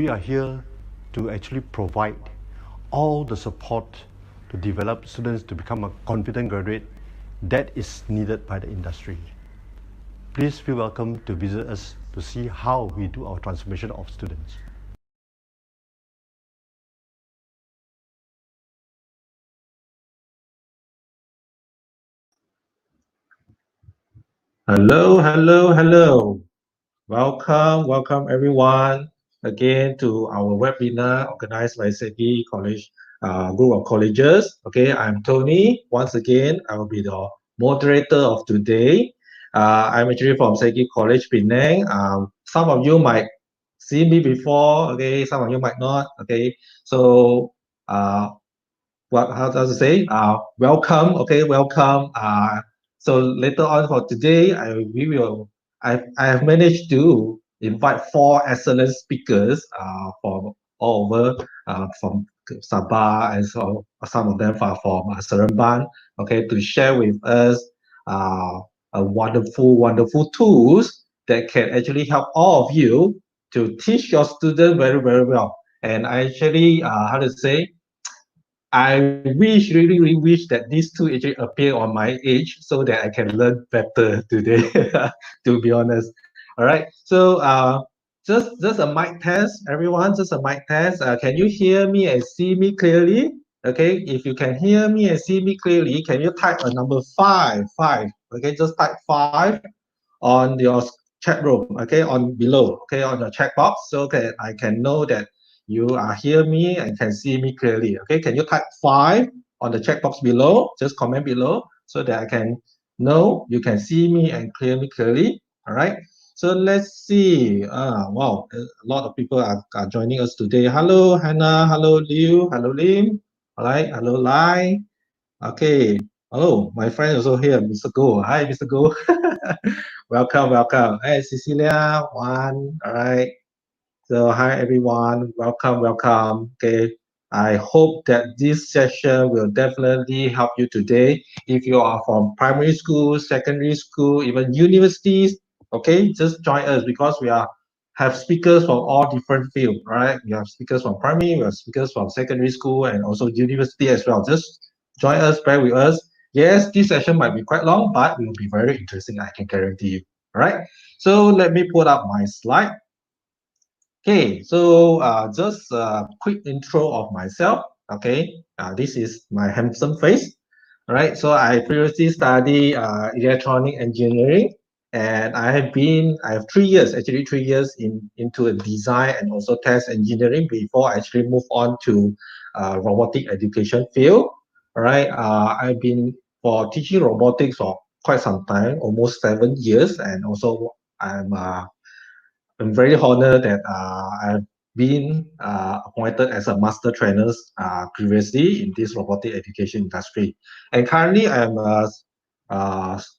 we are here to actually provide all the support to develop students to become a confident graduate that is needed by the industry. Please feel welcome to visit us to see how we do our transformation of students. Hello, hello, hello. Welcome everyone again to our webinar organized by Segi College group of colleges. Okay, I'm Tony. Once again, I will be the moderator of today. I'm actually from Segi College Penang. Some of you might see me before. Okay, some of you might not. Okay, so uh, what how does it say? Welcome. Okay, welcome. So later on for today, I have managed to invite four excellent speakers from all over from Sabah and so some of them are from Seremban. Okay, to share with us uh, a wonderful tools that can actually help all of you to teach your student very well. And I actually how to say I really wish that these two actually appear on my age so that I can learn better today, to be honest. All right. So just a mic test, everyone. Just a mic test. Can you hear me and see me clearly? Okay. If you can hear me and see me clearly, can you type a number five? Five. Okay. Just type five on your chat room. Okay. On below. Okay. On the chat box, so that I can know that you are hear me and can see me clearly. Okay, can you type five on the checkbox below? Just comment below so that I can know you can see me and hear me clearly. All right. So let's see. Wow, a lot of people are joining us today. Hello, Hannah. Hello, Liu. Hello, Lim. All right. Hello, Lai. Okay. Oh, my friend also here, Mr. Go. Hi, Mr. Go. welcome. Hey, Cecilia. One. All right. So hi everyone, welcome. Okay, I hope that this session will definitely help you today. If you are from primary school, secondary school, even universities, okay, just join us because we are have speakers from all different fields, right? We have speakers from primary, we have speakers from secondary school, and also university as well. Just join us, bear with us. Yes, this session might be quite long, but it will be very interesting. I can guarantee you. All right. So let me put up my slide. Okay, so just a quick intro of myself. Okay, this is my handsome face. All right, so I previously studied electronic engineering, and I have 3 years, actually 3 years into a design and also test engineering before I actually move on to robotic education field. All right, I've been for teaching robotics for quite some time, almost 7 years, and also I'm very honored that I've been appointed as a master trainer previously in this robotic education industry. And currently, I'm a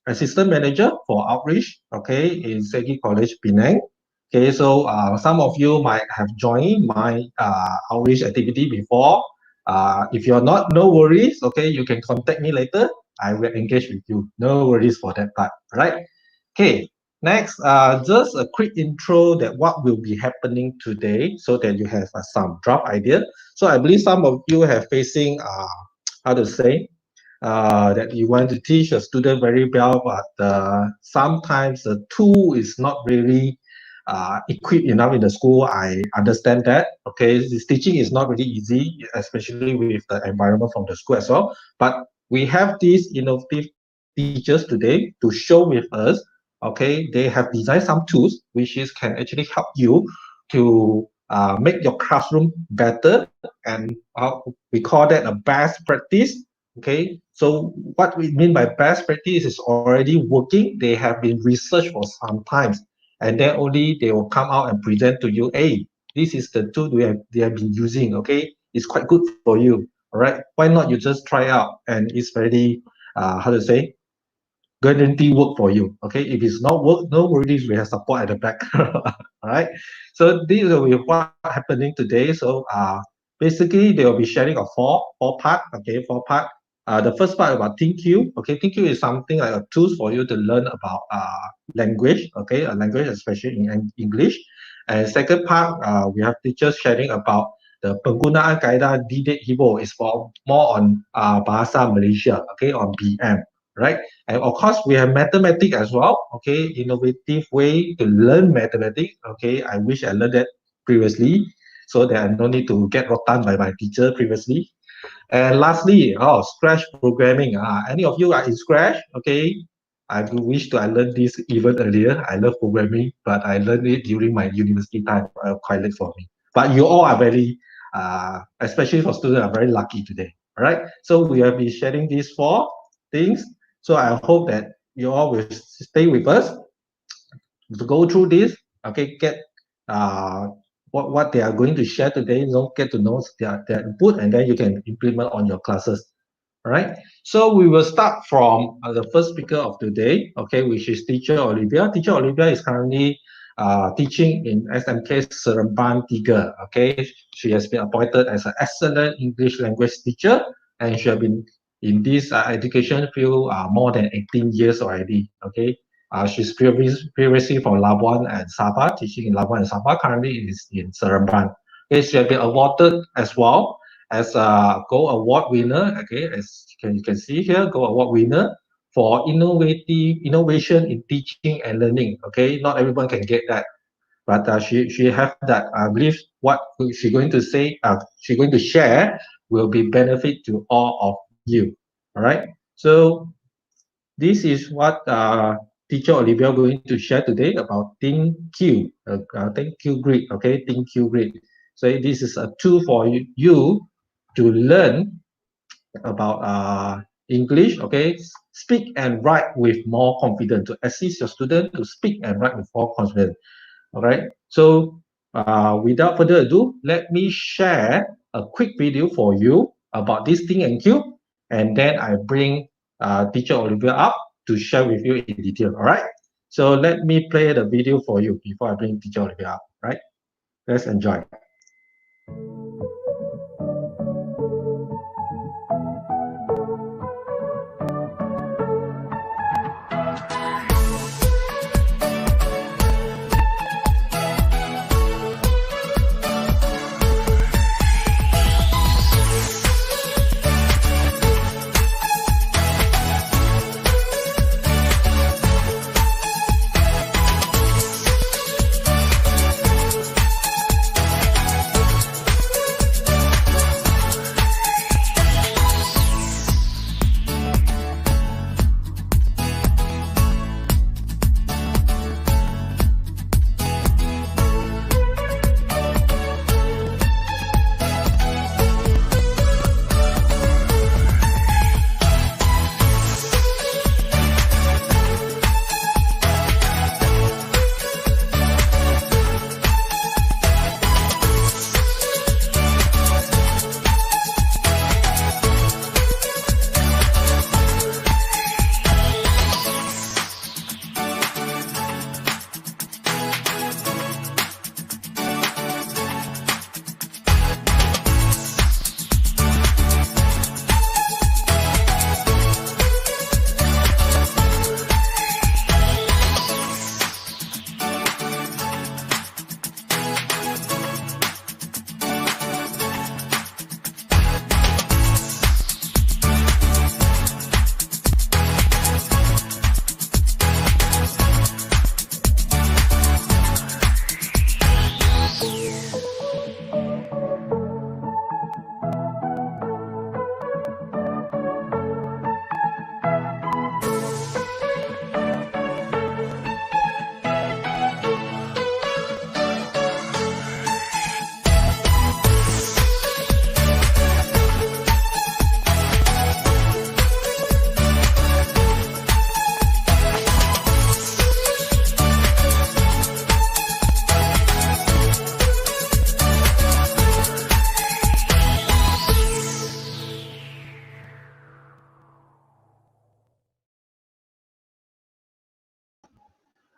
assistant manager for outreach, okay, in Segi College, Penang. Okay, so some of you might have joined my outreach activity before. If you're not, no worries. Okay, you can contact me later. I will engage with you. No worries for that part, right? Okay, next, just a quick intro that what will be happening today so that you have some draft idea. So I believe some of you have facing, how to say, that you want to teach a student very well, but sometimes the tool is not really equipped enough in the school. I understand that. Okay, this teaching is not really easy, especially with the environment from the school as well. But we have these innovative teachers today to show with us. Okay, they have designed some tools which is can actually help you to make your classroom better, and we call that a best practice. Okay, so what we mean by best practice is already working. They have been researched for some times, and then only they will come out and present to you. Hey, this is the tool they have been using. Okay, it's quite good for you. All right, why not you just try out? And it's very how to say guarantee work for you. Okay, if it's not work, no worries. We have support at the back. All right. So this will be what happening today. So basically they will be sharing a four part. Okay, four part. The first part about ThinQ. Okay, ThinQ is something like a tools for you to learn about language. Okay, a language especially in English. And second part, we have teachers sharing about the penggunaan kaedah didik Hibo is for more on Bahasa Malaysia. Okay, on BM, right? And of course, we have mathematics as well. Okay, innovative way to learn mathematics. Okay, I wish I learned that previously, so that I no need to get rotan by my teacher previously. And lastly, Scratch programming. Any of you are in Scratch? Okay, I wish to I learned this even earlier. I love programming, but I learned it during my university time. Quite late for me. But you all are very, especially for students, are very lucky today. All right. So we have been sharing these four things. So I hope that you all will stay with us to go through this. Okay, get uh, what they are going to share today. Get to know their input, and then you can implement on your classes. All right. So we will start from the first speaker of today, okay, which is Teacher Olivia. Teacher Olivia is currently teaching in SMK Seremban Tiga. Okay, she has been appointed as an excellent English language teacher, and she has been in this education field more than 18 years already. Okay, she's previously from Labuan and Sabah, teaching in Labuan and Sabah. Currently is in Seremban. Okay, she has been awarded as well as a Gold Award winner. Okay, as you can see here, Gold Award winner for innovation in teaching and learning. Okay, not everyone can get that, but she have that. I believe what she's going to say, she's going to share, will be benefit to all of you. All right. So this is what teacher Olivia going to share today about ThinQ, ThinQ Grid. Okay, ThinQ Grid. So this is a tool for you to learn about English, okay? Speak and write with more confidence, to assist your student to speak and write with more confidence, all right? So without further ado, let me share a quick video for you about this thing and cube, and then I bring teacher Olivia up to share with you in detail, all right? So let me play the video for you before I bring teacher Olivia up, right? Let's enjoy.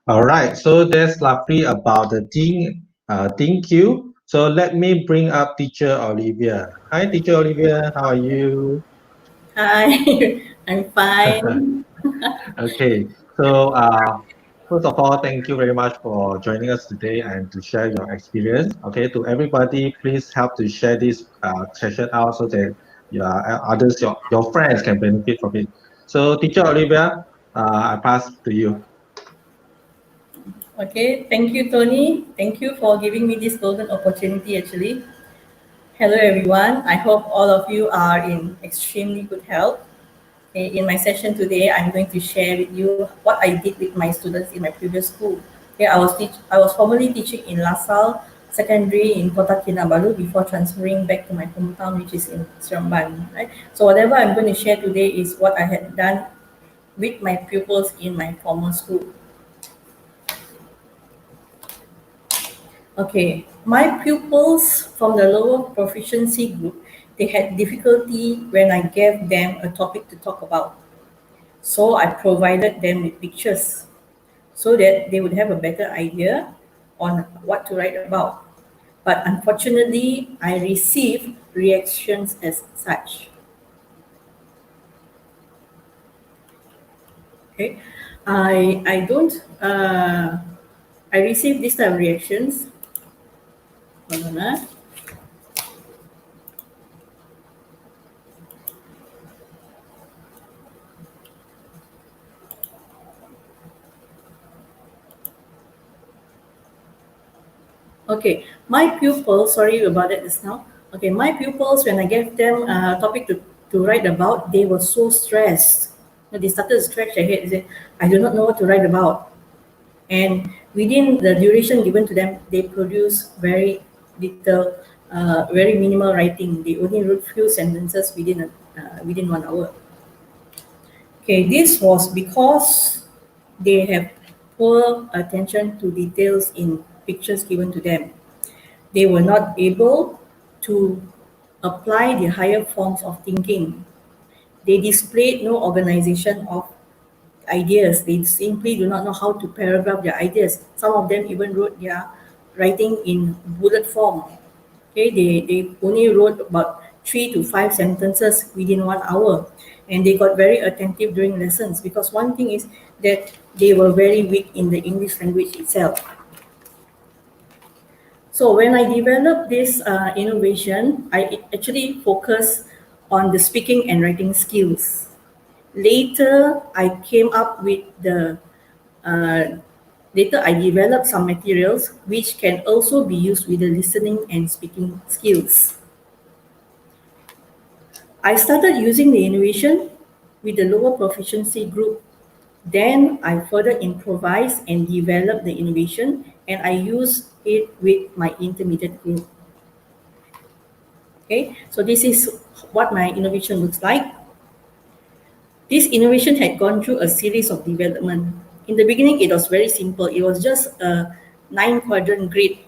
All right, so that's roughly about the thank you. So let me bring up teacher Olivia. Hi, teacher Olivia, how are you? Hi, I'm fine. Okay, so first of all, thank you very much for joining us today and to share your experience. Okay, to everybody, please help to share this session out so that your others, your friends can benefit from it. So, teacher Olivia, I pass to you. Okay, thank you, Tony. Thank you for giving me this golden opportunity, actually. Hello, everyone. I hope all of you are in extremely good health. Okay, in my session today, I'm going to share with you what I did with my students in my previous school. Okay, I was formerly teaching in LaSalle Secondary in Kota Kinabalu before transferring back to my hometown, which is in Seremban. Right? So whatever I'm going to share today is what I had done with my pupils in my former school. Okay, my pupils from the lower proficiency group, they had difficulty when I gave them a topic to talk about. So I provided them with pictures so that they would have a better idea on what to write about. But unfortunately, I received reactions as such. Okay, I don't I received this type of reactions. Hold on, Okay, my pupils, sorry about that just now. Okay, my pupils, when I gave them a topic to write about, they were so stressed. They started to scratch their head. They said, I do not know what to write about. And within the duration given to them, they produce very little, very minimal writing. They only wrote few sentences within 1 hour. Okay, this was because they have poor attention to details in pictures given to them. They were not able to apply the higher forms of thinking. They displayed no organization of ideas. They simply do not know how to paragraph their ideas. Some of them even wrote their writing in bullet form. Okay, they only wrote about 3 to 5 sentences within 1 hour. And they got very attentive during lessons because one thing is that they were very weak in the English language itself. So when I developed this innovation, I actually focus on the speaking and writing skills. Later, I came up with uh, later I developed some materials which can also be used with the listening and speaking skills. I started using the innovation with the lower proficiency group. Then I further improvised and developed the innovation and I used it with my intermediate group. Okay, so this is what my innovation looks like. This innovation had gone through a series of development. In the beginning, it was very simple. It was just a 9 quadrant grid.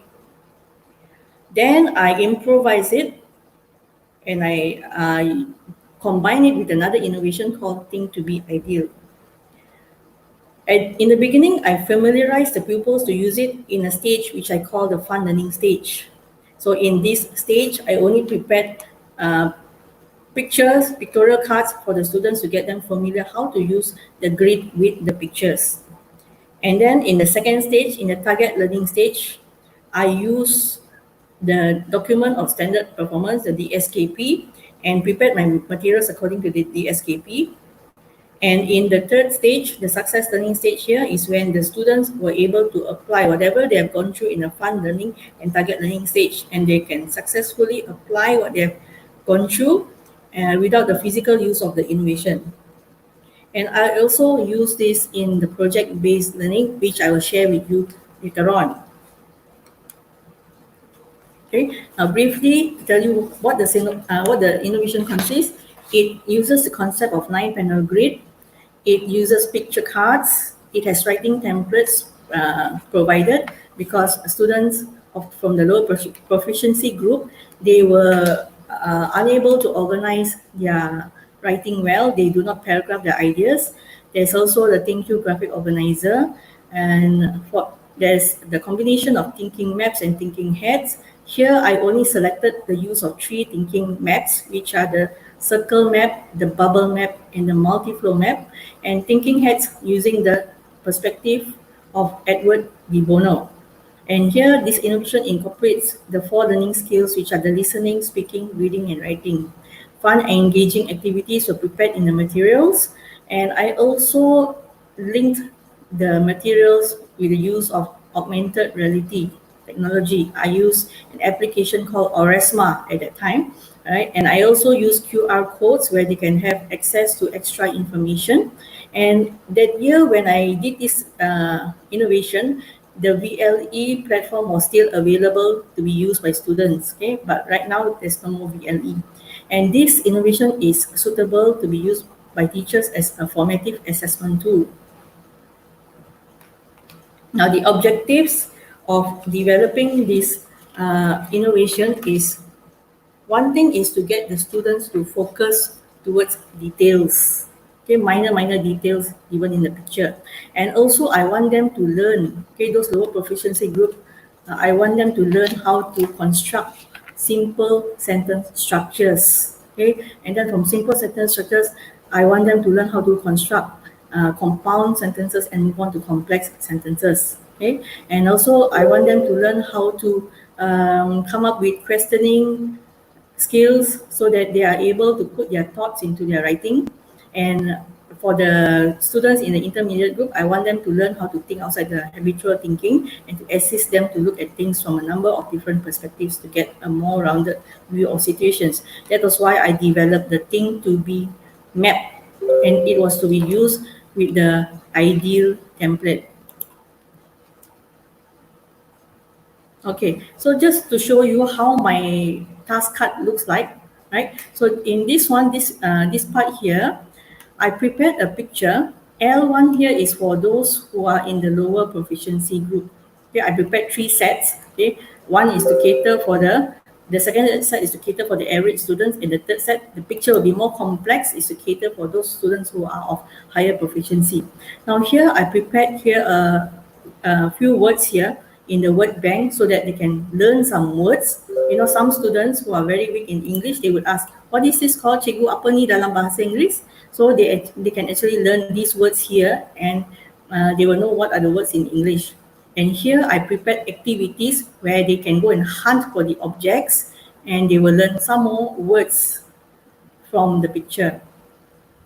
Then I improvised it and I combine it with another innovation called Think to be Ideal. In the beginning, I familiarized the pupils to use it in a stage which I call the fun learning stage. So in this stage, I only prepared pictures, pictorial cards for the students to get them familiar how to use the grid with the pictures. And then in the second stage, in the target learning stage, I use the document of standard performance, the DSKP, and prepared my materials according to the DSKP. And in the third stage, the success learning stage here is when the students were able to apply whatever they have gone through in a fun learning and target learning stage, and they can successfully apply what they have gone through without the physical use of the innovation. And I also use this in the project-based learning, which I will share with you later on. Okay, now briefly to tell you what the innovation consists. It uses the concept of 9 panel grid. It uses picture cards. It has writing templates provided because students from the low proficiency group, they were unable to organize their writing well. They do not paragraph their ideas. There's also the ThinkU graphic organizer, and there's the combination of thinking maps and thinking heads. Here, I only selected the use of 3 thinking maps, which are the circle map, the bubble map, and the multi-flow map, and thinking heads using the perspective of Edward de Bono. And here, this innovation incorporates the 4 learning skills, which are the listening, speaking, reading, and writing. Fun and engaging activities were prepared in the materials, and I also linked the materials with the use of augmented reality technology. I used an application called Oresma at that time, right? And I also use QR codes where they can have access to extra information. And that year when I did this innovation, the VLE platform was still available to be used by students, okay? But right now there's no more VLE. And this innovation is suitable to be used by teachers as a formative assessment tool. Now, the objectives of developing this innovation is, one thing is to get the students to focus towards details, okay, minor details even in the picture. And also I want them to learn, okay, those lower proficiency group, I want them to learn how to construct simple sentence structures, okay. And then from simple sentence structures, I want them to learn how to construct compound sentences and move on to complex sentences, okay. And also I want them to learn how to come up with questioning skills so that they are able to put their thoughts into their writing. And for the students in the intermediate group, I want them to learn how to think outside the habitual thinking and to assist them to look at things from a number of different perspectives to get a more rounded view of situations. That was why I developed the thing to be map, and it was to be used with the ideal template. Okay, so just to show you how my task card looks like, right? So in this one, this part here, I prepared a picture. L1 here is for those who are in the lower proficiency group. Okay, I prepared 3 sets. Okay, one is to cater for the second set is to cater for the average students, and the third set, the picture will be more complex, is to cater for those students who are of higher proficiency. Now here I prepared here a few words here in the word bank so that they can learn some words. You know, some students who are very weak in English, they would ask, what is this called, cikgu, apa ni dalam bahasa Inggeris? So they can actually learn these words here, and they will know what are the words in English. And here I prepared activities where they can go and hunt for the objects, and they will learn some more words from the picture.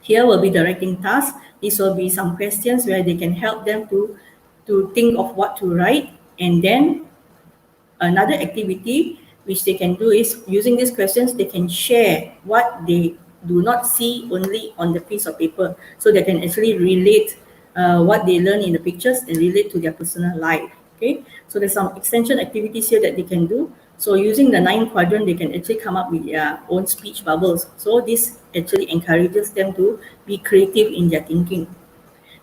Here will be the writing task. This will be some questions where they can help them to think of what to write. And then another activity which they can do is, using these questions, they can share what they do not see only on the piece of paper. So they can actually relate what they learn in the pictures and relate to their personal life. Okay, so there's some extension activities here that they can do. So using the 9 quadrant, they can actually come up with their own speech bubbles. So this actually encourages them to be creative in their thinking.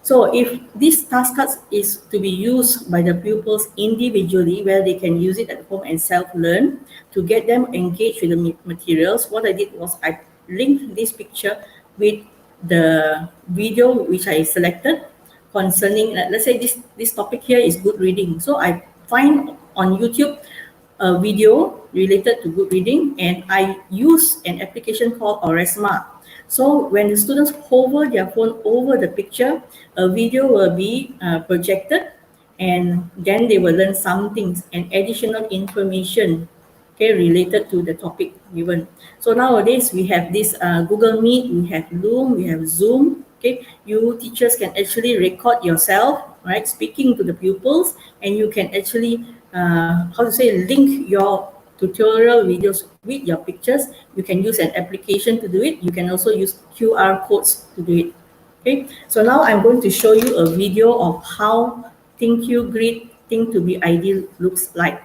So if this task cards is to be used by the pupils individually, where they can use it at home and self-learn, to get them engaged with the materials, what I did was I linked this picture with the video which I selected concerning, let's say this topic here is good reading. So I find on YouTube a video related to good reading, and I use an application called Oresma. So when the students hover their phone over the picture, a video will be projected, and then they will learn some things and additional information, okay, related to the topic given. So nowadays we have this Google Meet, we have Loom, we have Zoom. Okay, you teachers can actually record yourself, right, speaking to the pupils, and you can actually link your tutorial videos with your pictures. You can use an application to do it. You can also use QR codes to do it. Okay, so now I'm going to show you a video of how Think You Great, Think to Be Ideal looks like.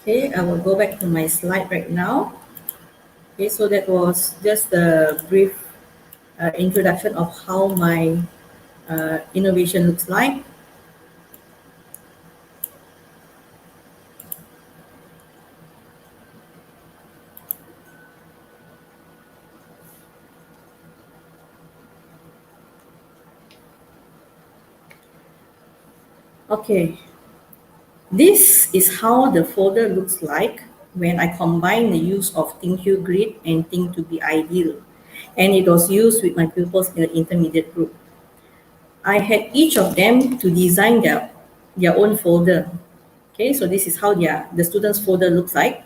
Okay, I will go back to my slide right now. Okay, so that was just a brief introduction of how my innovation looks like. Okay, this is how the folder looks like when I combine the use of ThinQ Grid and Think to be Ideal. And it was used with my pupils in the intermediate group. I had each of them to design their own folder. Okay, so this is how the students' folder looks like.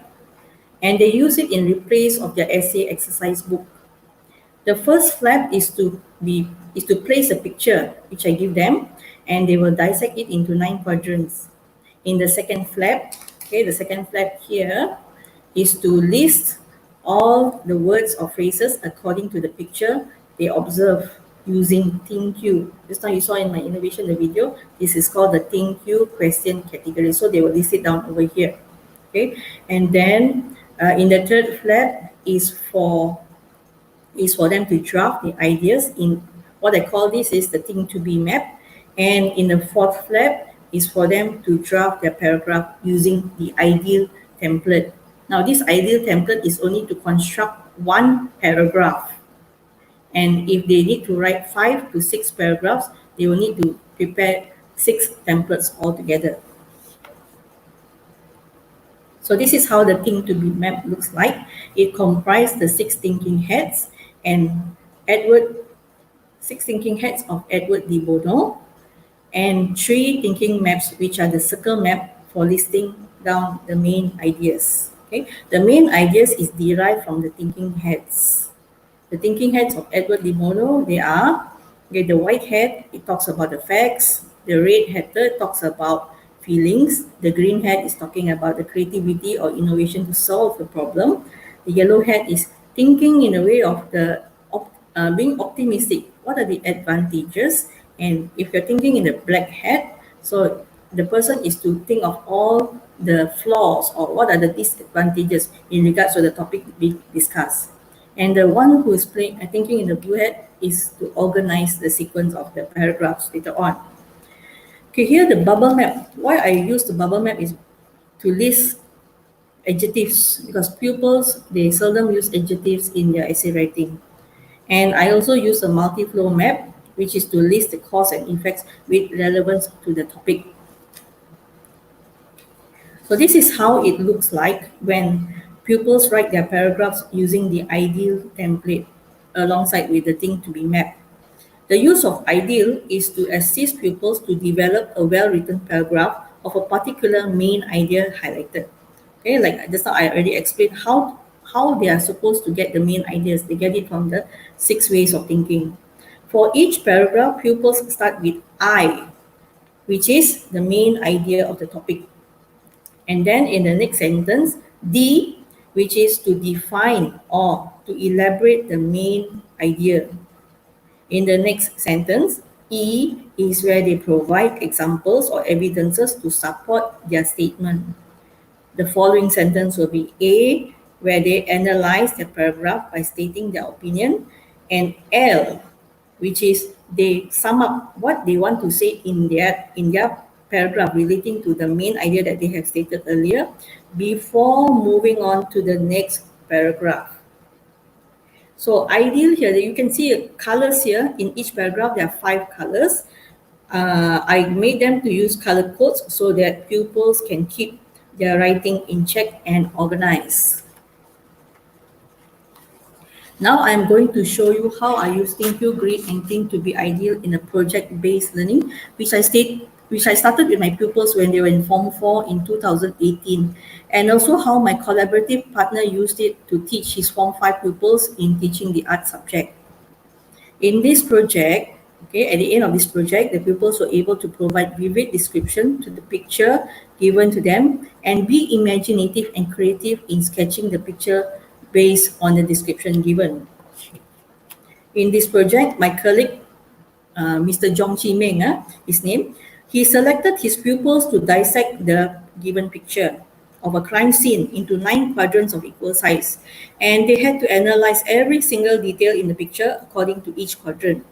And they use it in replace of their essay exercise book. The first flap is to place a picture which I give them, and they will dissect it into 9 quadrants. In the second flap, okay, the second flap here is to list all the words or phrases according to the picture they observe using ThinQ. Just now you saw in my innovation the video, this is called the ThinQ question category. So they will list it down over here. Okay, and then in the third flap is for them to draft the ideas in what I call this is the thing to be map. And in the fourth flap is for them to draft their paragraph using the ideal template. Now this ideal template is only to construct one paragraph. And if they need to write 5 to 6 paragraphs, they will need to prepare 6 templates altogether. So this is how the thing to be mapped looks like. It comprised the 6 thinking heads and 6 thinking heads of Edward de Bono and 3 thinking maps, which are the circle map for listing down the main ideas. Okay, the main ideas is derived from the thinking heads. The thinking heads of Edward de Bono, they are, okay, the white head, it talks about the facts. The red headed talks about feelings. The green head is talking about the creativity or innovation to solve the problem. The yellow head is thinking in a way of being optimistic. What are the advantages? And if you're thinking in the black head, so the person is to think of all the flaws or what are the disadvantages in regards to the topic we discuss. And the one who is thinking in the blue head is to organize the sequence of the paragraphs later on. Okay, here the bubble map. Why I use the bubble map is to list adjectives because pupils, they seldom use adjectives in their essay writing. And I also use a multi-flow map, which is to list the cause and effects with relevance to the topic. So this is how it looks like when pupils write their paragraphs using the ideal template alongside with the thing to be mapped. The use of ideal is to assist pupils to develop a well-written paragraph of a particular main idea highlighted. Okay, like just now I already explained how they are supposed to get the main ideas. They get it from the 6 ways of thinking. For each paragraph, pupils start with I, which is the main idea of the topic. And then in the next sentence, D, which is to define or to elaborate the main idea. In the next sentence, E is where they provide examples or evidences to support their statement. The following sentence will be A, where they analyze the paragraph by stating their opinion, and L, which is they sum up what they want to say in their paragraph relating to the main idea that they have stated earlier before moving on to the next paragraph. So ideal here, you can see colors here in each paragraph. There are 5 colors. I made them to use color codes so that pupils can keep their writing in check and organized. Now I'm going to show you how I use ThinQ Grid and Think to be Ideal in a project-based learning, which I started with my pupils when they were in Form 4 in 2018, and also how my collaborative partner used it to teach his Form 5 pupils in teaching the art subject. In this project, okay, at the end of this project, the pupils were able to provide vivid description to the picture given to them and be imaginative and creative in sketching the picture based on the description given. In this project, my colleague, Mr. Jong Chi Meng, his name, he selected his pupils to dissect the given picture of a crime scene into 9 quadrants of equal size, and they had to analyze every single detail in the picture according to each quadrant.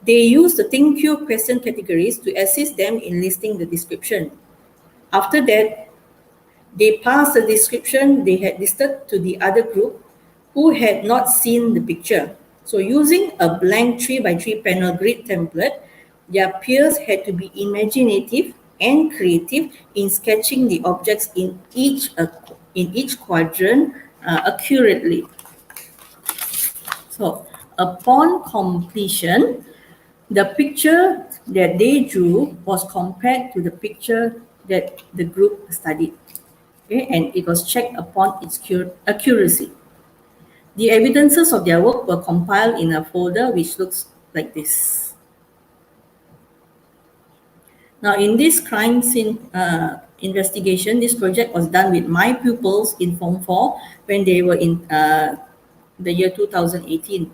They used the ThinkQ question categories to assist them in listing the description. After that, they passed the description they had listed to the other group who had not seen the picture. So using a blank 3 by 3 panel grid template, their peers had to be imaginative and creative in sketching the objects in each quadrant accurately. So upon completion, the picture that they drew was compared to the picture that the group studied. Okay, and it was checked upon its accuracy. The evidences of their work were compiled in a folder which looks like this. Now, in this crime scene investigation, this project was done with my pupils in Form 4 when they were in the year 2018.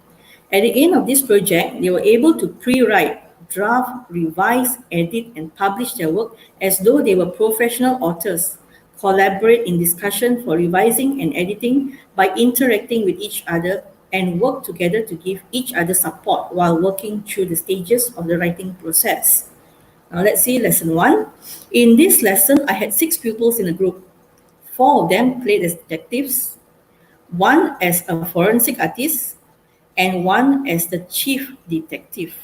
At the end of this project, they were able to pre-write, draft, revise, edit, and publish their work as though they were professional authors, collaborate in discussion for revising and editing by interacting with each other, and work together to give each other support while working through the stages of the writing process. Now let's see lesson 1. In this lesson, I had 6 pupils in a group. 4 of them played as detectives, 1 as a forensic artist, and 1 as the chief detective.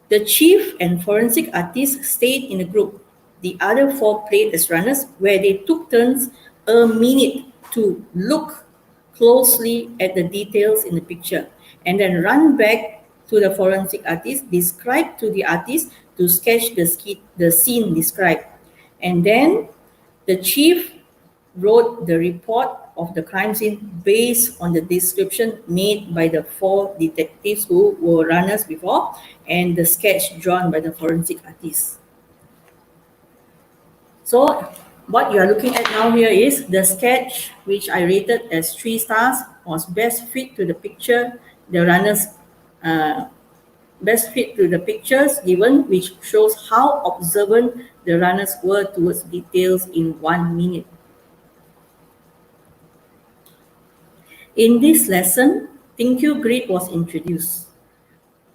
The chief and forensic artist stayed in a group. The other 4 played as runners, where they took turns a minute to look closely at the details in the picture and then run back to the forensic artist, describe to the artist to sketch the scene described. And then the chief wrote the report of the crime scene based on the description made by the 4 detectives who were runners before and the sketch drawn by the forensic artist. So what you are looking at now here is the sketch, which I rated as 3 stars, was best fit to the picture, the runners best fit to the pictures given, which shows how observant the runners were towards details in 1 minute. In this lesson, ThinkQ grid was introduced.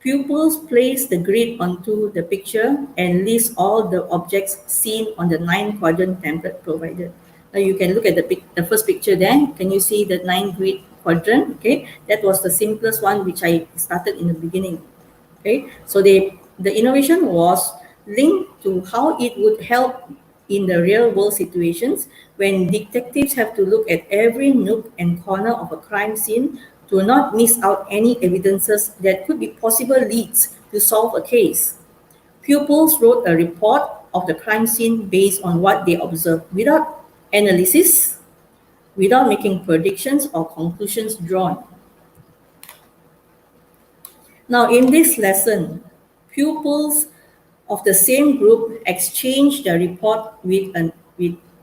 Pupils place the grid onto the picture and list all the objects seen on the 9 quadrant template provided. Now you can look at the first picture there. Can you see the 9 grid quadrant? Okay, that was the simplest one which I started in the beginning. Okay, so the innovation was linked to how it would help in the real world situations when detectives have to look at every nook and corner of a crime scene to not miss out any evidences that could be possible leads to solve a case. Pupils wrote a report of the crime scene based on what they observed without analysis, without making predictions or conclusions drawn. Now, in this lesson, pupils of the same group exchange their report with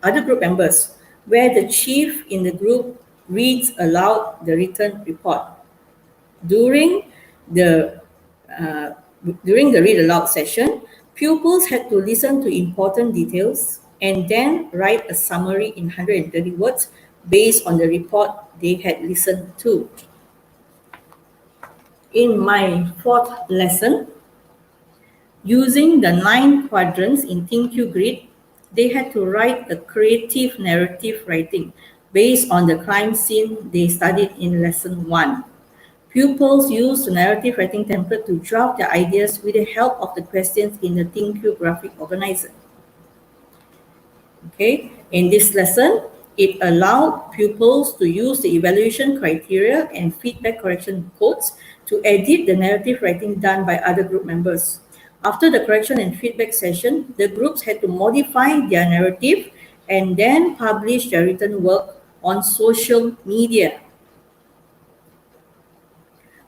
other group members, where the chief in the group reads aloud the written report. During the read aloud session, pupils had to listen to important details and then write a summary in 130 words based on the report they had listened to. In my 4th lesson, using the 9 quadrants in ThinkQ grid, they had to write a creative narrative writing based on the crime scene they studied in lesson 1. Pupils used the narrative writing template to draft their ideas with the help of the questions in the ThinkQ graphic organizer. Okay, in this lesson, it allowed pupils to use the evaluation criteria and feedback correction codes to edit the narrative writing done by other group members. After the correction and feedback session, the groups had to modify their narrative and then publish their written work on social media.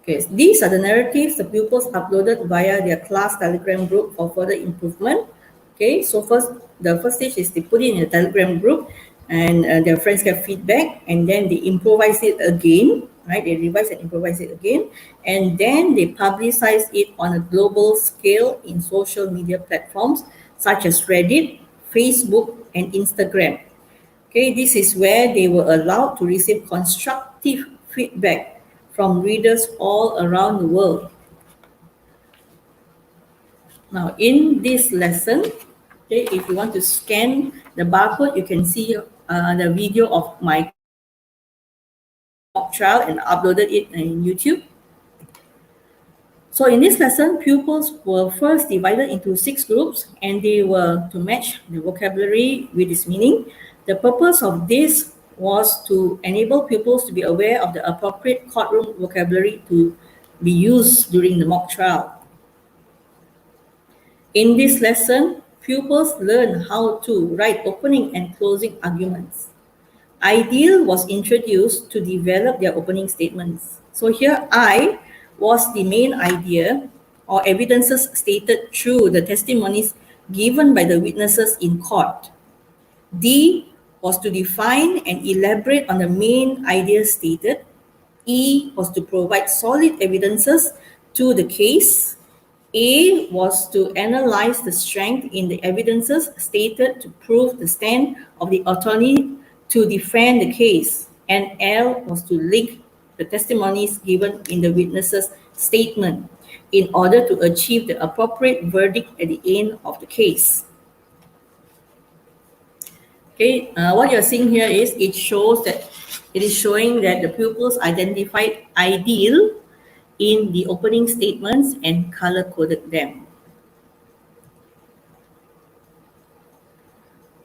Okay, these are the narratives the pupils uploaded via their class Telegram group for further improvement. Okay, so the first stage is they put it in a Telegram group and their friends get feedback, and then they improvise it again, right? They revise and improvise it again, and then they publicize it on a global scale in social media platforms such as Reddit, Facebook, and Instagram. Okay, this is where they were allowed to receive constructive feedback from readers all around the world. Now, in this lesson, okay, if you want to scan the barcode, you can see the video of my mock trial and uploaded it in YouTube. So in this lesson, pupils were first divided into 6 groups and they were to match the vocabulary with its meaning. The purpose of this was to enable pupils to be aware of the appropriate courtroom vocabulary to be used during the mock trial. In this lesson, pupils learn how to write opening and closing arguments. Ideal was introduced to develop their opening statements. So here I was the main idea or evidences stated through the testimonies given by the witnesses in court. D was to define and elaborate on the main ideas stated. E was to provide solid evidences to the case. A was to analyze the strength in the evidences stated to prove the stand of the attorney to defend the case, and L was to link the testimonies given in the witnesses' statement in order to achieve the appropriate verdict at the end of the case. Okay, what you're seeing here is it is showing that the pupils identified ideal in the opening statements and color-coded them.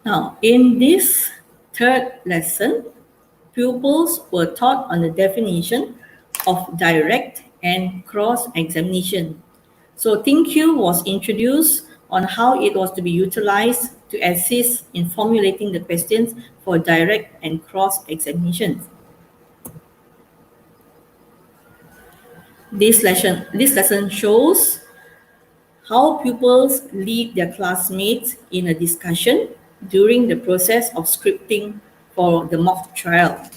Now, in this third lesson, pupils were taught on the definition of direct and cross-examination. So ThinkQ was introduced on how it was to be utilized to assist in formulating the questions for direct and cross-examinations. This lesson shows how pupils lead their classmates in a discussion during the process of scripting for the mock trial.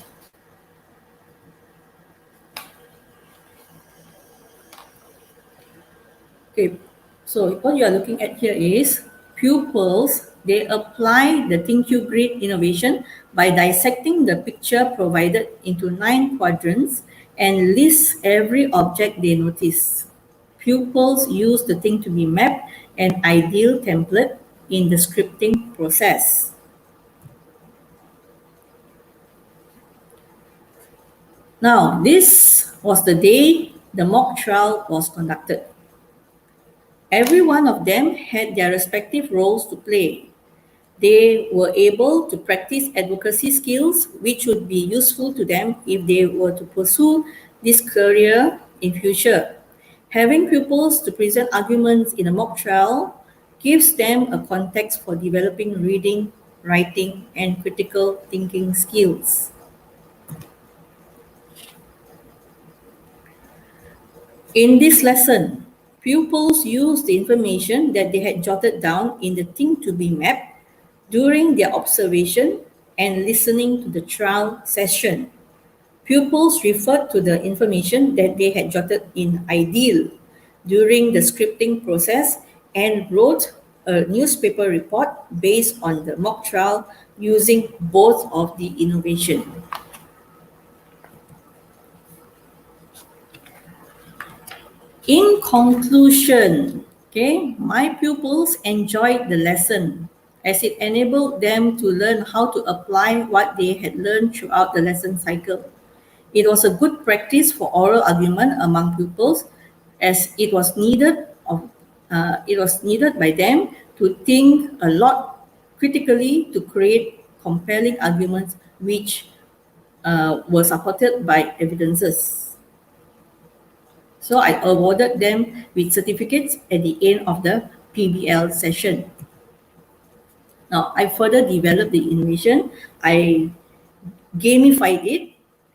Okay, so what you are looking at here is pupils, they apply the ThinkQ grid innovation by dissecting the picture provided into 9 quadrants and list every object they notice. Pupils use the thing to be mapped an ideal template in the scripting process. Now, this was the day the mock trial was conducted. Every one of them had their respective roles to play. They were able to practice advocacy skills, which would be useful to them if they were to pursue this career in future. Having pupils to present arguments in a mock trial gives them a context for developing reading, writing, and critical thinking skills. In this lesson, pupils used the information that they had jotted down in the thing to be mapped during their observation and listening to the trial session. Pupils referred to the information that they had jotted in ideal during the scripting process and wrote a newspaper report based on the mock trial using both of the innovation. In conclusion, okay, my pupils enjoyed the lesson as it enabled them to learn how to apply what they had learned throughout the lesson cycle. It was a good practice for oral argument among pupils as it was needed by them to think a lot critically to create compelling arguments which were supported by evidences. So I awarded them with certificates at the end of the PBL session. Now, I further developed the innovation. I gamified it.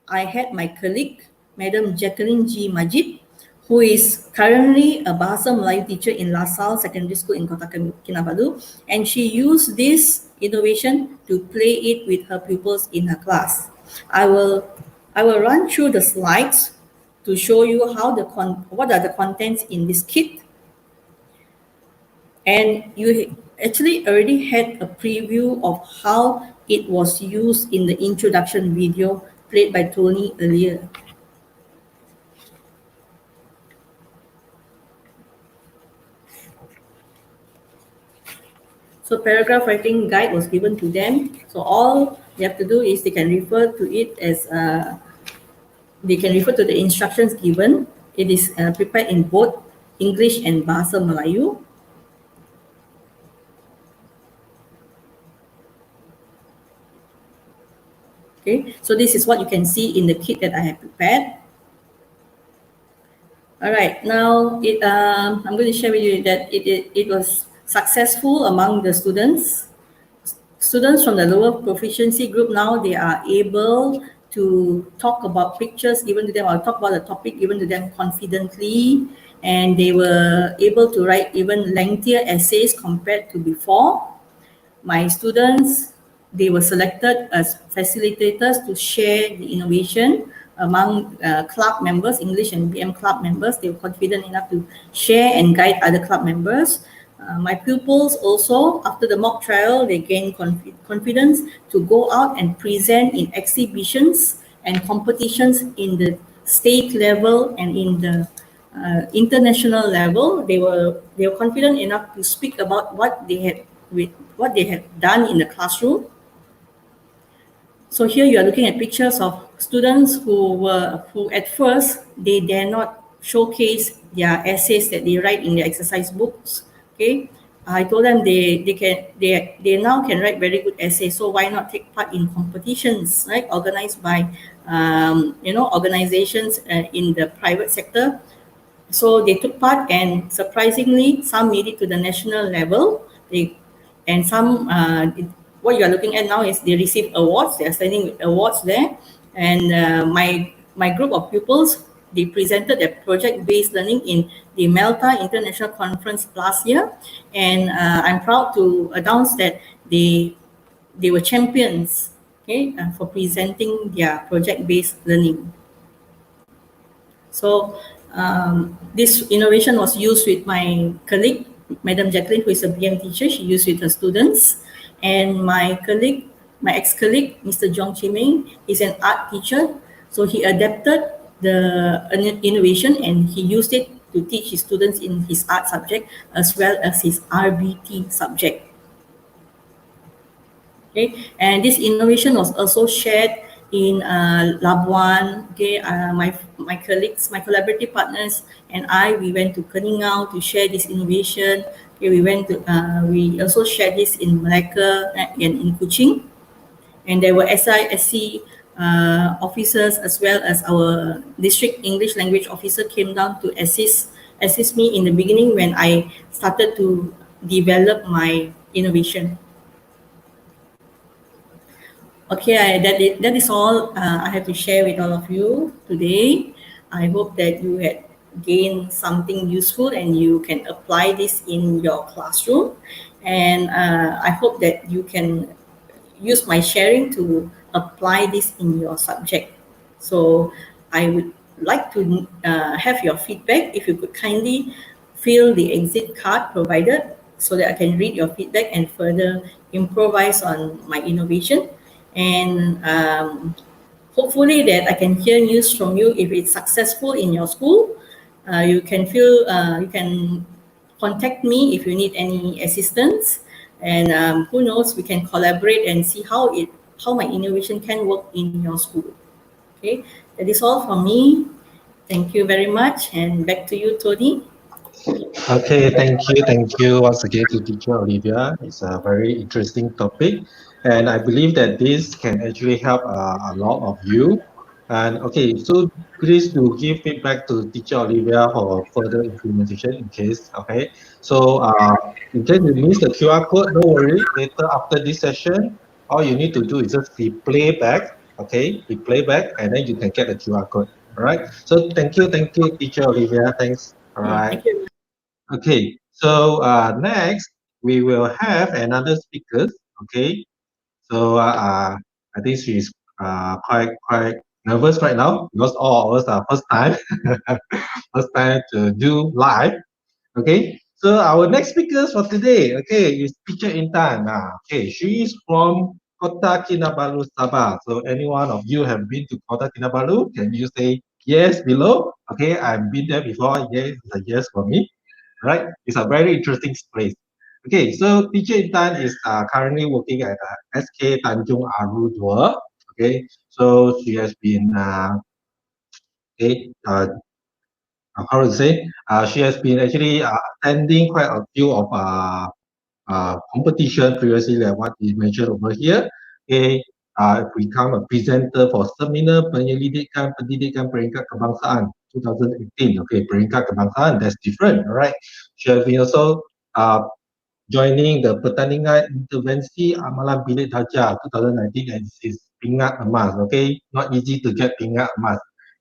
I had my colleague, Madam Jacqueline G. Majid, who is currently a Bahasa Melayu teacher in La Salle Secondary School in Kota Kinabalu, and she used this innovation to play it with her pupils in her class. I will run through the slides to show you what are the contents in this kit. And actually already had a preview of how it was used in the introduction video played by Tony earlier. So paragraph writing guide was given to them. So all they have to do is they can refer to it as they can refer to the instructions given. It is prepared in both English and Bahasa Melayu. Okay, so this is what you can see in the kit that I have prepared. All right, now I'm going to share with you that it was successful among the students. Students from the lower proficiency group now, they are able to talk about pictures given to them or talk about the topic given to them confidently, and they were able to write even lengthier essays compared to before. My students, they were selected as facilitators to share the innovation among club members, English and BM club members. They were confident enough to share and guide other club members. My pupils also, after the mock trial, they gained confidence to go out and present in exhibitions and competitions in the state level and in the international level. They were confident enough to speak about what they had done in the classroom. So here you are looking at pictures of students who at first they dare not showcase their essays that they write in their exercise books. Okay, I told them they now can write very good essays. So why not take part in competitions, right? Organized by organizations in the private sector. So they took part, and surprisingly, some made it to the national level. And some, what you are looking at now is they received awards. They are standing with awards there. And my group of pupils, they presented their project-based learning in the Malta International Conference last year. And I'm proud to announce that they were champions, okay, for presenting their project-based learning. So this innovation was used with my colleague, Madam Jacqueline, who is a BM teacher. She used with her students. And my colleague, my ex-colleague, Mr. Jong Chiming, is an art teacher. So he adapted the innovation and he used it to teach his students in his art subject as well as his RBT subject. Okay, and this innovation was also shared in Labuan. Okay, my colleagues, my collaborative partners, and we went to Keningau to share this innovation. Okay, we also shared this in Malacca and in Kuching, and there were SISC officers as well as our district English language officer came down to assist me in the beginning when I started to develop my innovation. Okay, that is all I have to share with all of you today. I hope that you had gained something useful and you can apply this in your classroom. And I hope that you can use my sharing to apply this in your subject. So I would like to have your feedback. If you could kindly fill the exit card provided so that I can read your feedback and further improvise on my innovation. And hopefully that I can hear news from you if it's successful in your school. You can contact me if you need any assistance, and who knows, we can collaborate and see how my innovation can work in your school. Okay, that is all from me. Thank you very much, and back to you, Tony. Okay, thank you once again to teacher Olivia. It's a very interesting topic, and I believe that this can actually help a lot of you. And okay, so please do give feedback to teacher Olivia for further implementation in case. Okay, so in case you miss the QR code, don't worry. Later after this session, all you need to do is just replay back. Okay, replay back, and then you can get the QR code. All right. So thank you, teacher Olivia. Thanks. All right. Thank you. Okay, so next we will have another speaker. Okay, so I think she's quite nervous right now because all of us are first time first time to do live. Okay, So our next speaker for today, okay, is Teacher Intan. Okay, she is from Kota Kinabalu, Sabah. So any one of you have been to Kota Kinabalu? Can you say yes below? Okay, I've been there before. Yes, it's a yes for me. Right? It's a very interesting place. Okay, so Teacher Intan is currently working at SK Tanjung Aru Dua. Okay, so she has been okay, how to say? She has been actually attending quite a few of competition previously, like what is mentioned over here. Okay, become a presenter for seminar pendidikan peringkat kebangsaan 2018. Okay, peringkat kebangsaan, that's different, alright. She has been also joining the pertandingan intervensi amalan bilik darjah 2019 and is pingat emas. Okay, not easy to get pingat emas.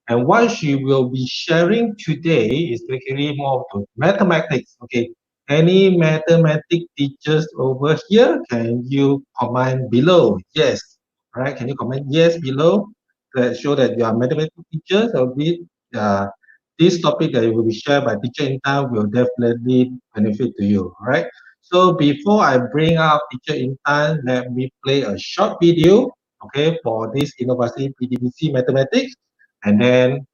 And what she will be sharing today is basically more of mathematics. Okay, any mathematics teachers over here, can you comment below? Yes, right? Can you comment yes below that show that you are mathematics teachers? Or this topic that will be shared by Teacher Intan will definitely benefit to you. All right. So before I bring up Teacher Intan, let me play a short video, okay, for this Inovasi PDBC Mathematics, and then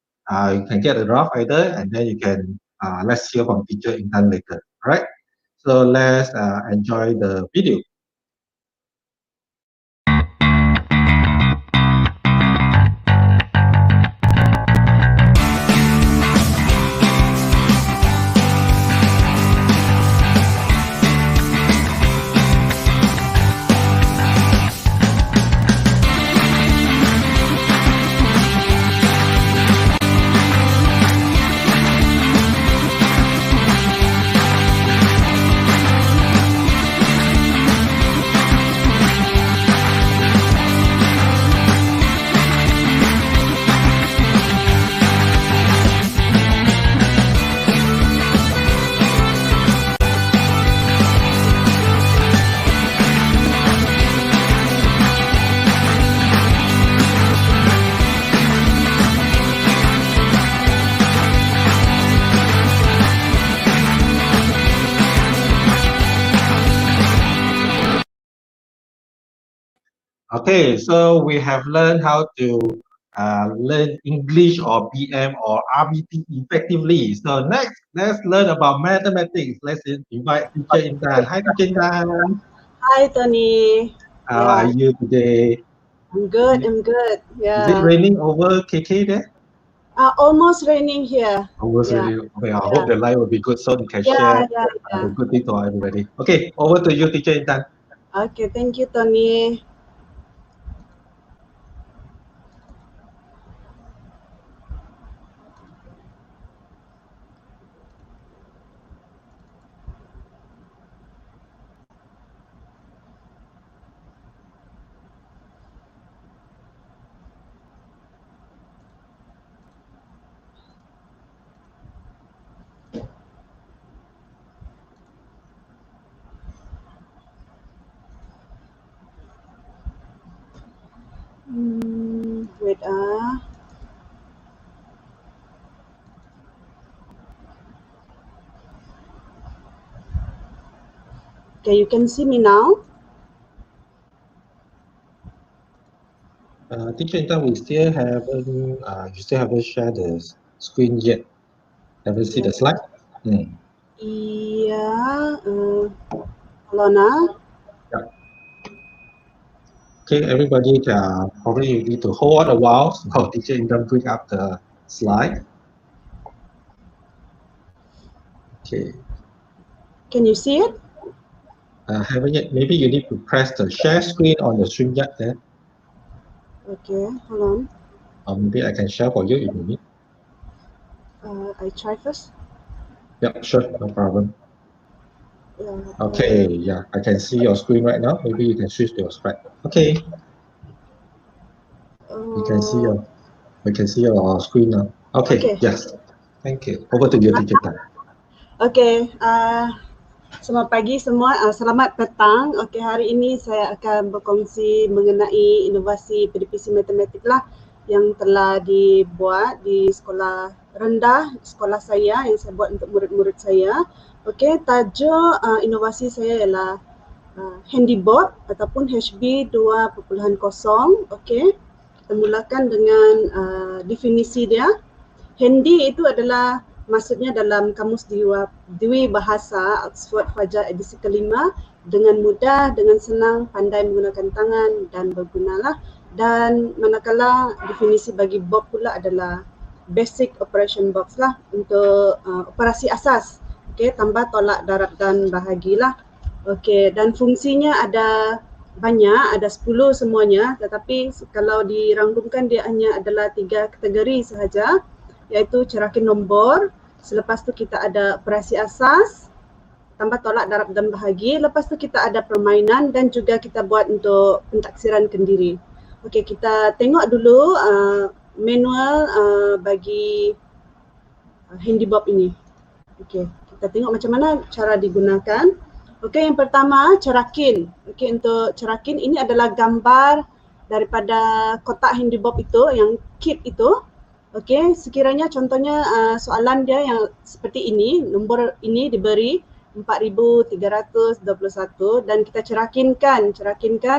you can get a rough idea, and then you can let's hear from Teacher Intan later. All right. So let's enjoy the video. Okay, so we have learned how to learn English or BM or RBT effectively. So next, let's learn about mathematics. Let's invite Teacher Intan. Hi, Teacher Intan. Hi, Tony. How are you today? I'm good. I'm good. Is it Yeah. raining over KK there? Almost raining here. Almost Yeah. raining. Okay, I hope the line will be good so you can Yeah, share yeah. the good thing to everybody. Okay, over to you, Teacher Intan. Okay, thank you, Tony. Wait. Okay, you can see me now. Teacher Intan, we still haven't, you still haven't shared the screen yet. Haven't see the slide? Yeah. Hold on. Yeah. Okay, everybody probably you need to hold on a while so Teacher Intan bring up the slide. Okay. Can you see it? Haven't yet. Maybe you need to press the share screen on the StreamYard there. Okay, hold on. Or maybe I can share for you if you need. I try first. Yeah, sure, no problem. Yeah. Okay, yeah, I can see your screen right now. Maybe you can switch to your slide. Okay, we can see your screen now. Okay, yes. Thank you. Over to you, Teacher Tan. Okay. Selamat pagi semua, selamat petang. Okey, hari ini saya akan berkongsi mengenai inovasi PDPC matematik lah yang telah dibuat di sekolah rendah, sekolah saya yang saya buat untuk murid-murid saya Okey, tajuk inovasi saya ialah handyboard ataupun HB 2.0. Okey, kita mulakan dengan definisi dia. Handy itu adalah maksudnya dalam kamus Dwi Bahasa Oxford Fajar edisi kelima, dengan mudah, dengan senang, pandai menggunakan tangan dan bergunalah. Dan manakala definisi bagi bob pula adalah basic operation box lah, untuk operasi asas. Okey, tambah, tolak, darab dan bahagilah. Okey, dan fungsinya ada banyak, ada 10 semuanya, tetapi kalau dirangkumkan dia hanya adalah 3 kategori sahaja, iaitu cerakin nombor, selepas tu kita ada operasi asas, tambah, tolak, darab dan bahagi, lepas tu kita ada permainan dan juga kita buat untuk pentaksiran kendiri. Okey, kita tengok dulu manual bagi handybob ini. Okey, kita tengok macam mana cara digunakan. Okey, yang pertama cerakin. Okey, untuk cerakin ini adalah gambar daripada kotak handybob itu, yang kit itu. Okey, sekiranya contohnya soalan dia yang seperti ini, nombor ini diberi 4321 dan kita cerakinkan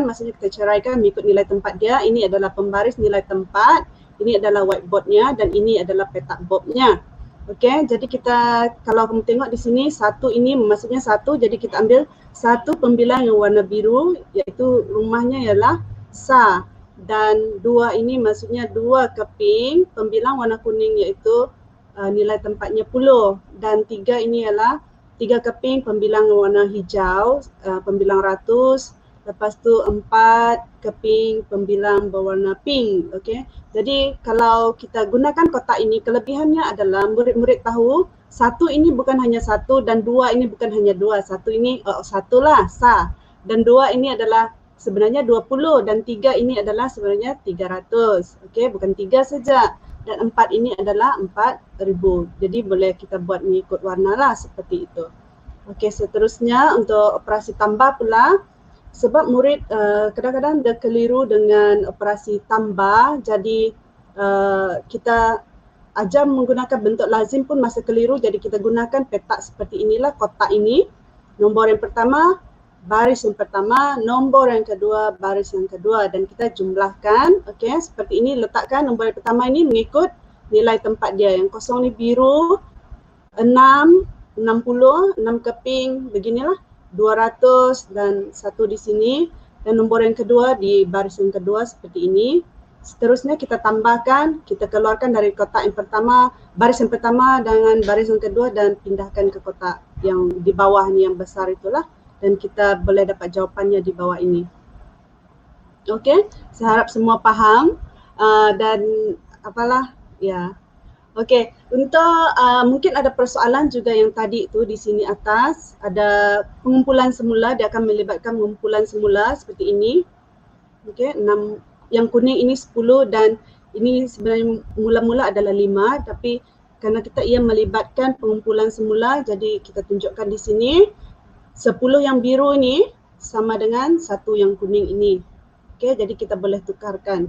maksudnya kita ceraikan mengikut nilai tempat dia. Ini adalah pembaris nilai tempat, ini adalah whiteboardnya dan ini adalah petak bobnya. Okey, jadi kita kalau kamu tengok di sini, satu ini maksudnya satu, jadi kita ambil satu pembilang yang warna biru, iaitu rumahnya ialah sa, dan dua ini maksudnya dua keping pembilang warna kuning, iaitu nilai tempatnya 10, dan tiga ini ialah tiga keping pembilang warna hijau, pembilang ratus. Lepas tu 4 keping pembilang berwarna pink. Okey. Jadi kalau kita gunakan kotak ini, kelebihannya adalah murid-murid tahu satu ini bukan hanya satu dan dua ini bukan hanya dua. Satu ini satulah sa, dan dua ini adalah sebenarnya 20 dan tiga ini adalah sebenarnya 300. Okey, bukan tiga saja. Dan 4 ini adalah 4,000. Jadi boleh kita buat mengikut warna lah seperti itu. Okey, seterusnya untuk operasi tambah pula. Sebab murid kadang-kadang dia keliru dengan operasi tambah, jadi kita ajar menggunakan bentuk lazim pun masih keliru, jadi kita gunakan petak seperti inilah, kotak ini. Nombor yang pertama, baris yang pertama, nombor yang kedua, baris yang kedua, dan kita jumlahkan. Okey, seperti ini, letakkan nombor yang pertama ini mengikut nilai tempat dia. Yang kosong ni biru, 6, 60, 6 keping, beginilah. 200 dan satu di sini, dan nombor yang kedua di baris yang kedua seperti ini. Seterusnya kita tambahkan, kita keluarkan dari kotak yang pertama, baris yang pertama dengan baris yang kedua, dan pindahkan ke kotak yang di bawah ni, yang besar itulah, dan kita boleh dapat jawapannya di bawah ini. Okey, saya harap semua faham dan apalah ya. Okey, untuk mungkin ada persoalan juga yang tadi tu di sini atas, ada pengumpulan semula, dia akan melibatkan pengumpulan semula seperti ini. Okey, 6, yang kuning ini 10 dan ini sebenarnya mula-mula adalah 5, tapi kerana kita ia melibatkan pengumpulan semula, jadi kita tunjukkan di sini 10 yang biru ini sama dengan 1 yang kuning ini. Okey, jadi kita boleh tukarkan.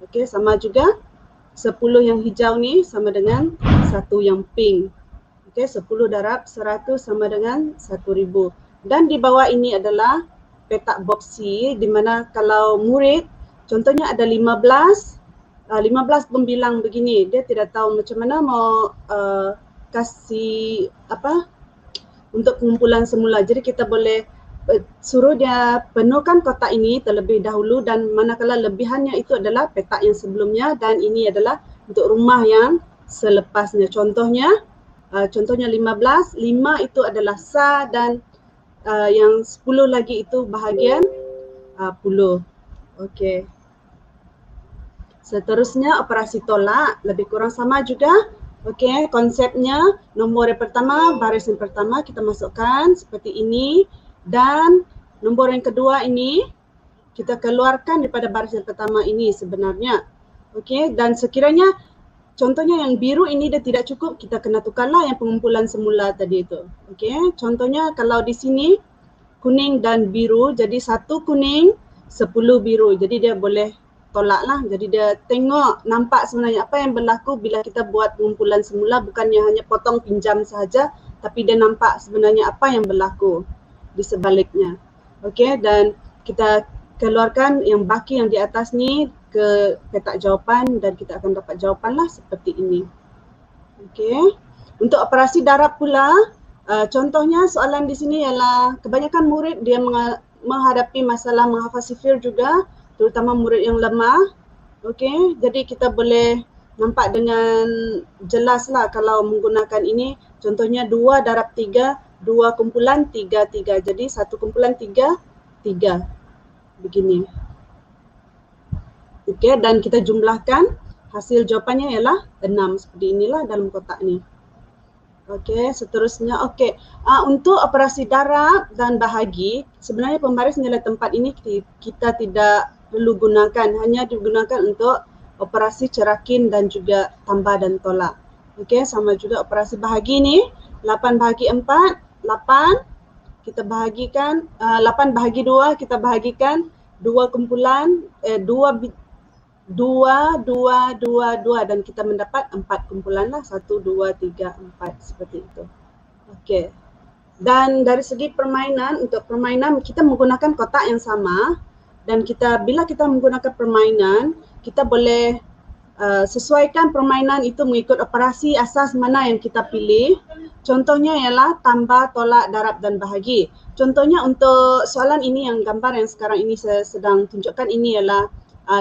Okey, sama juga 10 yang hijau ni sama dengan 1 yang pink. Okey, 10 darab 100 sama dengan 1,000. Dan di bawah ini adalah petak box C, di mana kalau murid contohnya ada 15 pembilang begini, dia tidak tahu macam mana mau kasih apa untuk pengumpulan semula. Jadi kita boleh suruh dia penuhkan kotak ini terlebih dahulu, dan manakala lebihannya itu adalah petak yang sebelumnya, dan ini adalah untuk rumah yang selepasnya. Contohnya 15, 5 itu adalah sa, dan yang 10 lagi itu bahagian 10. Okey. Seterusnya operasi tolak, lebih kurang sama juga. Okey, konsepnya nombor yang pertama, baris yang pertama kita masukkan seperti ini, dan nombor yang kedua ini kita keluarkan daripada baris yang pertama ini sebenarnya. Okey, dan sekiranya contohnya yang biru ini dia tidak cukup, kita kena tukarlah yang pengumpulan semula tadi itu. Okey, contohnya kalau di sini kuning dan biru, jadi 1 kuning, 10 biru. Jadi dia boleh tolak lah. Jadi dia tengok, nampak sebenarnya apa yang berlaku bila kita buat pengumpulan semula, bukannya hanya potong pinjam sahaja, tapi dia nampak sebenarnya apa yang berlaku di sebaliknya. Okey, dan kita keluarkan yang baki yang di atas ni ke petak jawapan dan kita akan dapat jawapanlah seperti ini. Okey. Untuk operasi darab pula, contohnya soalan di sini ialah kebanyakan murid dia menghadapi masalah menghafal sifir juga, terutama murid yang lemah. Okey, jadi kita boleh nampak dengan jelaslah kalau menggunakan ini. Contohnya 2 darab 3, 2,33. Jadi 1,33 begini. Okey, dan kita jumlahkan, hasil jawapannya ialah 6 seperti inilah dalam kotak ni. Okey, seterusnya okey. Untuk operasi darab dan bahagi, sebenarnya pembaris nilai tempat ini kita tidak perlu gunakan, hanya digunakan untuk operasi cerakin dan juga tambah dan tolak. Okey, sama juga operasi bahagi ni, 8 bahagi 4, 8. Kita bahagikan 8 bahagi 2, kita bahagikan 2 dan kita mendapat 4 kumpulan lah, 1, 2, 3, 4 seperti itu. Okey. Dan dari segi permainan, untuk permainan kita menggunakan kotak yang sama dan bila kita menggunakan permainan, kita boleh sesuaikan permainan itu mengikut operasi asas mana yang kita pilih. Contohnya ialah tambah, tolak, darab dan bahagi. Contohnya untuk soalan ini yang gambar yang sekarang ini saya sedang tunjukkan ini ialah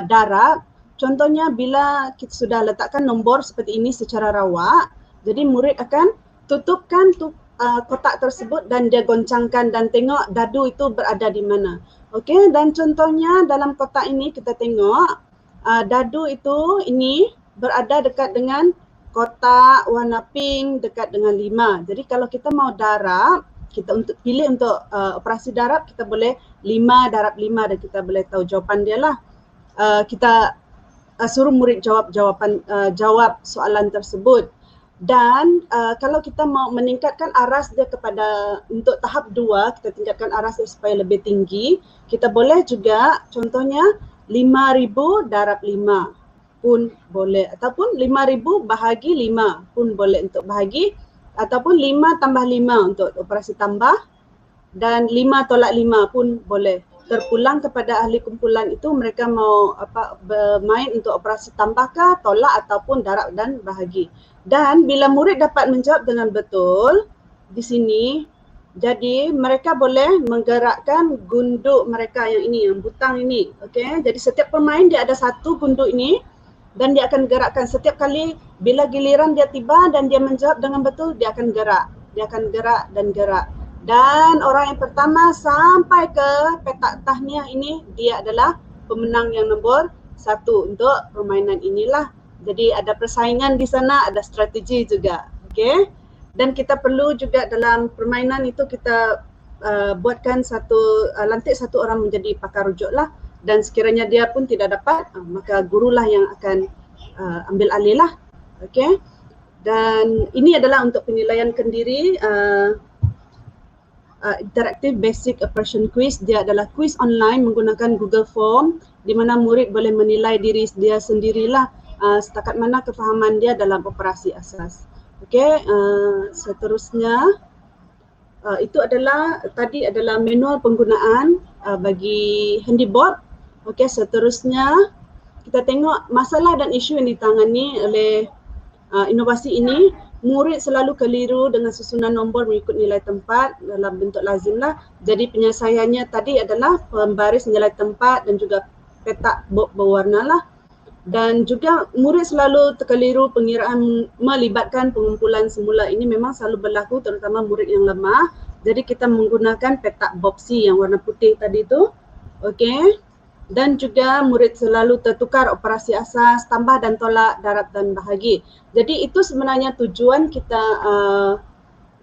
darab. Contohnya bila kita sudah letakkan nombor seperti ini secara rawak, jadi murid akan tutupkan kotak tersebut dan dia goncangkan dan tengok dadu itu berada di mana. Okey, dan contohnya dalam kotak ini kita tengok dadu itu ini berada dekat dengan kotak warna pink dekat dengan 5. Jadi kalau kita mau darab, kita pilih untuk operasi darab, kita boleh 5 darab 5 dan kita boleh tahu jawapan dia lah. Kita suruh murid jawab soalan tersebut. Dan kalau kita mau meningkatkan aras dia untuk tahap 2, kita tingkatkan aras dia supaya lebih tinggi, kita boleh juga contohnya 5,000 darab 5 pun boleh, ataupun 5,000 bahagi 5 pun boleh untuk bahagi, ataupun 5 tambah 5 untuk operasi tambah, dan 5 tolak 5 pun boleh. Terpulang kepada ahli kumpulan itu mereka mau bermain untuk operasi tambahkah, tolak ataupun darab dan bahagi. Dan bila murid dapat menjawab dengan betul di sini, jadi mereka boleh menggerakkan gunduk mereka yang ini, yang butang ini. Okey, jadi setiap pemain dia ada satu gunduk ini dan dia akan gerakkan setiap kali bila giliran dia tiba dan dia menjawab dengan betul, dia akan gerak. Dia akan gerak dan gerak. Dan orang yang pertama sampai ke petak tahniah ini, dia adalah pemenang yang nombor 1 untuk permainan inilah. Jadi ada persaingan di sana, ada strategi juga. Okey. Dan kita perlu juga dalam permainan itu kita buatkan lantik satu orang menjadi pakar rujuk lah. Dan sekiranya dia pun tidak dapat, maka gurulah yang akan ambil alih lah. Okey. Dan ini adalah untuk penilaian kendiri. Interactive Basic Appraisal Quiz. Dia adalah quiz online menggunakan Google Form di mana murid boleh menilai diri dia sendirilah setakat mana kefahaman dia dalam operasi asas. Okey, seterusnya itu tadi adalah manual penggunaan bagi handyboard. Okey, seterusnya kita tengok masalah dan isu yang ditangani oleh inovasi ini. Murid selalu keliru dengan susunan nombor mengikut nilai tempat dalam bentuk lazim lah. Jadi penyelesaiannya tadi adalah pembaris nilai tempat dan juga petak bob berwarna lah. Dan juga murid selalu terkeliru pengiraan melibatkan pengumpulan semula. Ini memang selalu berlaku terutama murid yang lemah. Jadi kita menggunakan petak bopsi yang warna putih tadi tu. Okey. Dan juga murid selalu tertukar operasi asas, tambah dan tolak, darab dan bahagi. Jadi itu sebenarnya tujuan kita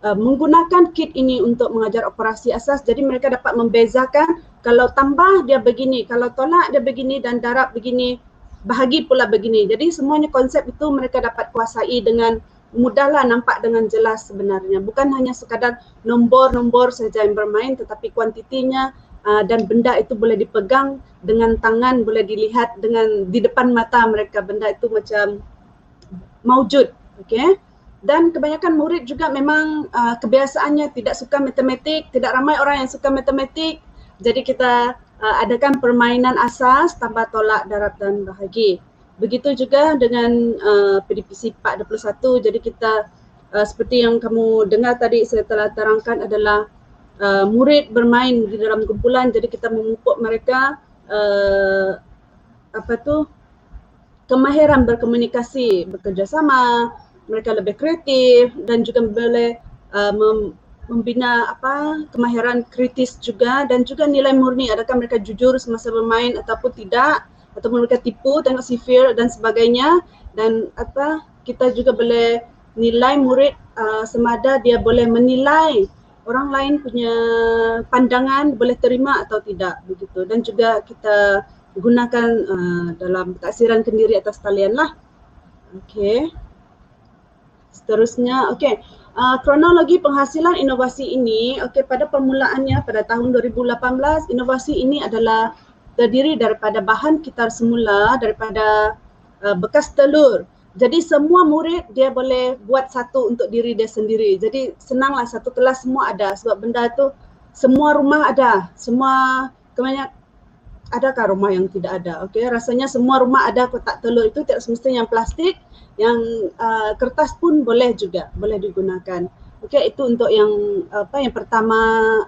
menggunakan kit ini untuk mengajar operasi asas. Jadi mereka dapat membezakan kalau tambah dia begini, kalau tolak dia begini dan darab begini, bahagi pula begini. Jadi semuanya konsep itu mereka dapat kuasai dengan mudahlah, nampak dengan jelas sebenarnya. Bukan hanya sekadar nombor-nombor saja yang bermain, tetapi kuantitinya dan benda itu boleh dipegang dengan tangan, boleh dilihat di depan mata mereka. Benda itu macam maujud. Okey. Dan kebanyakan murid juga memang kebiasaannya tidak suka matematik, tidak ramai orang yang suka matematik. Jadi kita adakan permainan asas, tambah tolak, darab dan bahagi. Begitu juga dengan PDPC Part 21. Jadi kita seperti yang kamu dengar tadi saya telah terangkan adalah murid bermain di dalam kumpulan. Jadi kita memupuk mereka kemahiran berkomunikasi, bekerjasama, mereka lebih kreatif dan juga boleh membina kemahiran kritis juga, dan juga nilai murni, adakah mereka jujur semasa bermain ataupun tidak, ataupun mereka tipu, tengok sifir dan sebagainya. Dan kita juga boleh nilai murid semada dia boleh menilai orang lain punya pandangan, boleh terima atau tidak begitu. Dan juga kita gunakan dalam taksiran kendiri atas talian lah. Okey. Seterusnya, okey. Kronologi penghasilan inovasi ini, okey, pada permulaannya pada tahun 2018, inovasi ini adalah terdiri daripada bahan kitar semula daripada bekas telur. Jadi semua murid dia boleh buat satu untuk diri dia sendiri. Jadi senanglah, satu kelas semua ada, sebab benda tu semua rumah ada. Semua adakah rumah yang tidak ada? Okey, rasanya semua rumah ada kotak telur itu, tidak semestinya yang plastik, yang kertas pun boleh juga, boleh digunakan. Okey, itu untuk yang yang pertama,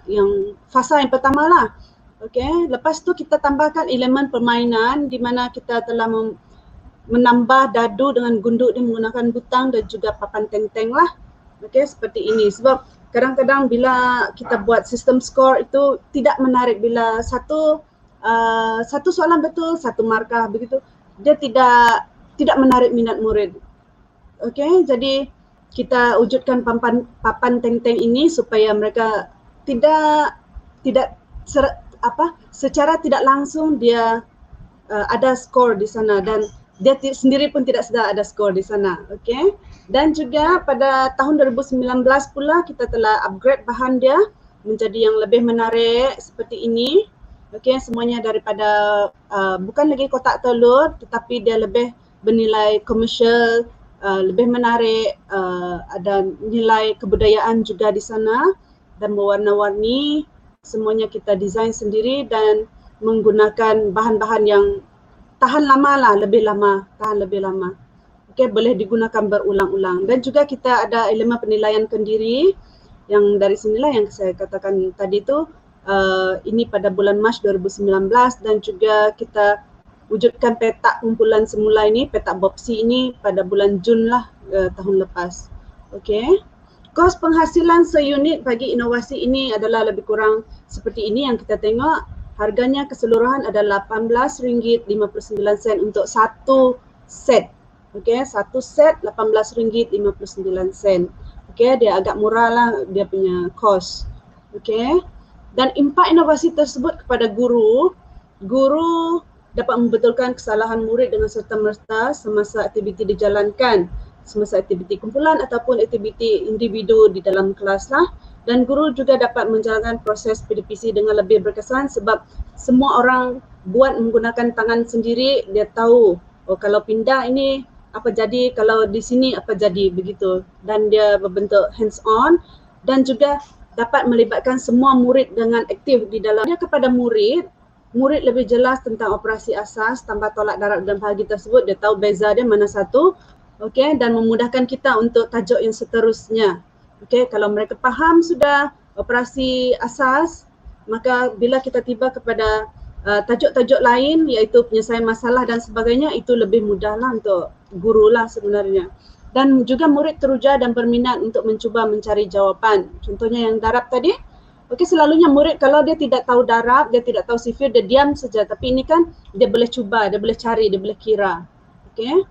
yang fasa yang pertama lah. Okey, lepas tu kita tambahkan elemen permainan di mana kita telah menambah dadu dengan gunduk dia menggunakan butang dan juga papan teng-teng lah. Okey, seperti ini. Sebab kadang-kadang bila kita buat sistem skor itu tidak menarik, bila satu soalan betul, satu markah begitu, dia tidak menarik minat murid. Okey, jadi kita wujudkan papan teng-teng ini supaya mereka secara tidak langsung dia ada skor di sana, dan dia sendiri pun tidak sedar ada skor di sana. Okey, dan juga pada tahun 2019 pula kita telah upgrade bahan dia menjadi yang lebih menarik seperti ini. Okey, semuanya daripada bukan lagi kotak telur, tetapi dia lebih bernilai komersial, lebih menarik, ada nilai kebudayaan juga di sana dan berwarna-warni. Semuanya kita design sendiri dan menggunakan bahan-bahan yang tahan lama lah, tahan lebih lama. Okey, boleh digunakan berulang-ulang. Dan juga kita ada elemen penilaian kendiri yang dari sinilah yang saya katakan tadi tu. Ini pada bulan Mac 2019, dan juga kita wujudkan petak kumpulan semula ini, petak BOPSI ini pada bulan Jun lah tahun lepas. Okey. Kos penghasilan seunit bagi inovasi ini adalah lebih kurang seperti ini yang kita tengok. Harganya keseluruhan adalah RM18.59 untuk satu set. Okey, satu set RM18.59. Okey, dia agak murah lah dia punya kos. Okey. Dan impak inovasi tersebut kepada guru dapat membetulkan kesalahan murid dengan serta-merta semasa aktiviti dijalankan, semasa aktiviti kumpulan ataupun aktiviti individu di dalam kelas lah. Dan guru juga dapat menjalankan proses PDPC dengan lebih berkesan sebab semua orang buat menggunakan tangan sendiri. Dia tahu, oh kalau pindah ini apa jadi, kalau di sini apa jadi, begitu. Dan dia berbentuk hands on, dan juga dapat melibatkan semua murid dengan aktif di dalam. Dia kepada murid lebih jelas tentang operasi asas, tambah tolak, darab dan bahagi tersebut. Dia tahu beza dia mana satu. Okey, dan memudahkan kita untuk tajuk yang seterusnya. Okey, kalau mereka faham sudah operasi asas, maka bila kita tiba kepada tajuk-tajuk lain iaitu penyelesaian masalah dan sebagainya, itu lebih mudahlah untuk guru lah sebenarnya. Dan juga murid teruja dan berminat untuk mencuba mencari jawapan. Contohnya yang darab tadi. Okey, selalunya murid kalau dia tidak tahu darab, dia tidak tahu sifir, dia diam saja. Tapi ini kan dia boleh cuba, dia boleh cari, dia boleh kira. Okey.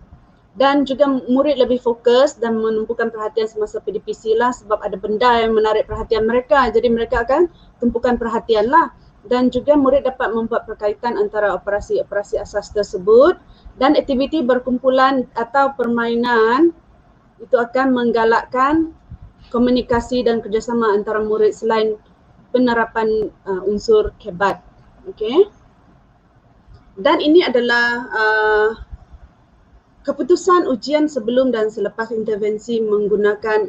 Dan juga murid lebih fokus dan menumpukan perhatian semasa PDPC lah, sebab ada benda yang menarik perhatian mereka. Jadi mereka akan tumpukan perhatian lah. Dan juga murid dapat membuat perkaitan antara operasi-operasi asas tersebut, dan aktiviti berkumpulan atau permainan itu akan menggalakkan komunikasi dan kerjasama antara murid selain penerapan unsur kebat. Okey. Dan ini adalah keputusan ujian sebelum dan selepas intervensi menggunakan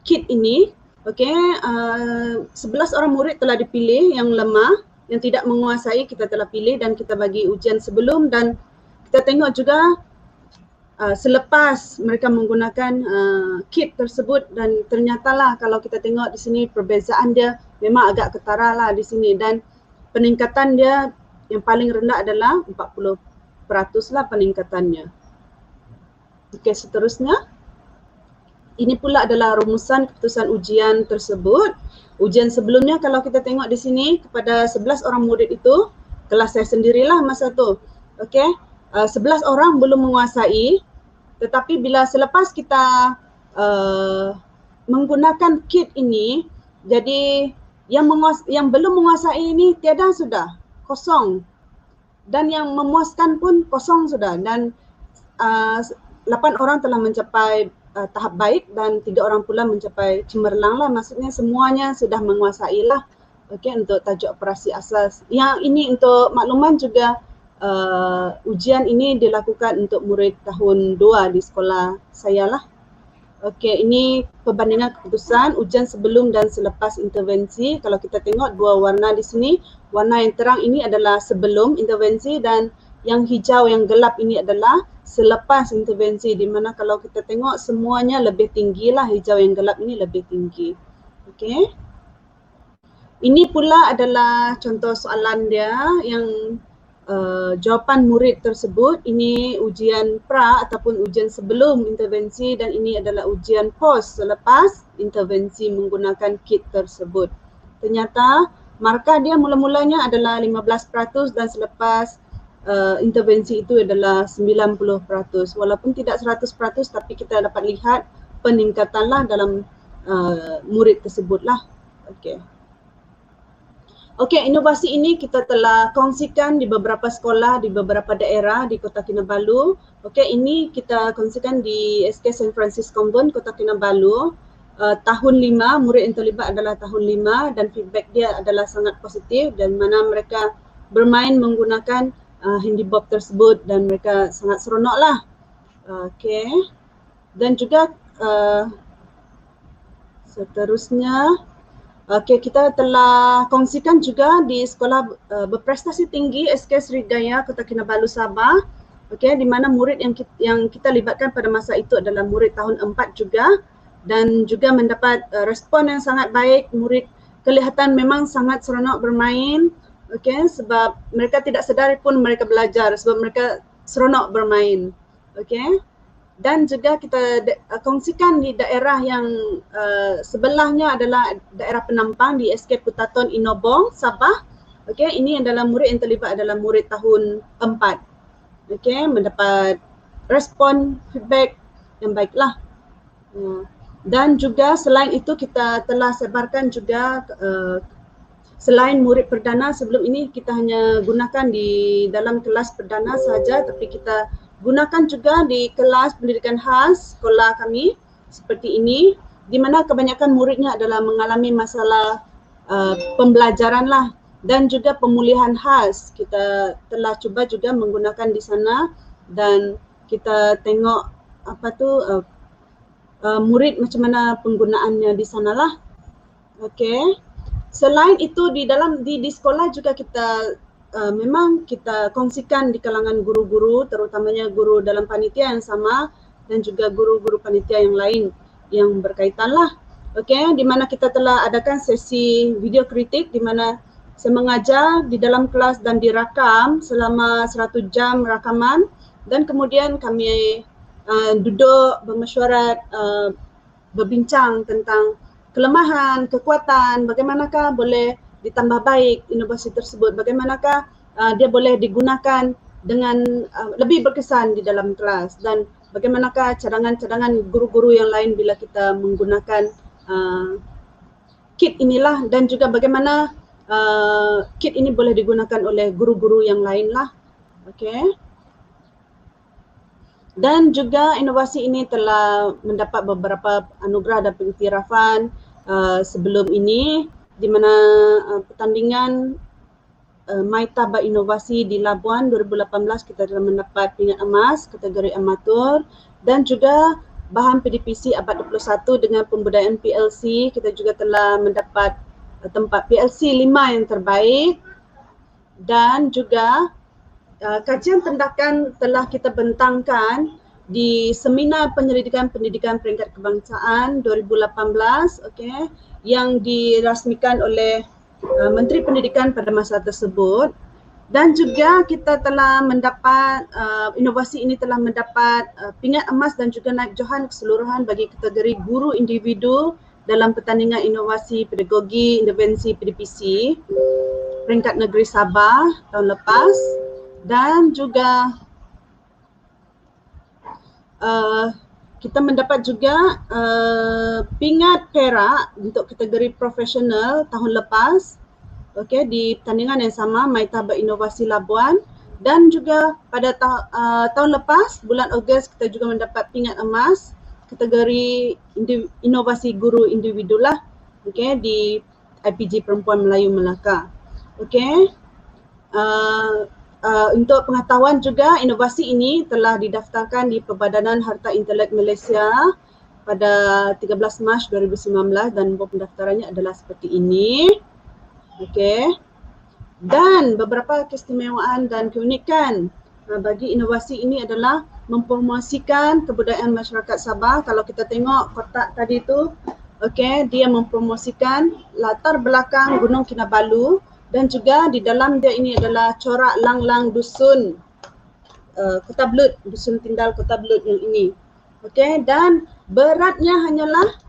kit ini, okey, 11 orang murid telah dipilih yang lemah, yang tidak menguasai kita telah pilih dan kita bagi ujian sebelum, dan kita tengok juga selepas mereka menggunakan kit tersebut, dan ternyatalah kalau kita tengok di sini perbezaan dia memang agak ketara lah di sini, dan peningkatan dia yang paling rendah adalah 40% lah peningkatannya. Okey, seterusnya. Ini pula adalah rumusan keputusan ujian tersebut. Ujian sebelumnya kalau kita tengok di sini kepada 11 orang murid itu, kelas saya sendirilah masa tu. Okey, 11 orang belum menguasai, tetapi bila selepas kita menggunakan kit ini, jadi yang belum menguasai ini tiada sudah, kosong. Dan yang memuaskan pun kosong sudah, dan 8 orang telah mencapai tahap baik dan 3 orang pula mencapai cemerlang lah, maksudnya semuanya sudah menguasai lah. Okey, untuk tajuk operasi asas. Yang ini untuk makluman juga, ujian ini dilakukan untuk murid tahun 2 di sekolah saya lah. Okey, ini perbandingan keputusan ujian sebelum dan selepas intervensi. Kalau kita tengok dua warna di sini, warna yang terang ini adalah sebelum intervensi dan yang hijau yang gelap ini adalah selepas intervensi, di mana kalau kita tengok semuanya lebih tinggi lah, hijau yang gelap ini lebih tinggi. Okey. Ini pula adalah contoh soalan dia yang jawapan murid tersebut. Ini ujian pra ataupun ujian sebelum intervensi, dan ini adalah ujian post selepas intervensi menggunakan kit tersebut. Ternyata markah dia mula-mulanya adalah 15% dan selepas intervensi itu adalah 90%. Walaupun tidak 100%, tapi kita dapat lihat peningkatan lah dalam murid tersebut lah. Okey. Okey, inovasi ini kita telah kongsikan di beberapa sekolah, di beberapa daerah di Kota Kinabalu. Okey, ini kita kongsikan di SK St. Francis Convent, Kota Kinabalu. Tahun 5, murid yang terlibat adalah tahun 5 dan feedback dia adalah sangat positif, dan mana mereka bermain menggunakan handy-bob tersebut dan mereka sangat seronok lah. Okey. Dan juga seterusnya, okey, kita telah kongsikan juga di sekolah berprestasi tinggi SK Srigaya Kota Kinabalu Sabah. Okey, di mana murid yang kita libatkan pada masa itu adalah murid tahun 4 juga, dan juga mendapat respon yang sangat baik. Murid kelihatan memang sangat seronok bermain. Okey, sebab mereka tidak sedar pun mereka belajar sebab mereka seronok bermain. Okey. Dan juga kita kongsikan di daerah yang sebelahnya adalah daerah Penampang di SK Putaton Inobong, Sabah. Okey, ini adalah murid yang terlibat adalah murid tahun 4. Okey, mendapat respon feedback yang baiklah. Dan juga selain itu kita telah sebarkan juga selain murid perdana, sebelum ini kita hanya gunakan di dalam kelas perdana saja, tapi kita gunakan juga di kelas pendidikan khas sekolah kami seperti ini, di mana kebanyakan muridnya adalah mengalami masalah pembelajaran lah, dan juga pemulihan khas. Kita telah cuba juga menggunakan di sana, dan kita tengok murid macam mana penggunaannya di sanalah. Okey. Selain itu di sekolah juga kita memang kita kongsikan di kalangan guru-guru, terutamanya guru dalam panitia yang sama dan juga guru-guru panitia yang lain yang berkaitan lah. Okey, di mana kita telah adakan sesi video kritik di mana saya mengajar di dalam kelas dan dirakam selama 100 jam rakaman, dan kemudian kami duduk bermesyuarat, berbincang tentang kelemahan, kekuatan, bagaimanakah boleh ditambah baik inovasi tersebut, bagaimanakah dia boleh digunakan dengan lebih berkesan di dalam kelas, dan bagaimanakah cadangan-cadangan guru-guru yang lain bila kita menggunakan kit inilah, dan juga bagaimana kit ini boleh digunakan oleh guru-guru yang lain lah. Okey. Dan juga inovasi ini telah mendapat beberapa anugerah dan pengiktirafan sebelum ini, di mana pertandingan Maitaba Inovasi di Labuan 2018 kita telah mendapat pingat emas kategori amatur, dan juga bahan PDPC abad 21 dengan pembudayaan PLC kita juga telah mendapat tempat PLC 5 yang terbaik, dan juga kajian tindakan telah kita bentangkan di Seminar Penyelidikan Pendidikan Peringkat Kebangsaan 2018, okey, yang dirasmikan oleh Menteri Pendidikan pada masa tersebut. Dan juga kita telah mendapat inovasi ini telah mendapat pingat emas dan juga naib johan keseluruhan bagi kategori guru individu dalam pertandingan inovasi pedagogi intervensi PDPC peringkat negeri Sabah tahun lepas. Dan juga kita mendapat juga pingat perak untuk kategori profesional tahun lepas, okey, di pertandingan yang sama Maitaba Inovasi Labuan. Dan juga pada tahun lepas bulan Ogos kita juga mendapat pingat emas kategori inovasi guru individu lah, okey, di IPG Perempuan Melayu Melaka. Okey. Untuk pengetahuan juga, inovasi ini telah didaftarkan di Perbadanan Harta Intelek Malaysia pada 13 Mac 2019 dan pendaftarannya adalah seperti ini. Okey. Dan beberapa keistimewaan dan keunikan bagi inovasi ini adalah mempromosikan kebudayaan masyarakat Sabah. Kalau kita tengok kotak tadi tu, okey, dia mempromosikan latar belakang Gunung Kinabalu, dan juga di dalam dia ini adalah corak lang-lang dusun Kota Belut, dusun tinggal Kota Belut yang ini. Okey, dan beratnya hanyalah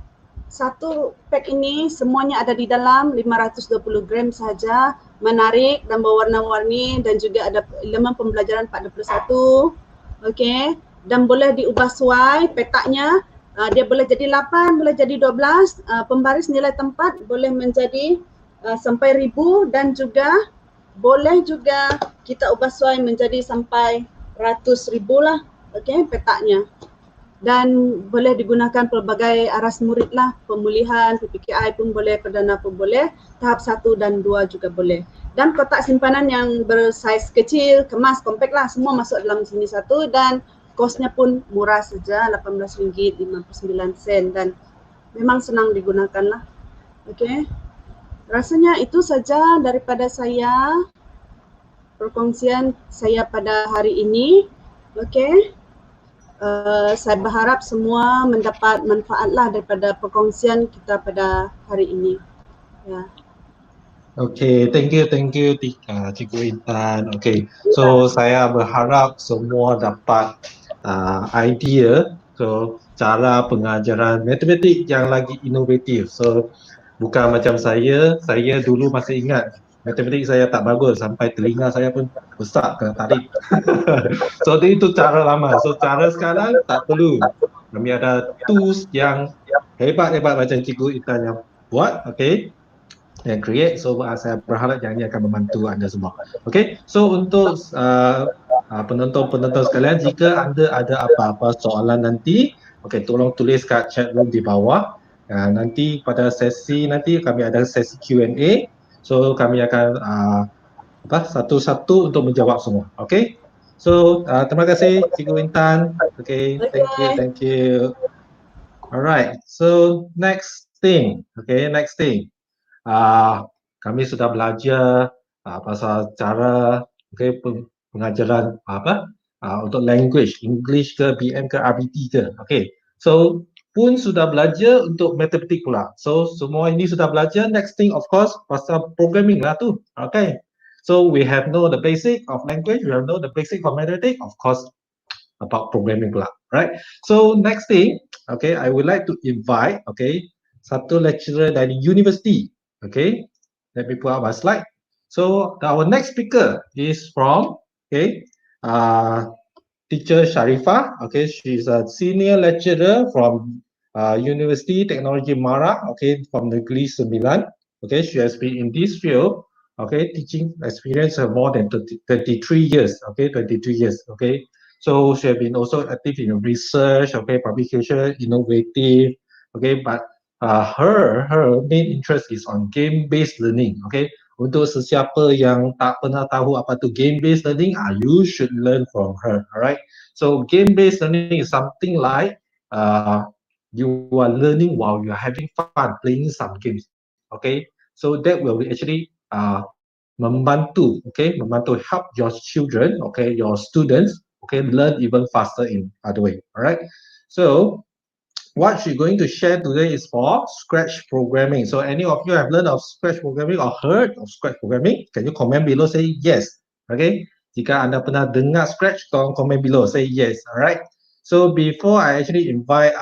satu pack ini semuanya ada di dalam 520 gram sahaja, menarik dan berwarna-warni, dan juga ada elemen pembelajaran 41. Okey, dan boleh diubah suai petaknya. Dia boleh jadi 8, boleh jadi 12, pembaris nilai tempat boleh menjadi sampai 1000, dan juga boleh juga kita ubah suai menjadi sampai ratus ribu lah, okey, petaknya. Dan boleh digunakan pelbagai aras murid lah, pemulihan, PPKI pun boleh, perdana pun boleh, tahap 1 dan 2 juga boleh. Dan kotak simpanan yang bersaiz kecil, kemas, kompak lah, semua masuk dalam sini satu, dan kosnya pun murah saja, RM18.59, dan memang senang digunakan lah. Okey. Rasanya itu saja daripada saya, perkongsian saya pada hari ini. Okey. Saya berharap semua mendapat manfaatlah daripada perkongsian kita pada hari ini. Ya. Okay, thank you Cikgu Intan. Okay, so saya berharap semua dapat idea cara pengajaran matematik yang lagi inovatif. So bukan macam saya dulu masih ingat matematik saya tak bagus sampai telinga saya pun besar kena tarik. So itu cara lama. So cara sekarang tak perlu. Kami ada tools yang hebat-hebat macam Cikgu Intan yang buat, okay, yang create. So saya berharap yang ini akan membantu anda semua. Okay, so untuk penonton-penonton sekalian, jika anda ada apa-apa soalan nanti, okay, tolong tulis kat chat room di bawah. Nanti pada sesi nanti kami ada sesi Q&A. So kami akan satu-satu untuk menjawab semua. Okay. So terima kasih Cikgu Intan. Okay, thank you. Alright. So next thing. Okay, next thing. Kami sudah belajar pasal cara pengajaran untuk language, English ke, BM ke, RBT ke. Okay. So pun sudah belajar untuk matematik pula. So semua ini sudah belajar. Next thing of course pasal programming lah tu. Okay. So we have know the basic of language, we have know the basic of mathematics, of course about programming pula. Right. So next thing, okay, I would like to invite, okay, satu lecturer dari university. Okay. Let me put up my slide. So our next speaker is from, okay, Teacher Sharifah. Okay, she's a senior lecturer from University Technology Mara. Okay, from Negeri Sembilan. Okay, she has been in this field. Okay, teaching experience of more than 23 years. Okay, 23 years. Okay, so she has been also active in research. Okay, publication, innovative. Okay, but her main interest is on game-based learning. Okay, Untuk sesiapa yang tak pernah tahu apa tu game-based learning, you should learn from her. Alright. So game-based learning is something like you are learning while you are having fun playing some games. Okay. So that will actually membantu, okay, membantu help your children, okay, your students, okay, learn even faster in other way. Alright. So what she's going to share today is for Scratch programming. So any of you have learned of Scratch programming or heard of Scratch programming? Can you comment below, say yes. Okay. Jika anda pernah dengar Scratch, tolong comment below, say yes. Alright. So before I actually invite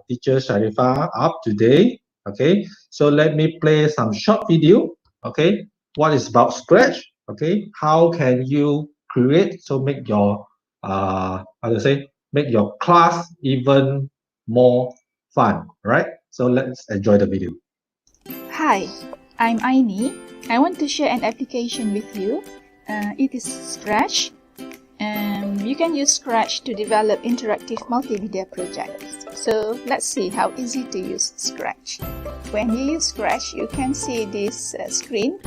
teacher Sharifah up today, okay, so let me play some short video, okay, what is about Scratch, okay, how can you create, so make your, how to say, make your class even more fun, right? So let's enjoy the video. Hi, I'm Aini. I want to share an application with you. It is Scratch. You can use Scratch to develop interactive multimedia projects. So let's see how easy to use Scratch. When you use Scratch, you can see this screen.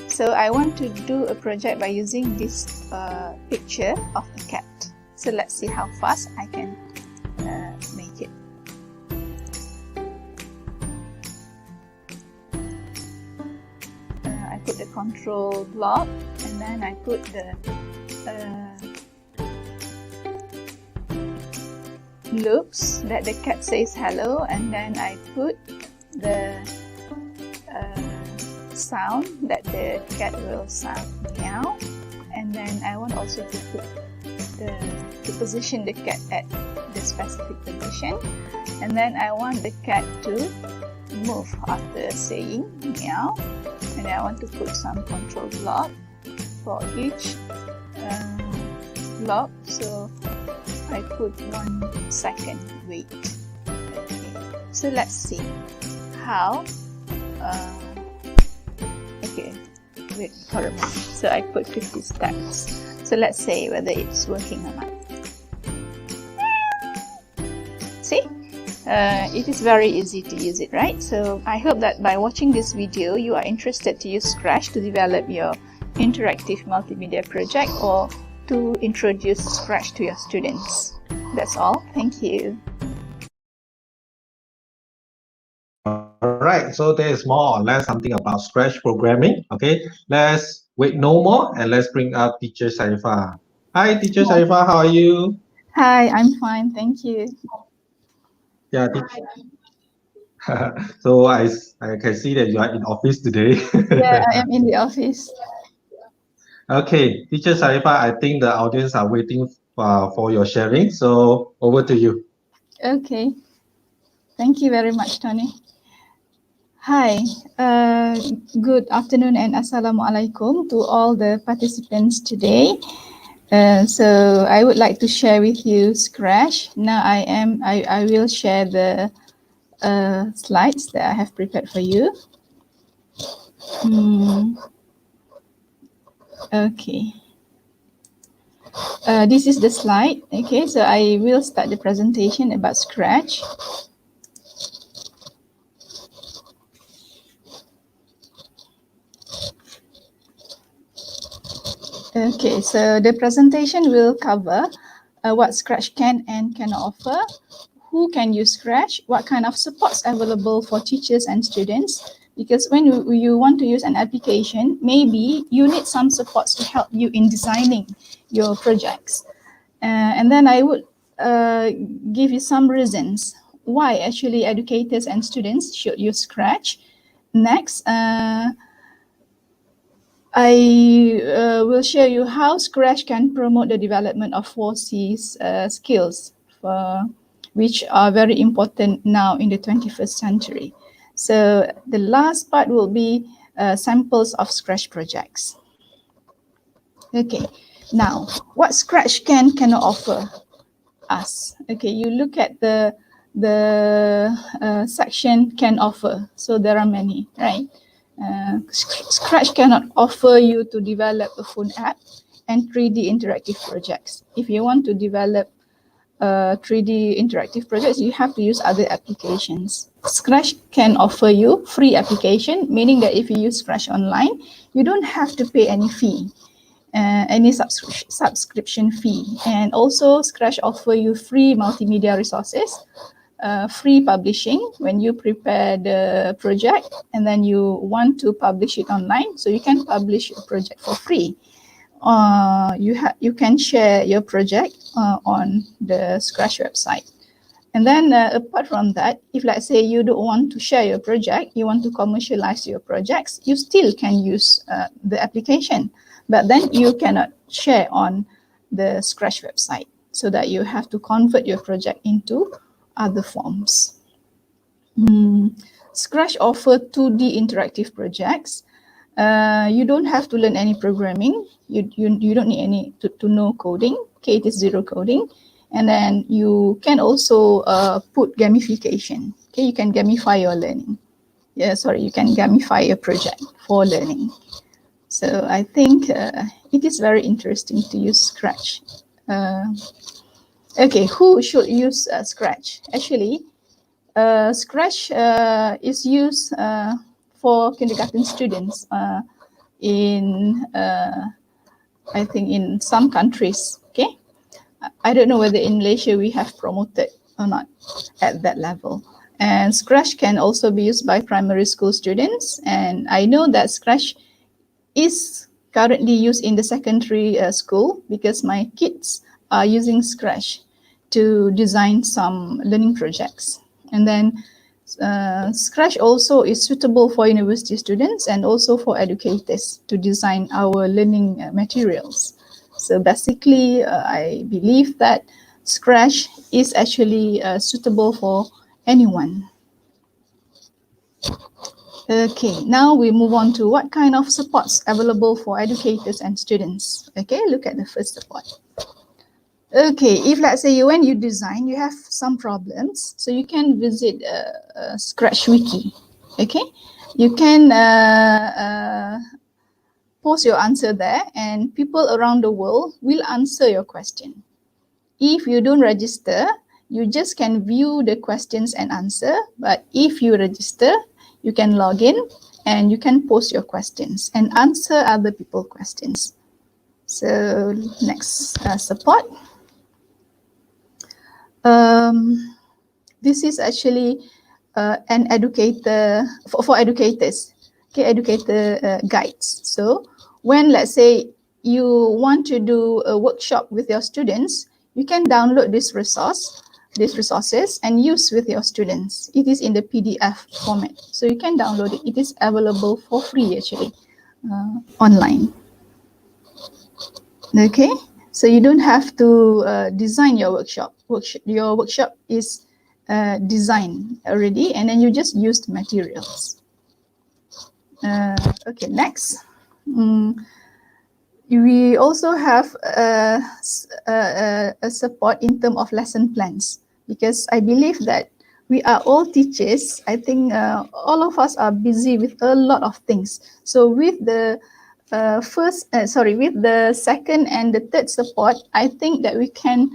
So I want to do a project by using this picture of a cat. So let's see how fast I can make it. I put the control block and then I put the loops that the cat says hello, and then I put the sound that the cat will sound meow, and then I want also to put to position the cat at the specific position, and then I want the cat to move after saying meow, and I want to put some control block for each block, so I put 1 second wait. Okay. So let's see how okay, wait for a moment. So I put 50 steps. So let's say whether it's working or not. See? It is very easy to use it, right? So I hope that by watching this video, you are interested to use Scratch to develop your interactive multimedia project or to introduce Scratch to your students. That's all. Thank you. Alright, so there is more or less something about Scratch programming. Okay, let's wait no more and let's bring up teacher Sharifah. Hi, teacher Sharifah, how are you? Hi, I'm fine. Thank you. Yeah, so I can see that you are in office today. Yeah, I am in the office. Okay, teacher Sharifah, I think the audience are waiting for your sharing. So over to you. Okay. Thank you very much, Tony. Hi, good afternoon and assalamualaikum to all the participants today. So I would like to share with you Scratch. Now I will share the slides that I have prepared for you. Okay. This is the slide. Okay, so I will start the presentation about Scratch. Okay, so the presentation will cover what Scratch can and cannot offer, who can use Scratch, what kind of supports available for teachers and students, because when you want to use an application, maybe you need some supports to help you in designing your projects. And then I would give you some reasons why actually educators and students should use Scratch. Next, I will show you how Scratch can promote the development of 4C skills, which are very important now in the 21st century. So the last part will be samples of Scratch projects. Okay, now what Scratch cannot offer us. Okay, you look at the section can offer. So there are many, right? Scratch cannot offer you to develop a phone app and 3D interactive projects. If you want to develop 3D interactive projects, you have to use other applications. Scratch can offer you free application, meaning that if you use Scratch online, you don't have to pay any fee, any subscription fee. And also Scratch offer you free multimedia resources, free publishing when you prepare the project and then you want to publish it online, so you can publish a project for free. You can share your project on the Scratch website. And then apart from that, if let's say you don't want to share your project, you want to commercialize your projects, you still can use the application, but then you cannot share on the Scratch website, so that you have to convert your project into other forms. Scratch offer 2D interactive projects. You don't have to learn any programming. You don't need any to know coding. Okay, it is zero coding. And then you can also put gamification. Okay, you can gamify your learning. You can gamify a project for learning. So I think it is very interesting to use Scratch. Okay, who should use Scratch? Actually, Scratch is used for kindergarten students in, I think, in some countries. Okay, I don't know whether in Malaysia we have promoted or not at that level. And Scratch can also be used by primary school students. And I know that Scratch is currently used in the secondary school, because my kids are using Scratch to design some learning projects. And then Scratch also is suitable for university students and also for educators to design our learning materials. So basically, I believe that Scratch is actually suitable for anyone. Okay, now we move on to what kind of supports available for educators and students. Okay, look at the first support. Okay, if let's say when you design, you have some problems, so you can visit Scratch Wiki. Okay, you can post your answer there, and people around the world will answer your question. If you don't register, you just can view the questions and answer. But if you register, you can log in and you can post your questions and answer other people's questions. So next support. This is actually an educator for educators. Okay, educator guides. So when, let's say, you want to do a workshop with your students, you can download these resources and use with your students. It is in the PDF format, so you can download it. It is available for free actually online. Okay, so you don't have to design your workshop. Your workshop is designed already, and then you just use the materials. Okay, next. We also have a support in terms of lesson plans, because I believe that we are all teachers. I think all of us are busy with a lot of things. So with the with the second and the third support, I think that we can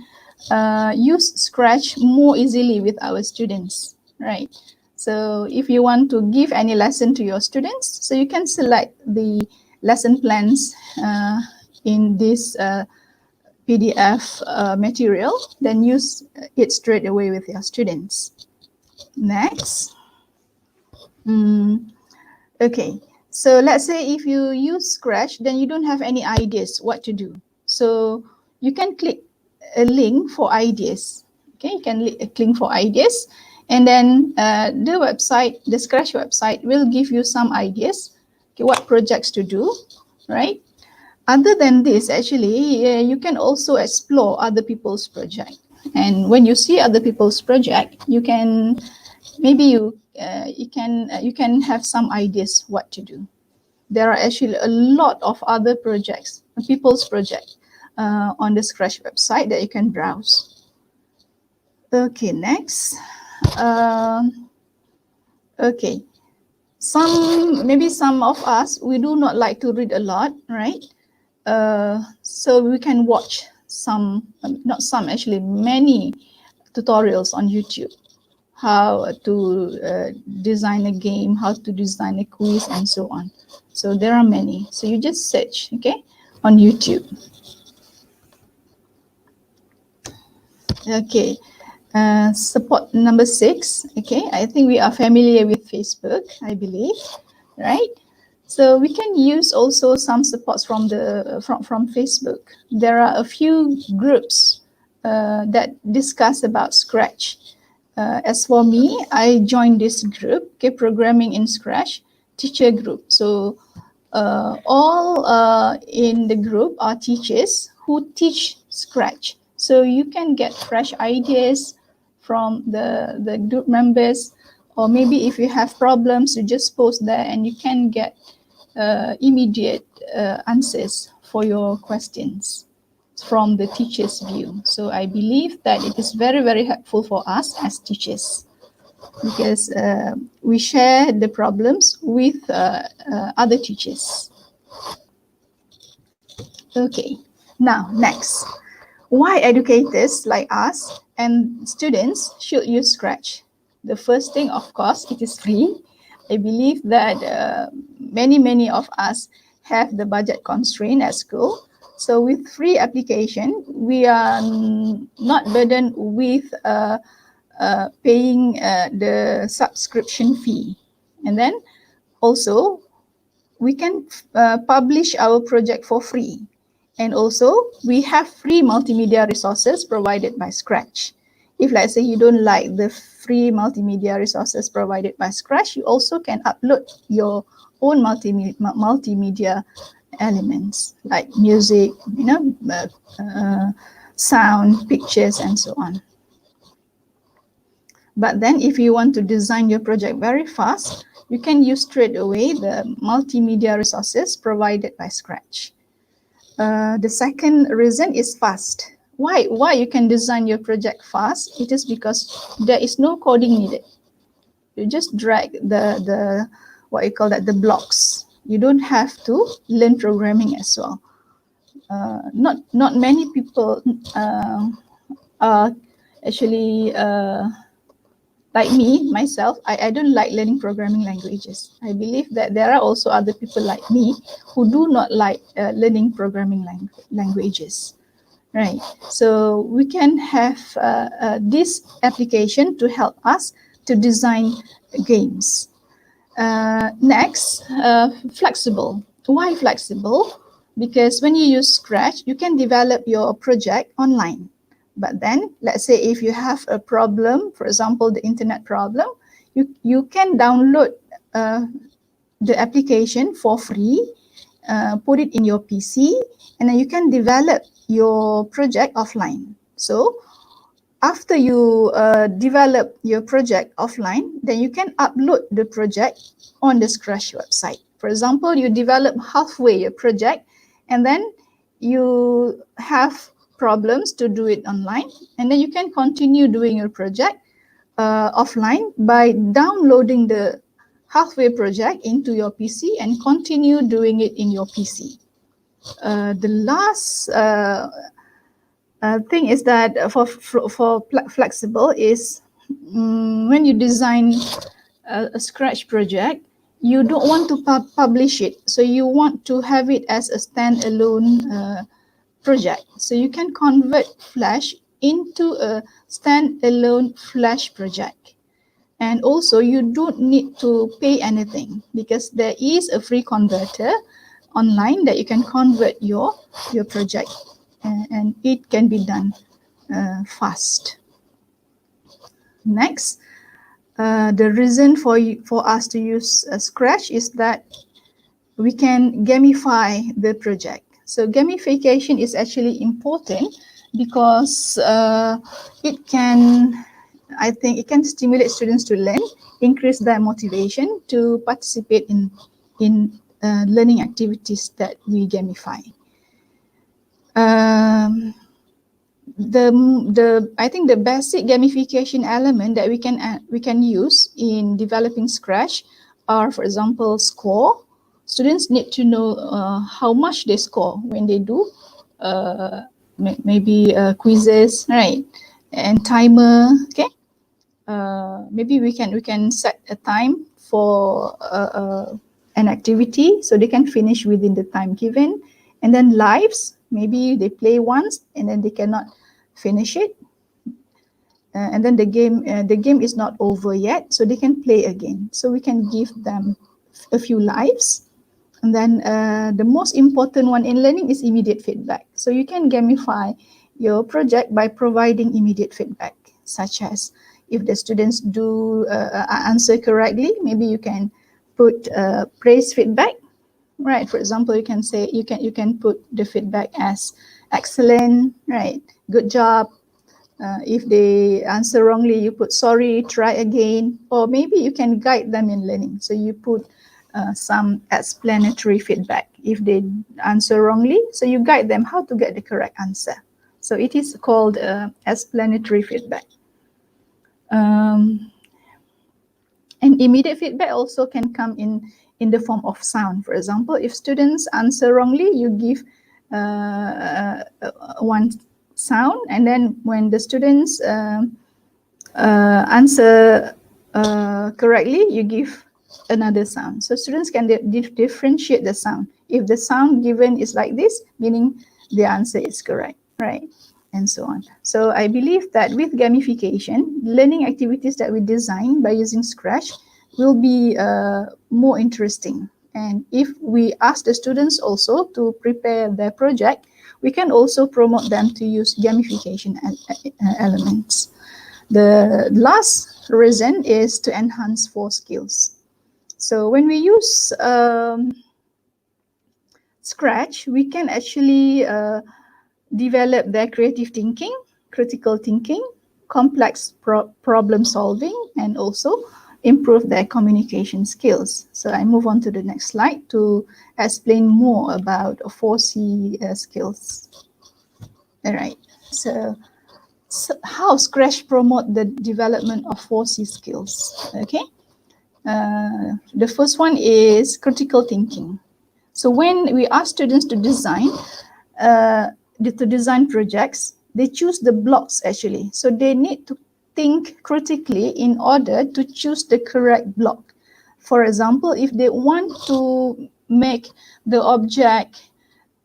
use Scratch more easily with our students, right? So if you want to give any lesson to your students, so you can select the lesson plans in this PDF material, then use it straight away with your students. Next. Okay, so let's say if you use Scratch, then you don't have any ideas what to do. So you can click a link for ideas. Okay, you can click for ideas, and then the Scratch website will give you some ideas, okay, what projects to do, right? Other than this, actually, you can also explore other people's project. And when you see other people's project, you can you can have some ideas what to do. There are actually a lot of other projects, people's project, on the Scratch website that you can browse. Okay, next. Okay, maybe some of us, we do not like to read a lot, right? So we can watch not some, actually many tutorials on YouTube, how to design a game, how to design a quiz, and so on. So there are many. So you just search, okay, on YouTube. Okay, support number 6. Okay, I think we are familiar with Facebook, I believe, right? So we can use also some supports from Facebook. There are a few groups that discuss about Scratch. As for me, I joined this group, okay, Programming in Scratch teacher group. So all in the group are teachers who teach Scratch. So you can get fresh ideas from the group members, or maybe if you have problems, you just post there and you can get immediate answers for your questions from the teacher's view. So I believe that it is very, very helpful for us as teachers, because we share the problems with other teachers. Okay, now next, why educators like us and students should use Scratch? The first thing, of course, it is free. I believe that many of us have the budget constraint at school. So with free application, we are not burdened with paying the subscription fee. And then also we can publish our project for free. And also we have free multimedia resources provided by Scratch. If let's say you don't like the free multimedia resources provided by Scratch, you also can upload your own multimedia elements like music, sound, pictures, and so on. But then if you want to design your project very fast, you can use straight away the multimedia resources provided by Scratch. The second reason is fast. Why you can design your project fast? It is because there is no coding needed. You just drag the what you call that, the blocks. You don't have to learn programming as well. Not many people are actually like me, myself, I don't like learning programming languages. I believe that there are also other people like me who do not like learning programming languages, right? So we can have this application to help us to design games. Next, flexible. Why flexible? Because when you use Scratch, you can develop your project online. But then, let's say if you have a problem, for example, the internet problem, you can download the application for free, put it in your PC, and then you can develop your project offline. So after you develop your project offline, then you can upload the project on the Scratch website. For example, you develop halfway your project, and then you have problems to do it online, and then you can continue doing your project offline by downloading the halfway project into your PC and continue doing it in your PC. The last thing is that for flexible is when you design a Scratch project, you don't want to publish it, so you want to have it as a standalone project. So you can convert Flash into a standalone Flash project. And also you don't need to pay anything, because there is a free converter online that you can convert your project, and it can be done fast. Next, the reason for us to use Scratch is that we can gamify the project. So gamification is actually important because I think it can stimulate students to learn, increase their motivation to participate in learning activities that we gamify. I think the basic gamification element that we can use in developing Scratch are, for example, score. Students need to know how much they score when they do maybe quizzes, right? And timer, okay? Maybe we can set a time for an activity so they can finish within the time given. And then lives, maybe they play once and then they cannot finish it. And then the game is not over yet, so they can play again. So we can give them a few lives. And then the most important one in learning is immediate feedback. So you can gamify your project by providing immediate feedback, such as if the students do answer correctly, maybe you can put praise feedback, right? For example, you can say you can put the feedback as excellent, right? Good job. If they answer wrongly, you put sorry, try again, or maybe you can guide them in learning. So you put some explanatory feedback. If they answer wrongly, so you guide them how to get the correct answer. So it is called explanatory feedback. And immediate feedback also can come in the form of sound. For example, if students answer wrongly, you give one sound, and then when the students answer correctly, you give another sound. So students can differentiate the sound. If the sound given is like this, meaning the answer is correct, right? And so on. So I believe that with gamification, learning activities that we design by using Scratch will be more interesting. And if we ask the students also to prepare their project, we can also promote them to use gamification elements. The last reason is to enhance 4 skills. So when we use Scratch, we can actually develop their creative thinking, critical thinking, complex problem solving, and also improve their communication skills. So I move on to the next slide to explain more about 4C skills. All right. So how Scratch promote the development of 4C skills? Okay. The first one is critical thinking. So when we ask students to design projects, they choose the blocks actually. So they need to think critically in order to choose the correct block. For example, if they want to make the object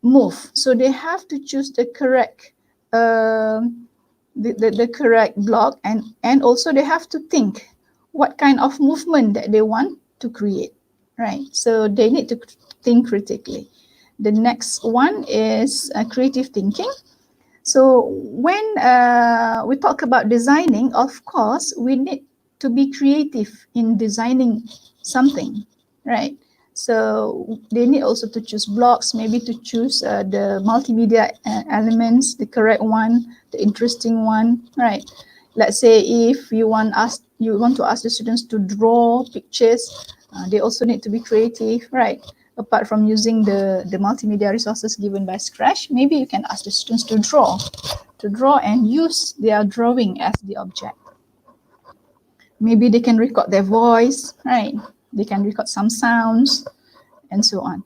move, so they have to choose the correct the correct block, and also they have to think what kind of movement that they want to create, right? So they need to think critically. The next one is creative thinking. So when we talk about designing, of course, we need to be creative in designing something, right? So they need also to choose blocks, maybe to choose the multimedia elements, the correct one, the interesting one, right? Let's say if you want to ask the students to draw pictures, they also need to be creative, right? Apart from using the multimedia resources given by Scratch, maybe you can ask the students to draw and use their drawing as the object. Maybe they can record their voice, right? They can record some sounds and so on.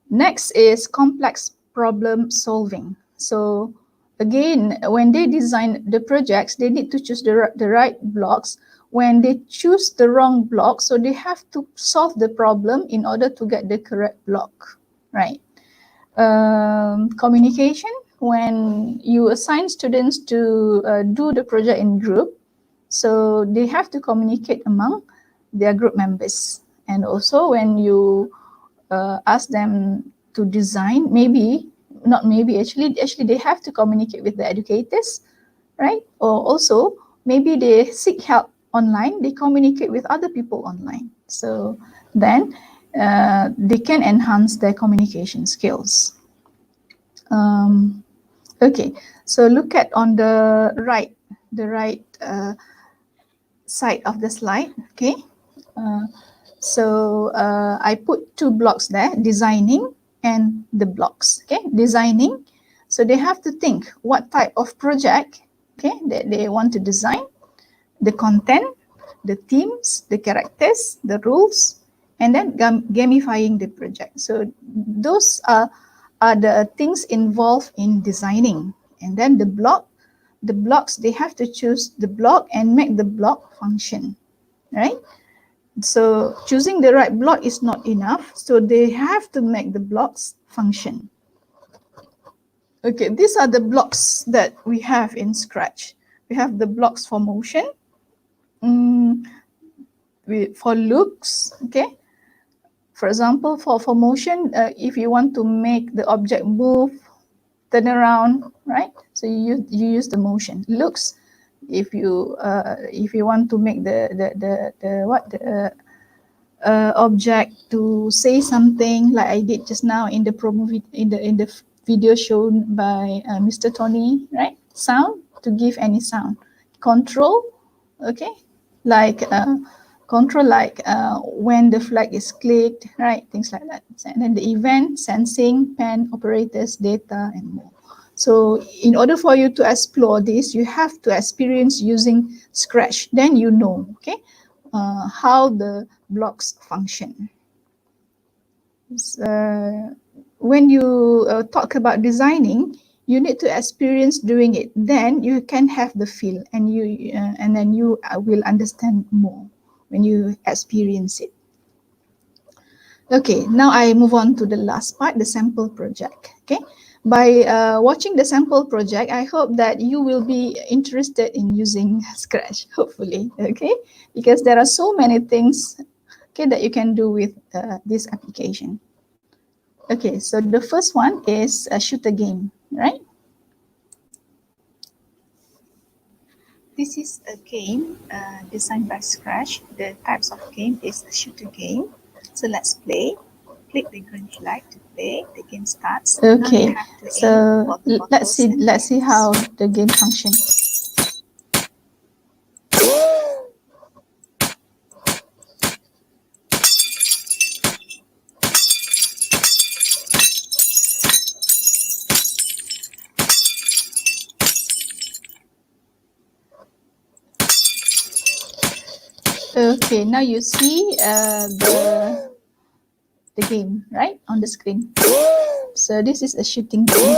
Next is complex problem solving. So again, when they design the projects, they need to choose the right blocks. When they choose the wrong block, so they have to solve the problem in order to get the correct block, right? Communication, when you assign students to do the project in group, so they have to communicate among their group members. And also when you ask them to design, actually they have to communicate with the educators, right? Or also maybe they seek help online, they communicate with other people online. So then they can enhance their communication skills. Okay, so look at on the right side of the slide, okay? So I put 2 blocks there, designing and the blocks, okay? Designing, so they have to think what type of project, okay, that they want to design, the content, the themes, the characters, the rules, and then gamifying the project. So those are the things involved in designing. And then the blocks, they have to choose the block and make the block function, right? So choosing the right block is not enough, so they have to make the blocks function. Okay, these are the blocks that we have in Scratch. We have the blocks for motion, for looks, okay? For example, for motion, if you want to make the object move, turn around, right? So you use the motion. Looks, if you want to make the object to say something, like I did just now in the promo in the video shown by Mr. Tony, right? Sound, to give any sound. Control, okay, like when the flag is clicked, right? Things like that. And then the event, sensing, pen, operators, data, and more. So in order for you to explore this, you have to experience using Scratch. Then you know, okay, how the blocks function. When you talk about designing, you need to experience doing it. Then you can have the feel, and then you will understand more when you experience it. Okay, now I move on to the last part, the sample project. Okay, by watching the sample project, I hope that you will be interested in using Scratch, hopefully, okay? Because there are so many things, okay, that you can do with this application. Okay, so the first one is a shooter game, right? This is a game designed by Scratch. The types of game is a shooter game. So let's play. Click the green flag to play. The game starts. Okay, so let's see how the game functions. Okay, now you see the game, right, on the screen. So this is a shooting game.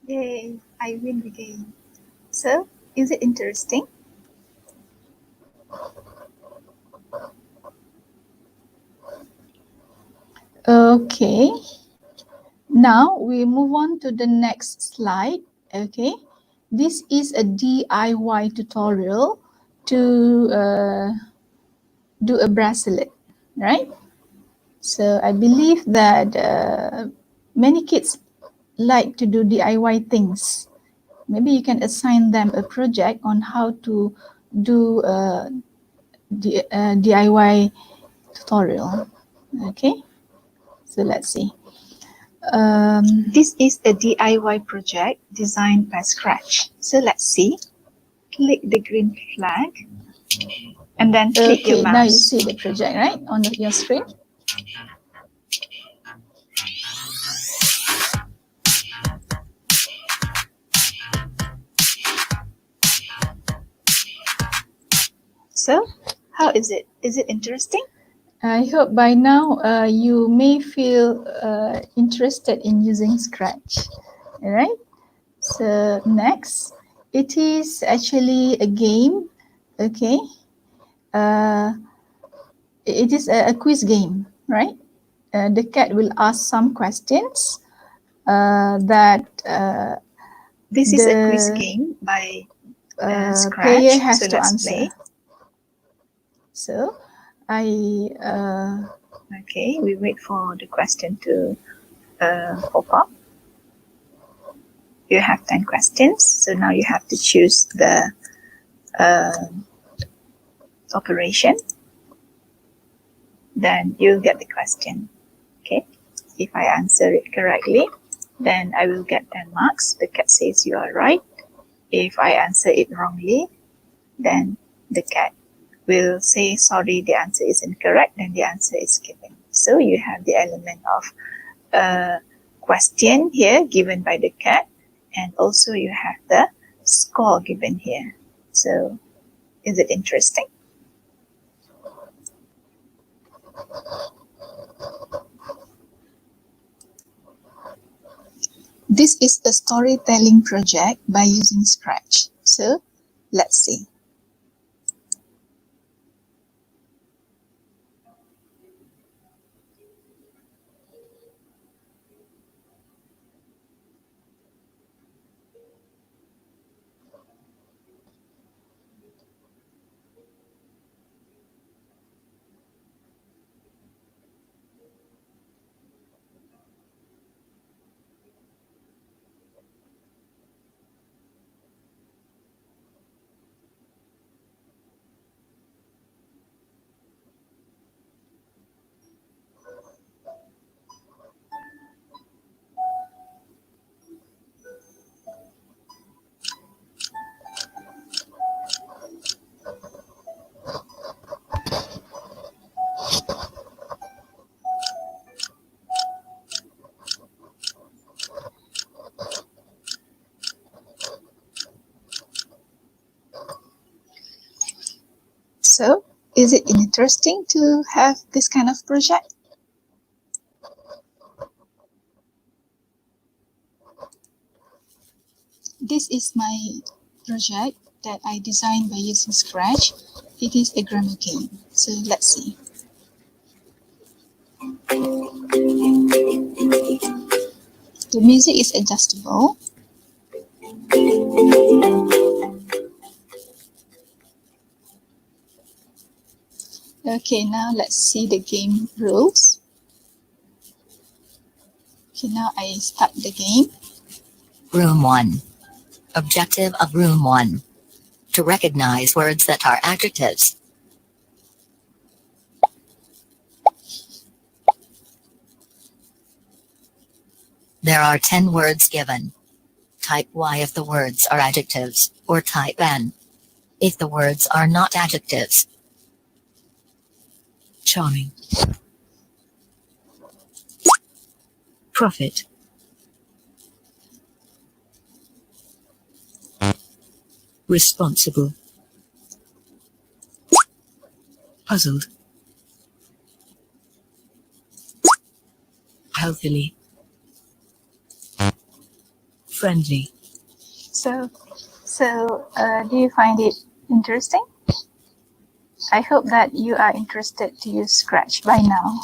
Yay, I win the game. So, is it interesting? Okay, now we move on to the next slide. Okay, this is a DIY tutorial to do a bracelet, right? So I believe that many kids like to do DIY things. Maybe you can assign them a project on how to do DIY tutorial. Okay, so let's see. This is a DIY project designed by Scratch. So let's see. Click the green flag and then click your mouse. Now you see the project, right, on your screen. So, how is it? Is it interesting? I hope by now you may feel interested in using Scratch. All right. So next, it is actually a game. Okay. It is a quiz game, right? The cat will ask some questions that this is a quiz game by Scratch. Player has to answer. Play. So okay, we wait for the question to pop up. You have 10 questions, so now you have to choose the operation. Then you'll get the question. Okay, if I answer it correctly, then I will get 10 marks. The cat says you are right. If I answer it wrongly, then the cat will say, sorry, the answer is incorrect, then the answer is given. So you have the element of question here given by the cat, and also you have the score given here. So is it interesting? This is a storytelling project by using Scratch. So let's see. So, is it interesting to have this kind of project? This is my project that I designed by using Scratch. It is a grammar game. So let's see. The music is adjustable. Okay, now let's see the game rules. Okay, now I start the game. Room 1. Objective of Room 1. To recognize words that are adjectives. There are 10 words given. Type Y if the words are adjectives, or type N if the words are not adjectives. Charming. Profit. Responsible. Puzzled. Healthily. Friendly. So, do you find it interesting? I hope that you are interested to use Scratch by now.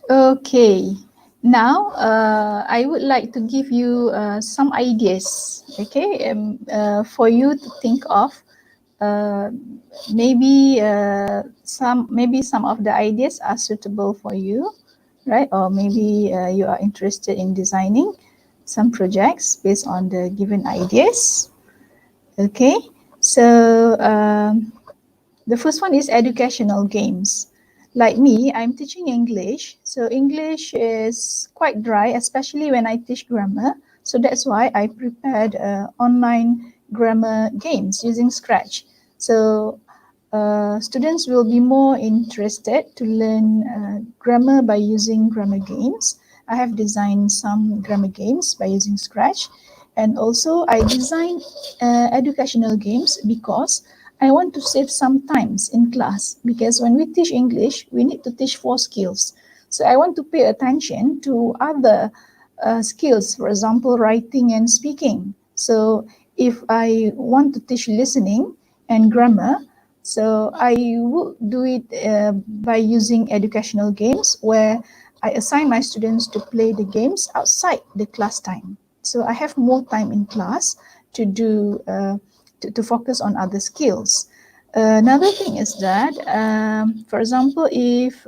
Okay, now I would like to give you some ideas, okay, for you to think of. Maybe some of the ideas are suitable for you, right? Or maybe you are interested in designing some projects based on the given ideas. Okay, so the first one is educational games. Like me, I'm teaching English. So English is quite dry, especially when I teach grammar. So that's why I prepared online grammar games using Scratch. So students will be more interested to learn grammar by using grammar games. I have designed some grammar games by using Scratch. And also I design educational games because I want to save some times in class, because when we teach English, we need to teach 4 skills. So I want to pay attention to other skills, for example, writing and speaking. So if I want to teach listening and grammar, so I will do it by using educational games where I assign my students to play the games outside the class time. So I have more time in class to do to focus on other skills. Another thing is that, for example, if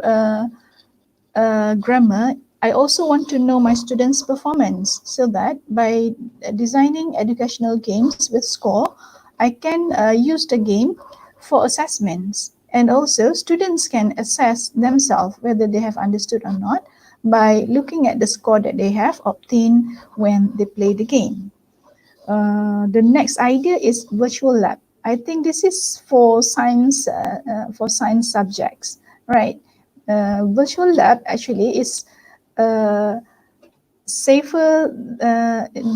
grammar, I also want to know my students' performance, so that by designing educational games with score, I can use the game for assessments. And also students can assess themselves whether they have understood or not by looking at the score that they have obtained when they play the game. The next idea is virtual lab. I think this is for science subjects, right? Virtual lab actually is safer.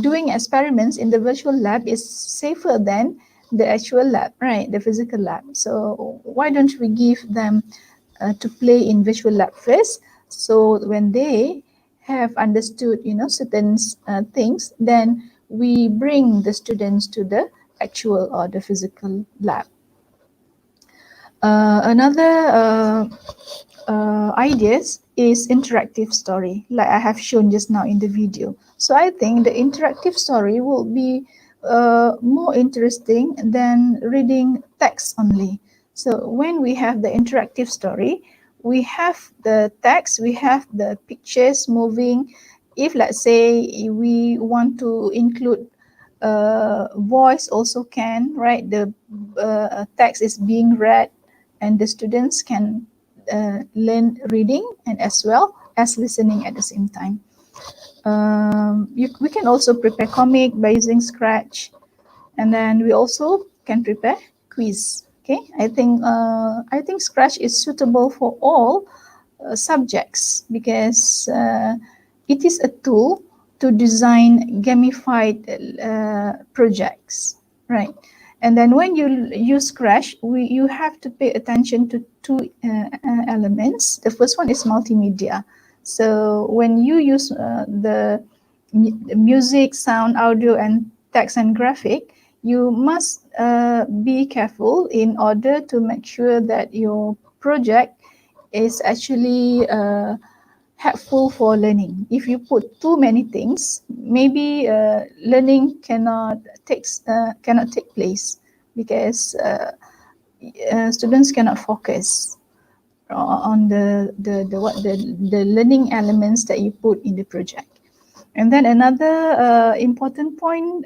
Doing experiments in the virtual lab is safer than the actual lab, right? The physical lab. So why don't we give them to play in virtual lab first, So when they have understood, certain things, then we bring the students to the actual or the physical lab. Another ideas is interactive story, like I have shown just now in the video. So I think the interactive story will be more interesting than reading text only. So when we have the interactive story, we have the text, we have the pictures moving. If let's say we want to include voice also can, right? The text is being read and the students can learn reading and as well as listening at the same time. We can also prepare comic by using Scratch, and then we also can prepare quiz. Okay, I think Scratch is suitable for all subjects because it is a tool to design gamified projects, right? And then when you use Scratch, you have to pay attention to two elements. The first one is multimedia. So when you use the music, sound, audio, and text and graphic, you must be careful in order to make sure that your project is actually helpful for learning. If you put too many things, maybe learning cannot take place because students cannot focus on the learning elements that you put in the project. And then another important point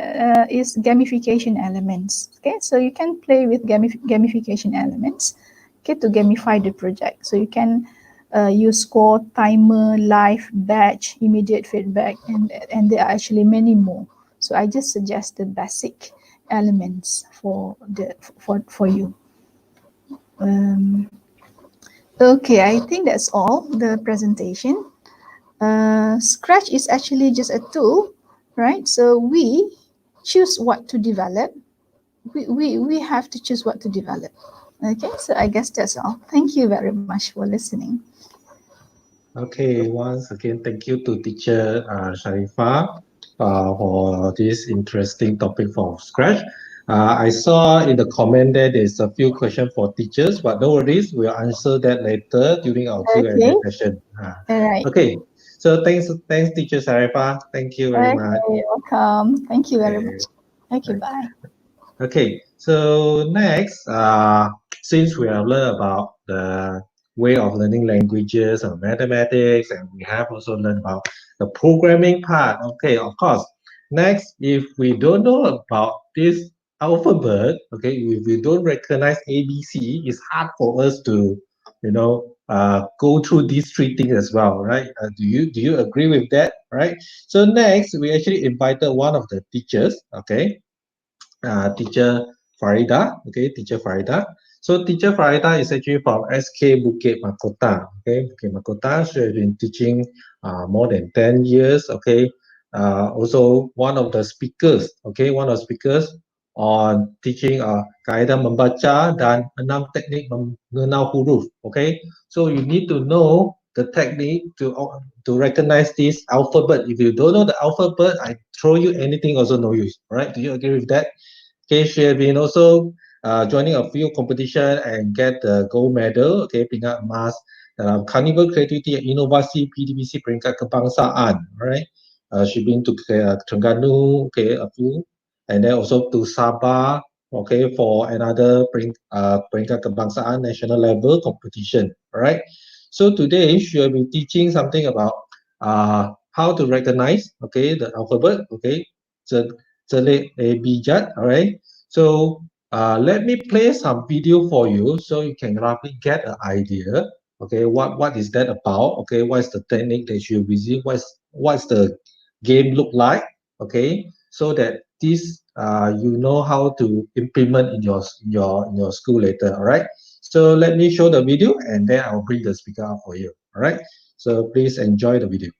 is gamification elements. Okay, so you can play with gamification elements, okay, to gamify the project. So you can use score, timer, live, batch, immediate feedback, and there are actually many more. So I just suggest the basic elements for you. Okay, I think that's all the presentation. Scratch is actually just a tool, right? So we choose what to develop. We have to choose what to develop. Okay, so I guess that's all. Thank you very much for listening. Okay, once again, thank you to teacher Sharifah for this interesting topic for Scratch. I saw in the comment that there's a few questions for teachers, but no worries, we'll answer that later during our Q&A session. All right. Okay, so thanks teacher Sharifah. Thank you very much. Welcome. Thank you very much. Okay, bye. Okay, so next, since we have learned about the way of learning languages and mathematics, and we have also learned about the programming part. Okay, of course. Next, if we don't know about this alphabet, okay, if we don't recognize ABC, it's hard for us to, go through these three things as well, right? Do you agree with that, right? So next, we actually invited one of the teachers, okay, teacher Farida. Okay, teacher Farida. So teacher Farida is actually from SK Bukit Makota. Okay, Bukit Makota. She has been teaching more than 10 years. Okay, also one of the speakers. Okay, one of the speakers on teaching kaedah membaca dan 6 teknik mengenal huruf. Okay, so you need to know the technique to recognize this alphabet. If you don't know the alphabet, I throw you anything also no use. Right? Do you agree with that? Okay, she has been also joining a few competition and get the gold medal. Okay, peringkat emas dalam Carnival Creativity and Inovasi PDBC peringkat kebangsaan. Right? She been to Terengganu, okay, a few, and then also to Sabah, okay, for another peringkat kebangsaan national level competition. Right? So today she will be teaching something about how to recognize, okay, the alphabet. Okay, so Select a bijat, all right? So let me play some video for you so you can roughly get an idea, okay, what is that about, okay, what's the technique that you're using, what's the game look like, okay, so that this you know how to implement in your school later, all right? So let me show the video and then I'll bring the speaker up for you, all right? So please enjoy the video.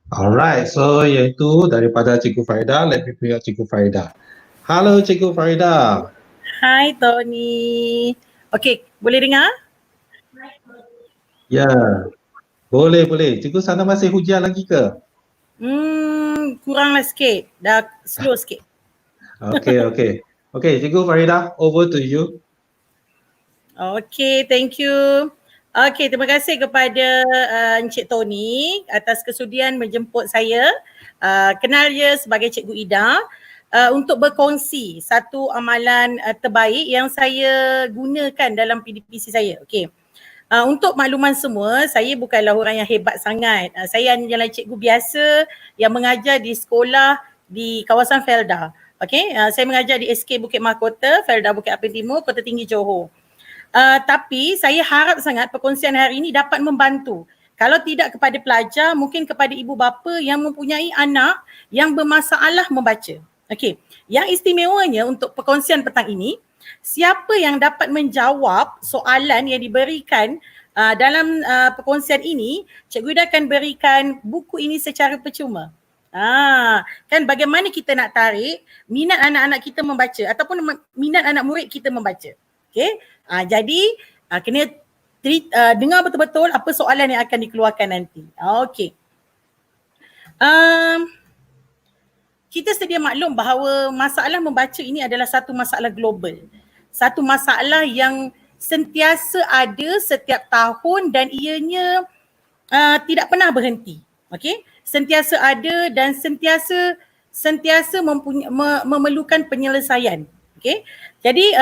Alright, so iaitu daripada Cikgu Farida, let me bring up Cikgu Farida. Halo Cikgu Farida. Hai Tony. Okey, boleh dengar? Ya, boleh. Cikgu sana masih hujan lagi ke? Kuranglah sikit. Dah slow sikit. Okay, Cikgu Farida, over to you. Okey, thank you. Okey, terima kasih kepada Encik Tony atas kesudian menjemput saya. Kenal dia sebagai Cikgu Ida untuk berkongsi satu amalan terbaik yang saya gunakan dalam PDPC saya. Okey. Untuk makluman semua, saya bukanlah orang yang hebat sangat. Saya hanyalah cikgu biasa yang mengajar di sekolah di kawasan Felda. Okey, saya mengajar di SK Bukit Mahkota, Felda Bukit Apin Timur, Kota Tinggi Johor. Tapi saya harap sangat perkongsian hari ini dapat membantu. Kalau tidak kepada pelajar, mungkin kepada ibu bapa yang mempunyai anak yang bermasalah membaca. Okey, yang istimewanya untuk perkongsian petang ini, siapa yang dapat menjawab soalan yang diberikan dalam perkongsian ini, Cikgu Ida akan berikan buku ini secara percuma. Kan bagaimana kita nak tarik minat anak-anak kita membaca ataupun minat anak murid kita membaca. Okey, jadi kena dengar betul-betul apa soalan yang akan dikeluarkan nanti. Okey. Kita sedia maklum bahawa masalah membaca ini adalah satu masalah global. Satu masalah yang sentiasa ada setiap tahun dan ianya tidak pernah berhenti. Okey, sentiasa ada dan sentiasa memerlukan penyelesaian. Okey, jadi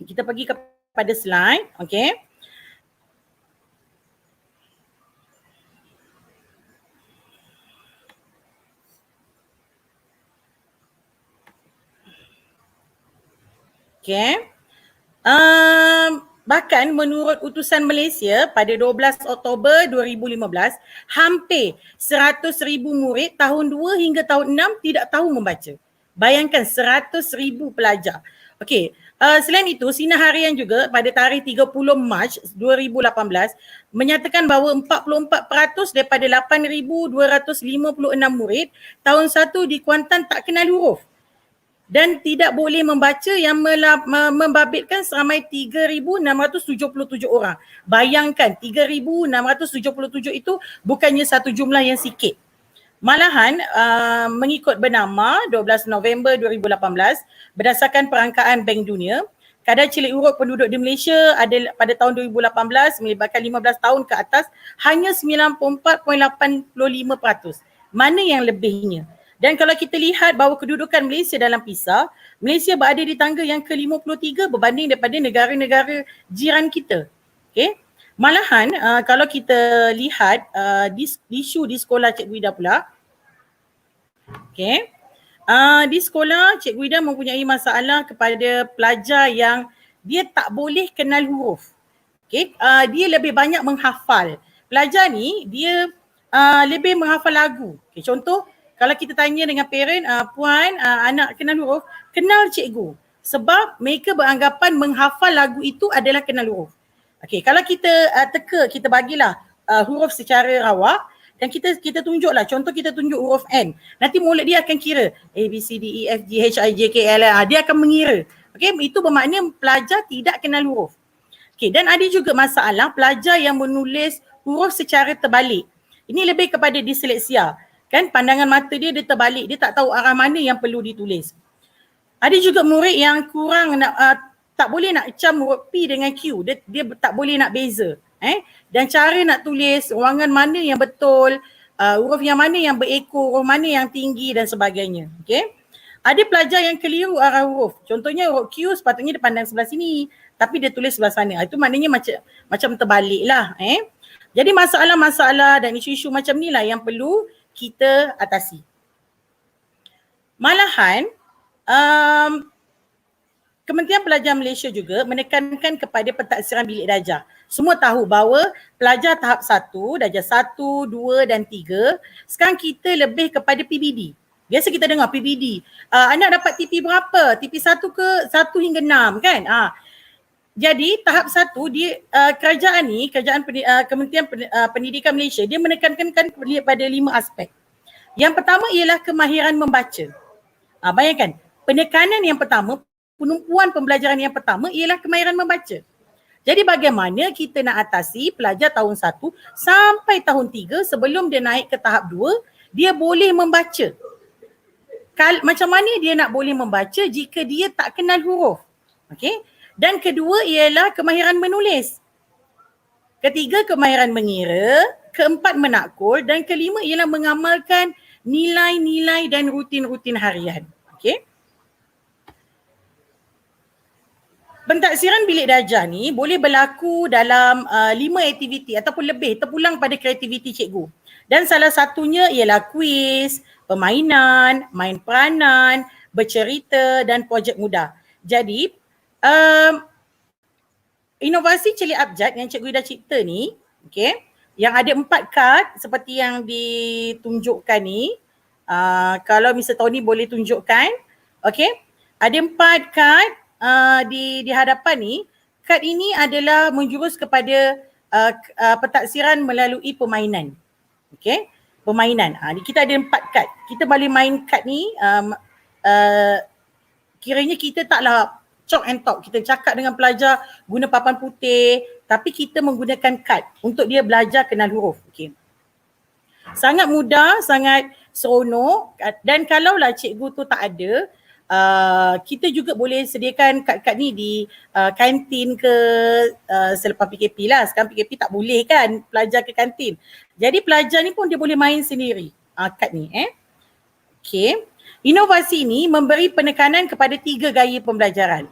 kita pergi kepada slide. Okey. Okay. Bahkan menurut utusan Malaysia pada 12 Oktober 2015, hampir 100,000 murid tahun 2 hingga tahun 6 tidak tahu membaca. Bayangkan 100,000 pelajar. Okey, selain itu Sinar Harian juga pada tarikh 30 Mac 2018 menyatakan bahawa 44% daripada 8,256 murid tahun 1 di Kuantan tak kenal huruf dan tidak boleh membaca yang membabitkan seramai 3,677 orang. Bayangkan 3,677 itu bukannya satu jumlah yang sikit. Malahan mengikut bernama 12 November 2018 berdasarkan perangkaan Bank Dunia, kadar cilik huruf penduduk di Malaysia ada pada tahun 2018 melibatkan 15 tahun ke atas hanya 94.85%. Mana yang lebihnya? Dan kalau kita lihat bahawa kedudukan Malaysia dalam PISA, Malaysia berada di tangga yang ke-53 berbanding daripada negara-negara jiran kita. Okay? Malahan kalau kita lihat isu di sekolah Cikgu Ida pula, okay, di sekolah Cikgu Ida mempunyai masalah kepada pelajar yang dia tak boleh kenal huruf. Okay? Dia lebih banyak menghafal. Pelajar ni dia lebih menghafal lagu. Okay, contoh, kalau kita tanya dengan parent, puan, anak kenal huruf, kenal cikgu. Sebab mereka beranggapan menghafal lagu itu adalah kenal huruf. Okey, kalau kita kita bagilah huruf secara rawak dan kita tunjuklah, contoh kita tunjuk huruf N. Nanti mulut dia akan kira A, B, C, D, E, F, G, H, I, J, K, L, M. Dia akan mengira. Okey, itu bermakna pelajar tidak kenal huruf. Okey, dan ada juga masalah pelajar yang menulis huruf secara terbalik. Ini lebih kepada disleksia. Kan pandangan mata dia terbalik, dia tak tahu arah mana yang perlu ditulis. Ada juga murid yang kurang tak boleh nak cam huruf P dengan Q, dia tak boleh nak beza. Dan cara nak tulis, ruangan mana yang betul, huruf yang mana yang berekor, huruf mana yang tinggi dan sebagainya. Okay? Ada pelajar yang keliru arah huruf. Contohnya huruf Q sepatutnya dia pandang sebelah sini, tapi dia tulis sebelah sana. Itu maknanya macam terbalik lah. Jadi masalah-masalah dan isu-isu macam ni lah yang perlu kita atasi. Malahan, Kementerian Pelajar Malaysia juga menekankan kepada pentaksiran bilik darjah. Semua tahu bahawa pelajar tahap 1, darjah 1, 2 dan 3, sekarang kita lebih kepada PBD. Biasa kita dengar PBD. Anak dapat TP berapa? TP 1 ke 1 hingga 6 kan? Jadi tahap 1 dia kerajaan Kementerian Pendidikan Malaysia dia menekankan pada 5 aspek. Yang pertama ialah kemahiran membaca. Bayangkan, penekanan yang pertama, penumpuan pembelajaran yang pertama ialah kemahiran membaca. Jadi bagaimana kita nak atasi pelajar tahun 1 sampai tahun 3 sebelum dia naik ke tahap 2, dia boleh membaca. Macam mana dia nak boleh membaca jika dia tak kenal huruf? Okey. Dan kedua ialah kemahiran menulis. Ketiga, kemahiran mengira. Keempat, menakul. Dan kelima ialah mengamalkan nilai-nilai dan rutin-rutin harian. Okey. Pentaksiran bilik darjah ni boleh berlaku dalam 5 aktiviti ataupun lebih, terpulang pada kreativiti cikgu. Dan salah satunya ialah kuis, permainan, main peranan, bercerita dan projek mudah. Jadi, inovasi celik abjad yang cikgu dah cipta ni, okay, yang ada 4 kad seperti yang ditunjukkan ni. Kalau Mr. Tony boleh tunjukkan, okay, ada 4 kad di hadapan ni. Kad ini adalah menjurus kepada pentaksiran melalui permainan. Okay, permainan. Kita ada 4 kad. Kita boleh main kad ni, kiranya kita taklah chalk and talk. Kita cakap dengan pelajar guna papan putih, tapi kita menggunakan kad untuk dia belajar kenal huruf. Okay. Sangat mudah, sangat seronok, dan kalaulah cikgu tu tak ada, kita juga boleh sediakan kad-kad ni di kantin ke selepas PKP lah. Sekarang PKP tak boleh kan pelajar ke kantin. Jadi pelajar ni pun dia boleh main sendiri kad ni. Okay. Inovasi ini memberi penekanan kepada 3 gaya pembelajaran.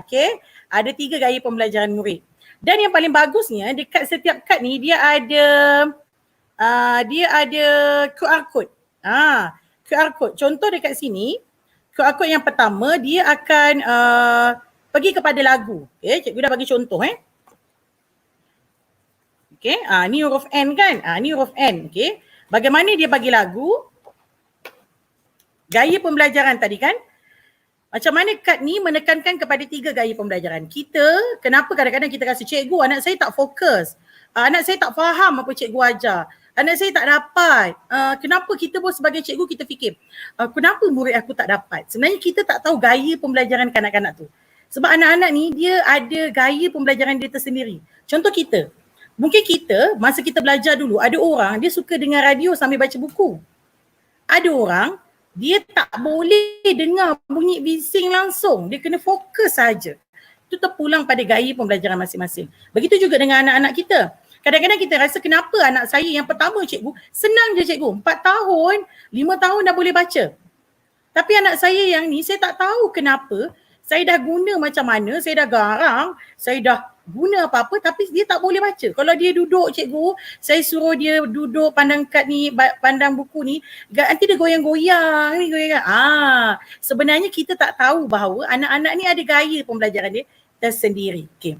Okay. Ada 3 gaya pembelajaran murid. Dan yang paling bagusnya dekat setiap kad ni dia ada QR code. QR code. Contoh dekat sini, QR code yang pertama dia akan pergi kepada lagu. Okay, cikgu dah bagi contoh. Okay, ni huruf N kan? Ni huruf N. Okay, bagaimana dia bagi lagu? Gaya pembelajaran tadi kan? Macam mana kad ni menekankan kepada 3 gaya pembelajaran. Kenapa kadang-kadang kita rasa cikgu anak saya tak fokus. Anak saya tak faham apa cikgu ajar. Anak saya tak dapat. Kenapa kita pun sebagai cikgu kita fikir, kenapa murid aku tak dapat? Sebenarnya kita tak tahu gaya pembelajaran kanak-kanak tu. Sebab anak-anak ni dia ada gaya pembelajaran dia tersendiri. Contoh kita. Mungkin kita masa kita belajar dulu ada orang dia suka dengar radio sambil baca buku. Ada orang dia tak boleh dengar bunyi bising langsung. Dia kena fokus saja. Itu terpulang pada gaya pembelajaran masing-masing. Begitu juga dengan anak-anak kita. Kadang-kadang kita rasa kenapa anak saya yang pertama cikgu, senang je cikgu. 4 tahun, 5 tahun dah boleh baca. Tapi anak saya yang ni saya tak tahu kenapa. Saya dah guna macam mana, saya dah garang, saya dah guna apa-apa tapi dia tak boleh baca. Kalau dia duduk cikgu, saya suruh dia duduk pandang kad ni, pandang buku ni, nanti dia goyang-goyang ni, sebenarnya kita tak tahu bahawa anak-anak ni ada gaya pembelajaran dia tersendiri. Okay.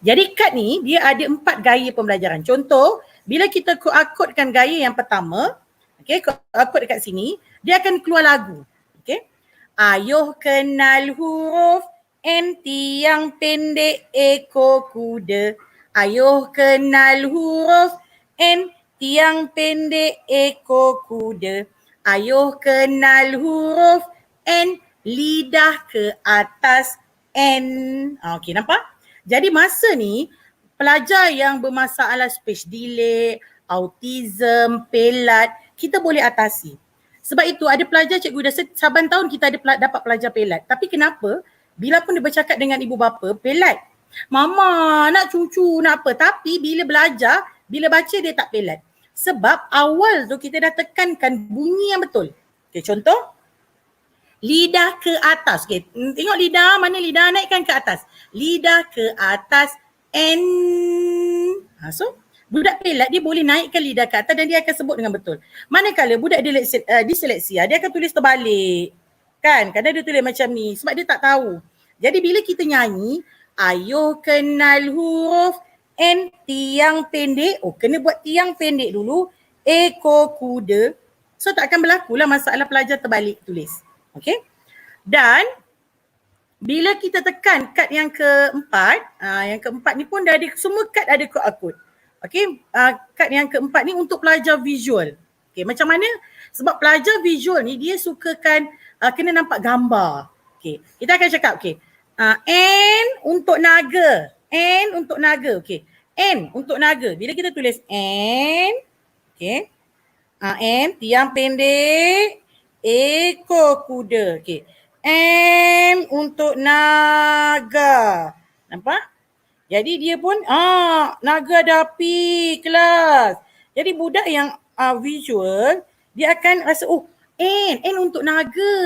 Jadi kad ni dia ada 4 gaya pembelajaran. Contoh, bila kita QR codekan gaya yang pertama, okay, QR code dekat sini, dia akan keluar lagu. Okay. Ayuh kenal huruf N tiang pendek ekor kuda. Ayuh kenal huruf N tiang pendek ekor kuda. Ayuh kenal huruf N lidah ke atas N. Okey, nampak? Jadi masa ni pelajar yang bermasalah speech delay, autism, pelat, kita boleh atasi. Sebab itu ada pelajar cikgu dah saban tahun kita ada dapat pelajar pelat. Tapi kenapa? Bila pun dia bercakap dengan ibu bapa, pelat. Mama nak cucu nak apa. Tapi bila belajar, bila baca dia tak pelat. Sebab awal tu kita dah tekankan bunyi yang betul. Okay, contoh. Lidah ke atas. Okay, tengok lidah, mana lidah naikkan ke atas. Lidah ke atas N. So budak pelat dia boleh naikkan lidah ke atas dan dia akan sebut dengan betul. Manakala budak diseleksia, dia akan tulis terbalik. Kan? Kadang dia tulis macam ni sebab dia tak tahu. Jadi bila kita nyanyi, ayuh kenal huruf N tiang pendek. Kena buat tiang pendek dulu. Ekor kuda. So tak akan berlakulah masalah pelajar terbalik tulis. Okay? Dan bila kita tekan kad yang keempat, yang keempat ni pun dah ada, semua kad ada QR code. Okey, kad yang keempat ni untuk pelajar visual. Okey, macam mana? Sebab pelajar visual ni dia sukakan kena nampak gambar. Okey, kita akan cakap okey. N untuk naga. N untuk naga. Okey. N untuk naga. Bila kita tulis N, okey. N tiang pendek, ekor kuda. Okey. N untuk naga. Nampak? Jadi dia pun naga ada api kelas. Jadi budak yang visual dia akan rasa N untuk naga.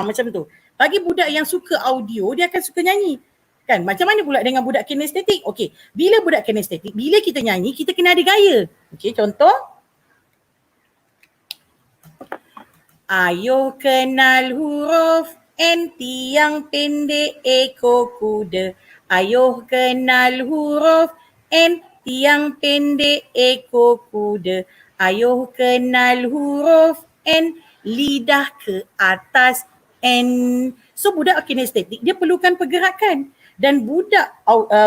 Macam tu. Bagi budak yang suka audio dia akan suka nyanyi. Kan? Macam mana pula dengan budak kinestetik? Okey, bila budak kinestetik, bila kita nyanyi kita kena ada gaya. Okey, contoh ayo kenal huruf N tiang pendek ekor kuda. Ayo kenal huruf N tiang pendek ekor kuda. Ayo kenal huruf N lidah ke atas N. So budak kinestetik dia perlukan pergerakan dan budak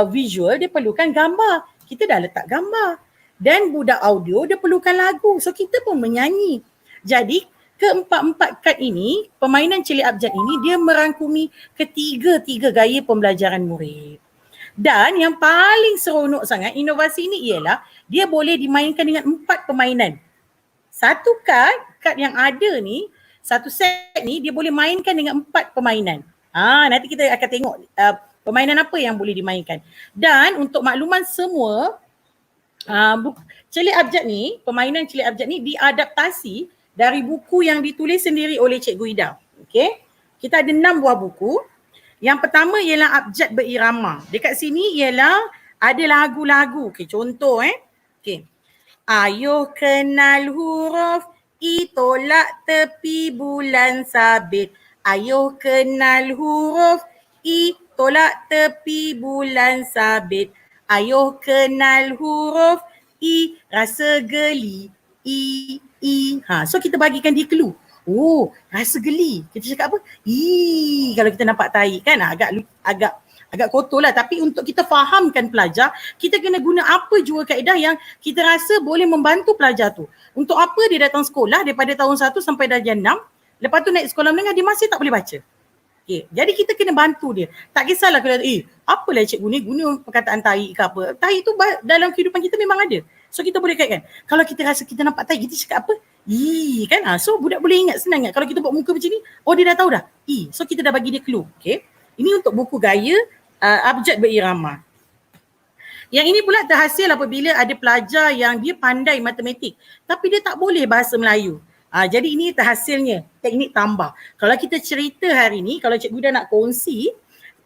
visual dia perlukan gambar. Kita dah letak gambar. Dan budak audio dia perlukan lagu. So kita pun menyanyi. Jadi keempat-empat kad ini, permainan celik abjad ini dia merangkumi ketiga-tiga gaya pembelajaran murid. Dan yang paling seronok sangat inovasi ini ialah dia boleh dimainkan dengan 4 permainan. Satu kad yang ada ni, satu set ni dia boleh mainkan dengan 4 permainan. Nanti kita akan tengok permainan apa yang boleh dimainkan. Dan untuk makluman semua, celik abjad ni, permainan celik abjad ni diadaptasi dari buku yang ditulis sendiri oleh Cikgu Ida. Okey. Kita ada 6 buah buku. Yang pertama ialah abjad berirama. Dekat sini ialah ada lagu-lagu. Okey, contoh Okey. Ayo kenal huruf I tolak tepi bulan sabit. Ayo kenal huruf I tolak tepi bulan sabit. Ayo kenal huruf I rasa geli. I. So kita bagikan dia clue. Rasa geli. Kita cakap apa? Kalau kita nampak tahi kan agak kotor lah. Tapi untuk kita fahamkan pelajar, kita kena guna apa jua kaedah yang kita rasa boleh membantu pelajar tu. Untuk apa dia datang sekolah daripada tahun 1 sampai darjah 6, lepas tu naik sekolah menengah dia masih tak boleh baca. Okay. Jadi kita kena bantu dia. Tak kisahlah kalau apalah cikgu ni guna perkataan tahi ke apa. Tahi tu dalam kehidupan kita memang ada. So kita boleh kaitkan. Kalau kita rasa kita nampak tahi, kita cakap apa? Kan? So budak boleh ingat, senang ingat. Kalau kita buat muka macam ni, dia dah tahu dah. So kita dah bagi dia clue. Okay. Ini untuk buku gaya abjad berirama. Yang ini pula terhasil apabila ada pelajar yang dia pandai matematik tapi dia tak boleh bahasa Melayu. Jadi ini terhasilnya, teknik tambah. Kalau kita cerita hari ni, kalau cikgu dah nak kongsi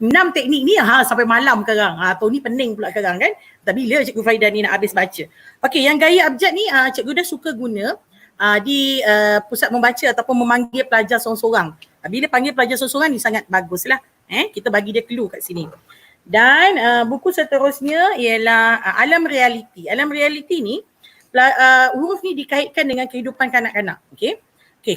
6 teknik ni sampai malam sekarang. Atau ni pening pula sekarang kan. Tapi bila cikgu Faidah ni nak habis baca. Okey, yang gaya abjad ni cikgu dah suka guna di pusat membaca ataupun memanggil pelajar seorang-seorang. Bila panggil pelajar seorang-seorang ni sangat baguslah. Kita bagi dia clue kat sini. Dan buku seterusnya ialah alam realiti. Alam realiti ni huruf ni dikaitkan dengan kehidupan kanak-kanak. Okey,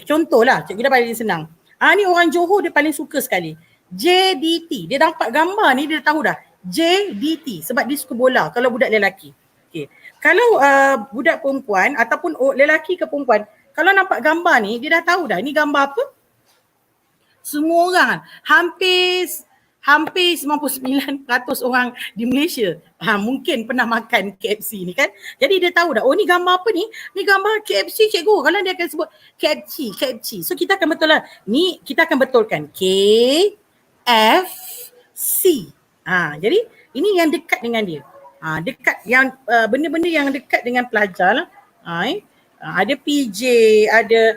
contohlah cikgu dah bagi senang. Ni orang Johor dia paling suka sekali. JDT. Dia nampak gambar ni dia tahu dah. JDT sebab dia suka bola kalau budak lelaki. Okey. Kalau budak perempuan ataupun lelaki ke perempuan, kalau nampak gambar ni dia dah tahu dah ni gambar apa. Semua orang hampir 99% orang di Malaysia mungkin pernah makan KFC ni kan. Jadi dia tahu dah, ni gambar apa ni? Ni gambar KFC cikgu. Kalau dia akan sebut KFC. So kita akan betul lah. Ni kita akan betulkan KFC. Jadi ini yang dekat dengan dia. Dekat yang benda-benda yang dekat dengan pelajar lah. Ada PJ, ada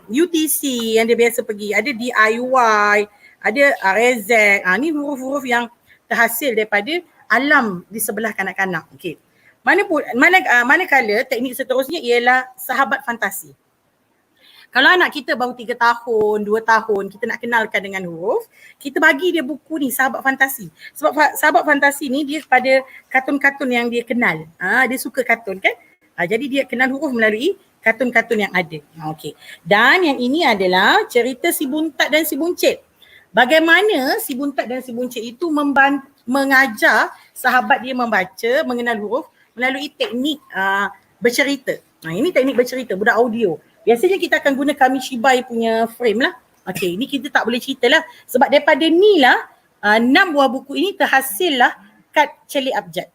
UTC yang dia biasa pergi, ada DIY, ada RZ. Ni huruf-huruf yang terhasil daripada alam di sebelah kanak-kanak. Okey. Manakala teknik seterusnya ialah sahabat fantasi. Kalau anak kita baru 3 tahun, 2 tahun, kita nak kenalkan dengan huruf, kita bagi dia buku ni, Sahabat Fantasi. Sebab Sahabat Fantasi ni dia pada kartun-kartun yang dia kenal. Dia suka kartun kan? Jadi dia kenal huruf melalui kartun-kartun yang ada. Okey. Dan yang ini adalah cerita si buntat dan si buncit. bagaimana si buntat dan si buncit itu mengajar sahabat dia membaca, mengenal huruf melalui teknik bercerita. Ini teknik bercerita, budak audio. Biasanya kita akan guna Kamishibai punya frame lah. Okey, ni kita tak boleh cerita lah. Sebab daripada ni lah 6 buah buku ini terhasil lah kad celik abjad.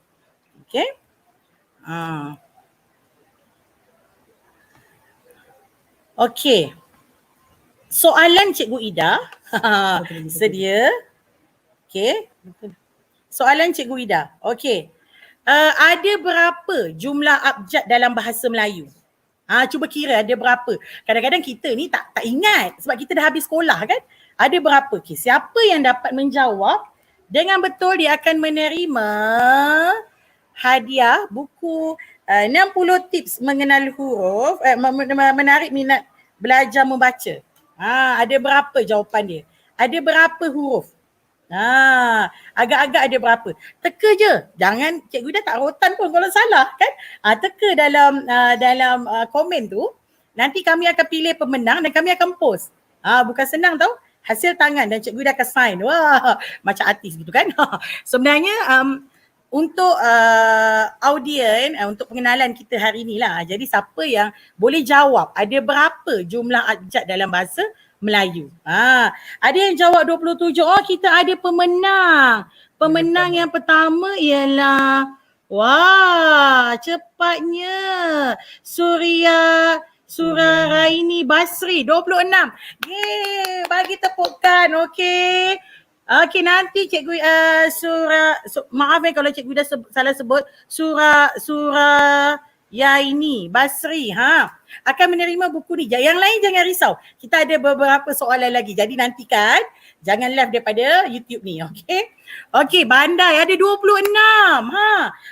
Okey. Okey. Soalan Cikgu Ida. Sedia. Okey. Soalan Cikgu Ida. Okey. Ada berapa jumlah abjad dalam bahasa Melayu? Cuba kira ada berapa. Kadang-kadang kita ni tak ingat sebab kita dah habis sekolah kan. Ada berapa? Okay. Siapa yang dapat menjawab dengan betul dia akan menerima hadiah buku 60 tips mengenal huruf, menarik minat belajar membaca. Ada berapa jawapan dia? Ada berapa huruf? Agak-agak ada berapa. Teka je. Jangan cikgu dah tak rotan pun kalau salah kan. Teka dalam komen tu. Nanti kami akan pilih pemenang dan kami akan post. Bukan senang tau. Hasil tangan dan cikgu dah akan sign. Wah, macam artis gitu kan. Sebenarnya untuk audien, untuk pengenalan kita hari ni lah. Jadi siapa yang boleh jawab ada berapa jumlah abjad dalam bahasa Melayu. Ada yang jawab 27. Oh, kita ada pemenang. Pemenang yang pertama ialah cepatnya Raini Basri 26. Yeay, bagi tepukan. Okey. Okey, nanti cikgu maaf kalau cikgu dah salah sebut Yaini Basri akan menerima buku ni. Yang lain jangan risau. Kita ada beberapa soalan lagi. Jadi nantikan, jangan live daripada YouTube ni, okey? Okey, Bandai ada 26.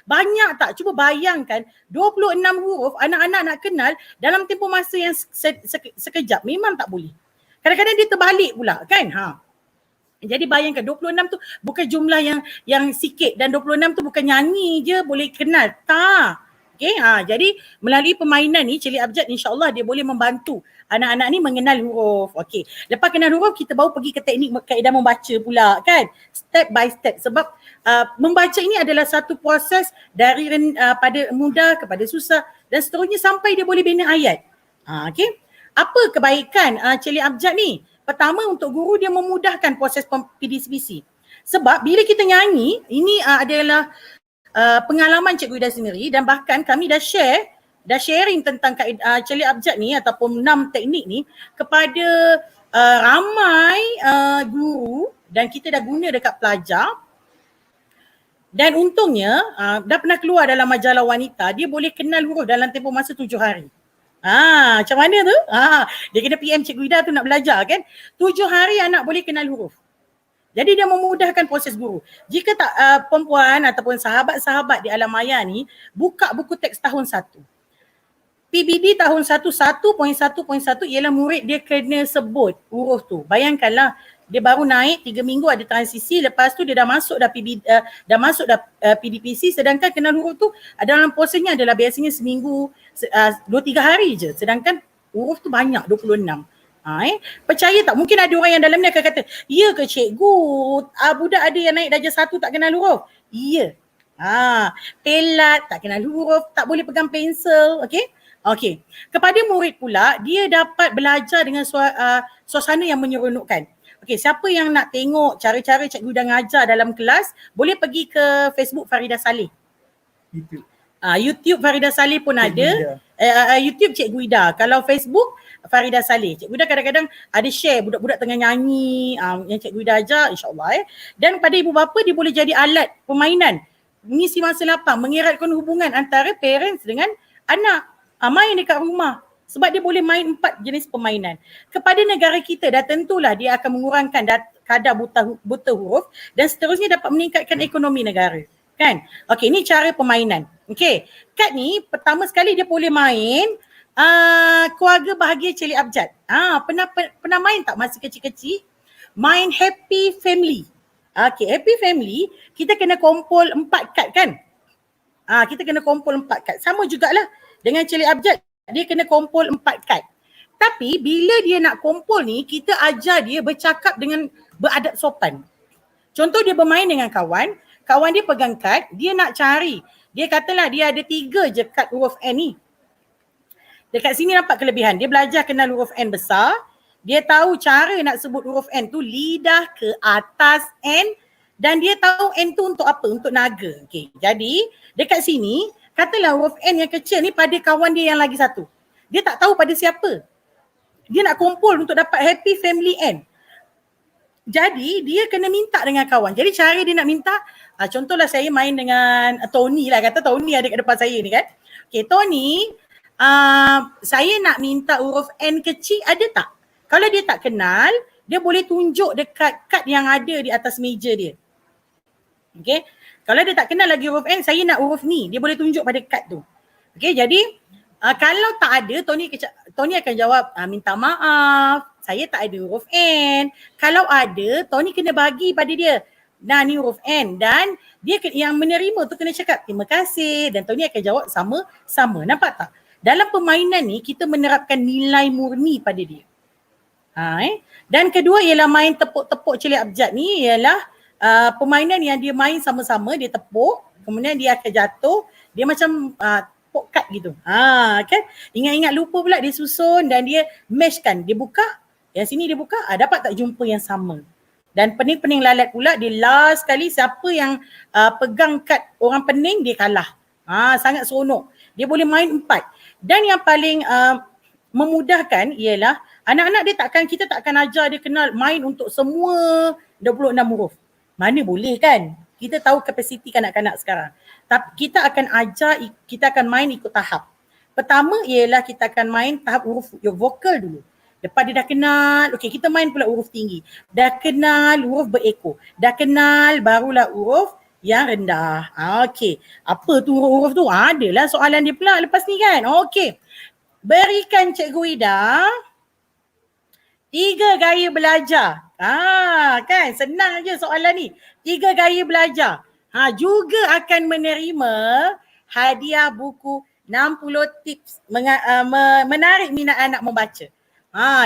Banyak tak? Cuba bayangkan 26 huruf anak-anak nak kenal dalam tempoh masa yang sekejap. Memang tak boleh. Kadang-kadang dia terbalik pula kan? Jadi bayangkan 26 tu bukan jumlah yang sikit dan 26 tu bukan nyanyi je boleh kenal. Tak. Okay, jadi melalui permainan ni celik abjad insya-Allah dia boleh membantu anak-anak ni mengenal huruf. Okey. Lepas kenal huruf kita baru pergi ke teknik kaedah membaca pula kan. Step by step sebab membaca ini adalah satu proses dari pada mudah kepada susah dan seterusnya sampai dia boleh bina ayat. Okey. Apa kebaikan celik abjad ni? Pertama untuk guru dia memudahkan proses PDCPC. Sebab bila kita nyanyi ini adalah pengalaman cikgu Ida sendiri dan bahkan kami dah sharing tentang celik abjad ni ataupun 6 teknik ni kepada ramai guru dan kita dah guna dekat pelajar dan untungnya dah pernah keluar dalam majalah wanita dia boleh kenal huruf dalam tempoh masa 7 hari. Macam mana tu? Dia kena PM cikgu Ida tu nak belajar kan. 7 hari anak boleh kenal huruf. Jadi dia memudahkan proses guru. Jika tak perempuan ataupun sahabat-sahabat di alam maya ni buka buku teks tahun 1. PBD tahun 1 1.1.1 ialah murid dia kena sebut huruf tu. Bayangkanlah dia baru naik 3 minggu ada transisi, lepas tu dia dah masuk PDPC sedangkan kenal huruf tu dalam prosesnya adalah biasanya seminggu 2-3 hari je. Sedangkan huruf tu banyak 26. Percaya tak? Mungkin ada orang yang dalam ni akan kata, ya ke cikgu, budak ada yang naik darjah 1 tak kenal huruf? Ya. Pelat, tak kenal huruf, tak boleh pegang pensel, okey? Okey. Kepada murid pula, dia dapat belajar dengan suasana yang menyeronokkan. Okey, siapa yang nak tengok cara-cara cikgu dah ngajar dalam kelas, boleh pergi ke Facebook Farida Saleh. YouTube Farida Saleh pun ada. YouTube Cikgu Ida. Kalau Facebook Farida Saleh. Cikgu Ida kadang-kadang ada share budak-budak tengah nyanyi yang Cikgu Ida ajar insya-Allah Dan pada ibu bapa dia boleh jadi alat permainan. Mengisi masa lapang, mengeratkan hubungan antara parents dengan anak. Main dekat rumah. Sebab dia boleh main 4 jenis permainan. Kepada negara kita dah tentulah dia akan mengurangkan kadar buta huruf dan seterusnya dapat meningkatkan ekonomi negara. Kan? Okey, ni cara permainan. Okey, kad ni pertama sekali dia boleh main keluarga bahagia celik abjad. Pernah main tak masa kecil-kecil? Main Happy Family. Okey, Happy Family kita kena kumpul 4 kad kan? Kita kena kumpul 4 kad. Sama jugalah dengan celik abjad, dia kena kumpul 4 kad. Tapi bila dia nak kumpul ni, kita ajar dia bercakap dengan beradab sopan. Contoh dia bermain dengan kawan, kawan dia pegang kad, dia nak cari. Dia katalah dia ada 3 je kad huruf N ni. Dekat sini nampak kelebihan. Dia belajar kenal huruf N besar. Dia tahu cara nak sebut huruf N tu lidah ke atas N. Dan dia tahu N tu untuk apa? Untuk naga. Okay. Jadi dekat sini, katalah huruf N yang kecil ni pada kawan dia yang lagi satu. Dia tak tahu pada siapa. Dia nak kumpul untuk dapat happy family N. Jadi dia kena minta dengan kawan. Jadi cara dia nak minta, contohlah saya main dengan Tony lah. Kata Tony ada kat depan saya ni kan. Okay, Tony, saya nak minta huruf N kecil, ada tak? Kalau dia tak kenal, dia boleh tunjuk dekat kad yang ada di atas meja dia. Okay. Kalau dia tak kenal lagi huruf N, saya nak huruf ni. Dia boleh tunjuk pada kad tu. Okay, jadi kalau tak ada, Tony akan jawab, minta maaf, saya tak ada huruf N. Kalau ada, Tony kena bagi pada dia. Nah, ni huruf N. Dan dia yang menerima tu kena cakap, terima kasih. Dan Tony akan jawab sama. Nampak tak? Dalam permainan ni, kita menerapkan nilai murni pada dia. Dan kedua ialah main tepuk-tepuk celik abjad ni ialah permainan yang dia main sama-sama, dia tepuk, kemudian dia akan jatuh, dia macam tepuk kad gitu. Kan? Ingat-ingat lupa pula dia susun dan dia meshkan, dia buka, yang sini dia buka, dapat tak jumpa yang sama. Dan pening-pening lalat pula, dia last kali siapa yang pegang kad orang pening dia kalah. Sangat seronok. Dia boleh main 4. Dan yang paling memudahkan ialah anak-anak kita takkan ajar dia kenal main untuk semua 26 huruf. Mana boleh kan? Kita tahu kapasiti kanak-kanak sekarang. Tapi kita akan ajar, kita akan main ikut tahap. Pertama ialah kita akan main tahap huruf vokal dulu. Lepas dia dah kenal, okey kita main pula huruf tinggi. Dah kenal huruf berekor. Dah kenal barulah huruf yang rendah. Okey. Apa tu huruf tu? Adalah soalan dia pula lepas ni kan? Okey. Berikan Cikgu Ida 3 gaya belajar. Kan senang aja soalan ni. 3 gaya belajar. Juga akan menerima hadiah buku 60 tips menarik minat anak membaca.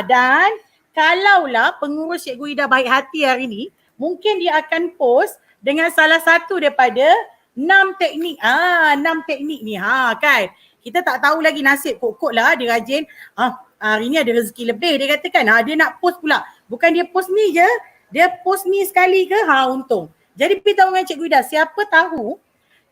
Dan kalaulah pengurus Cikgu Ida baik hati hari ni, mungkin dia akan post dengan salah satu daripada 6 teknik. 6 teknik ni. Kan. Kita tak tahu lagi nasib kok-kok lah dia rajin. Hari ni ada rezeki lebih dia katakan. Dia nak post pula. Bukan dia post ni je. Dia post ni sekali ke? Untung. Jadi beritahu dengan Cikgu Ida, siapa tahu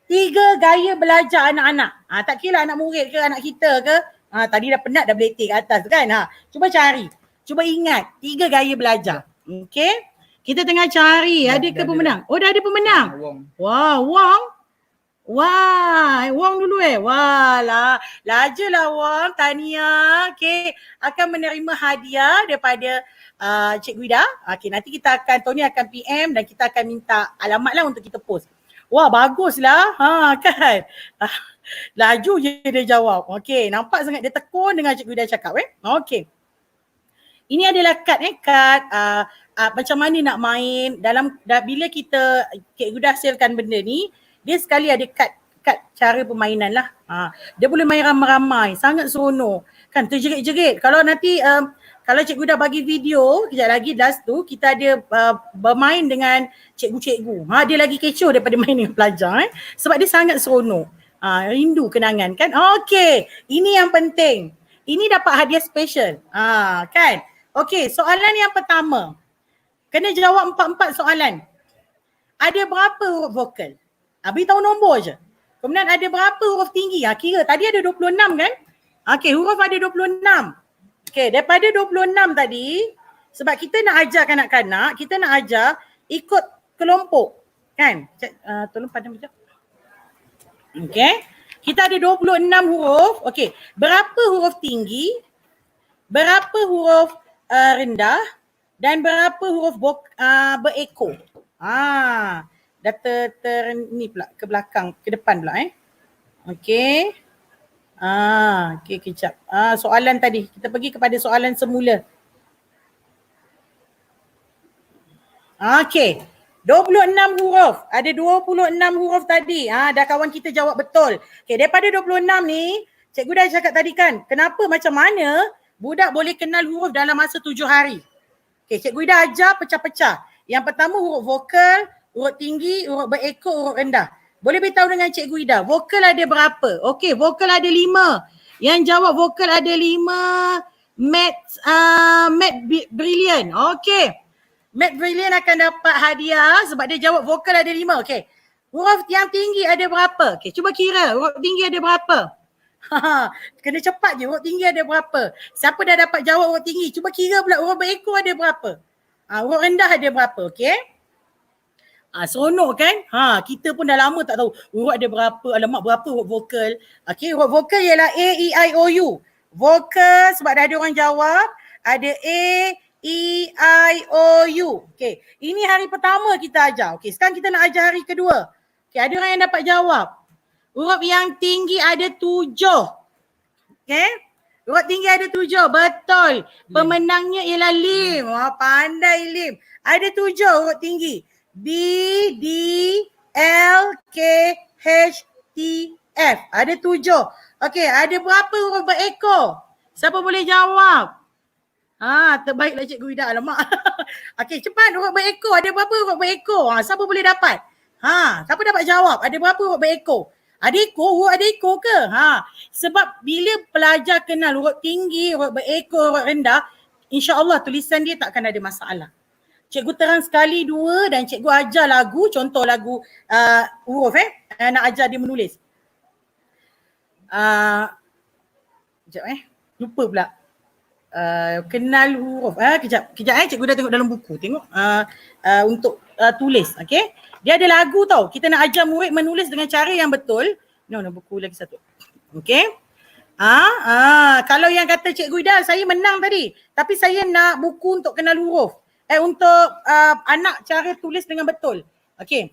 3 gaya belajar anak-anak. Tak kira anak murid ke, anak kita ke. Tadi dah penat dah beletik kat atas kan. Cuba cari. Cuba ingat 3 gaya belajar. Okay. Kita tengah cari. Ada ke pemenang? Dah ada pemenang. Wah, Wong. Wong dulu Wah, lajalah Wong, tahniah. Okay, akan menerima hadiah daripada Cikgu Ida. Okay, nanti Tony akan PM dan kita akan minta alamat lah untuk kita post. Wah, baguslah. Kan. Laju je dia jawab. Okay, nampak sangat dia tekun dengan Cikgu Ida cakap. Okay. Ini adalah kad macam mana nak main bila kita Cikgu Ida hasilkan benda ni. Dia sekali ada kad cara permainan lah. Dia boleh main ramai-ramai. Sangat seronok. Kan terjerit-jerit. Kalau nanti, kalau cikgu dah bagi video, kejap lagi last tu, kita ada bermain dengan cikgu-cikgu. Dia lagi kecoh daripada main dengan pelajar. Sebab dia sangat seronok. Rindu kenangan kan. Okey. Ini yang penting. Ini dapat hadiah special. Kan. Okey. Soalan yang pertama. Kena jawab 4 soalan. Ada berapa huruf vokal? Beritahu nombor je. Kemudian ada berapa huruf tinggi? Kira tadi ada 26 kan? Okey, huruf ada 26. Okey, daripada 26 tadi, sebab kita nak ajar kanak-kanak, kita nak ajar ikut kelompok. Kan? Tolong padam sekejap. Okey. Kita ada 26 huruf. Okey, berapa huruf tinggi? Berapa huruf rendah? Dan berapa huruf berekor? Dah ni pula ke belakang, ke depan pula Okey. Okey kejap. Soalan tadi, kita pergi kepada soalan semula. Okey. 26 huruf. Ada 26 huruf tadi. Dah kawan kita jawab betul. Okey, daripada 26 ni, cikgu dah cakap tadi kan, kenapa macam mana Budak boleh kenal huruf dalam masa 7 hari. Okay, Cikgu Ida ajar pecah-pecah. Yang pertama huruf vokal, huruf tinggi, huruf berekor, huruf rendah. Boleh beritahu dengan Cikgu Ida, vokal ada berapa? Okey, vokal ada 5. Yang jawab vokal ada 5. Math Brilliant. Okey. Math Brilliant akan dapat hadiah sebab dia jawab vokal ada 5. Okey. Huruf yang tinggi ada berapa? Okey, cuba kira huruf tinggi ada berapa? Kena cepat je, huruf tinggi ada berapa? Siapa dah dapat jawab huruf tinggi? Cuba kira pula huruf berekor ada berapa? Huruf rendah ada berapa? Okey. Seronok kan? Kita pun dah lama tak tahu huruf ada berapa, alamak berapa huruf vokal. Okey, huruf vokal ialah A, E, I, O, U. Vokal sebab dah ada orang jawab, ada A, E, I, O, U. Okey, ini hari pertama kita ajar. Okey, sekarang kita nak ajar hari kedua. Okey, ada orang yang dapat jawab. Huruf yang tinggi ada 7. Okey. Huruf tinggi ada 7. Betul. Pemenangnya ialah Lim. Wah, pandai Lim. Ada 7 huruf tinggi. B, D, L, K, H, T, F. Ada 7. Okey, ada berapa huruf berekor? Siapa boleh jawab? Terbaiklah Cikgu Ida. Alamak. Okey, cepat huruf berekor. Ada berapa huruf berekor? Siapa boleh dapat? Siapa dapat jawab? Ada berapa huruf berekor? Ada ekor, huruf ada ekor ke? Sebab bila pelajar kenal huruf tinggi, huruf berekor, huruf rendah, insya-Allah tulisan dia tak akan ada masalah. Cikgu terang sekali 2 dan cikgu ajar lagu, contoh lagu huruf nak ajar dia menulis. Sekejap lupa pula. Kenal huruf. Kejap cikgu dah tengok dalam buku. Tengok untuk tulis, okey. Dia ada lagu tau. Kita nak ajar murid menulis dengan cara yang betul. No, buku lagi satu. Okey. Kalau yang kata Cikgu Ida, saya menang tadi. Tapi saya nak buku untuk kenal huruf. Untuk anak cara tulis dengan betul. Okey.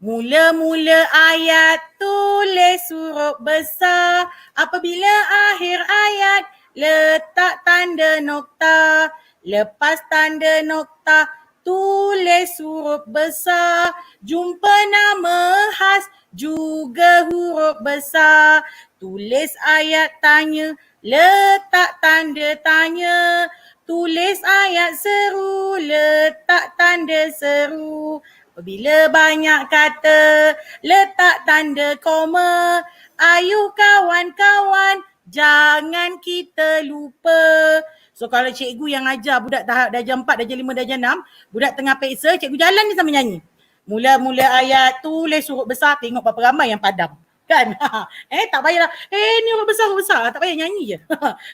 Mula-mula ayat tulis huruf besar. Apabila akhir ayat letak tanda nokta. Lepas tanda nokta tulis huruf besar. Jumpa nama khas juga huruf besar. Tulis ayat tanya, letak tanda tanya. Tulis ayat seru, letak tanda seru. Apabila banyak kata, letak tanda koma. Ayuh kawan-kawan, jangan kita lupa. So kalau cikgu yang ajar budak tahap darjah 4, darjah 5, darjah 6, budak tengah peksa, cikgu jalan dia sambil nyanyi. Mula-mula ayat tulis huruf besar, tengok berapa ramai yang padam. Kan? Tak payahlah, ni huruf besar, tak payah nyanyi je.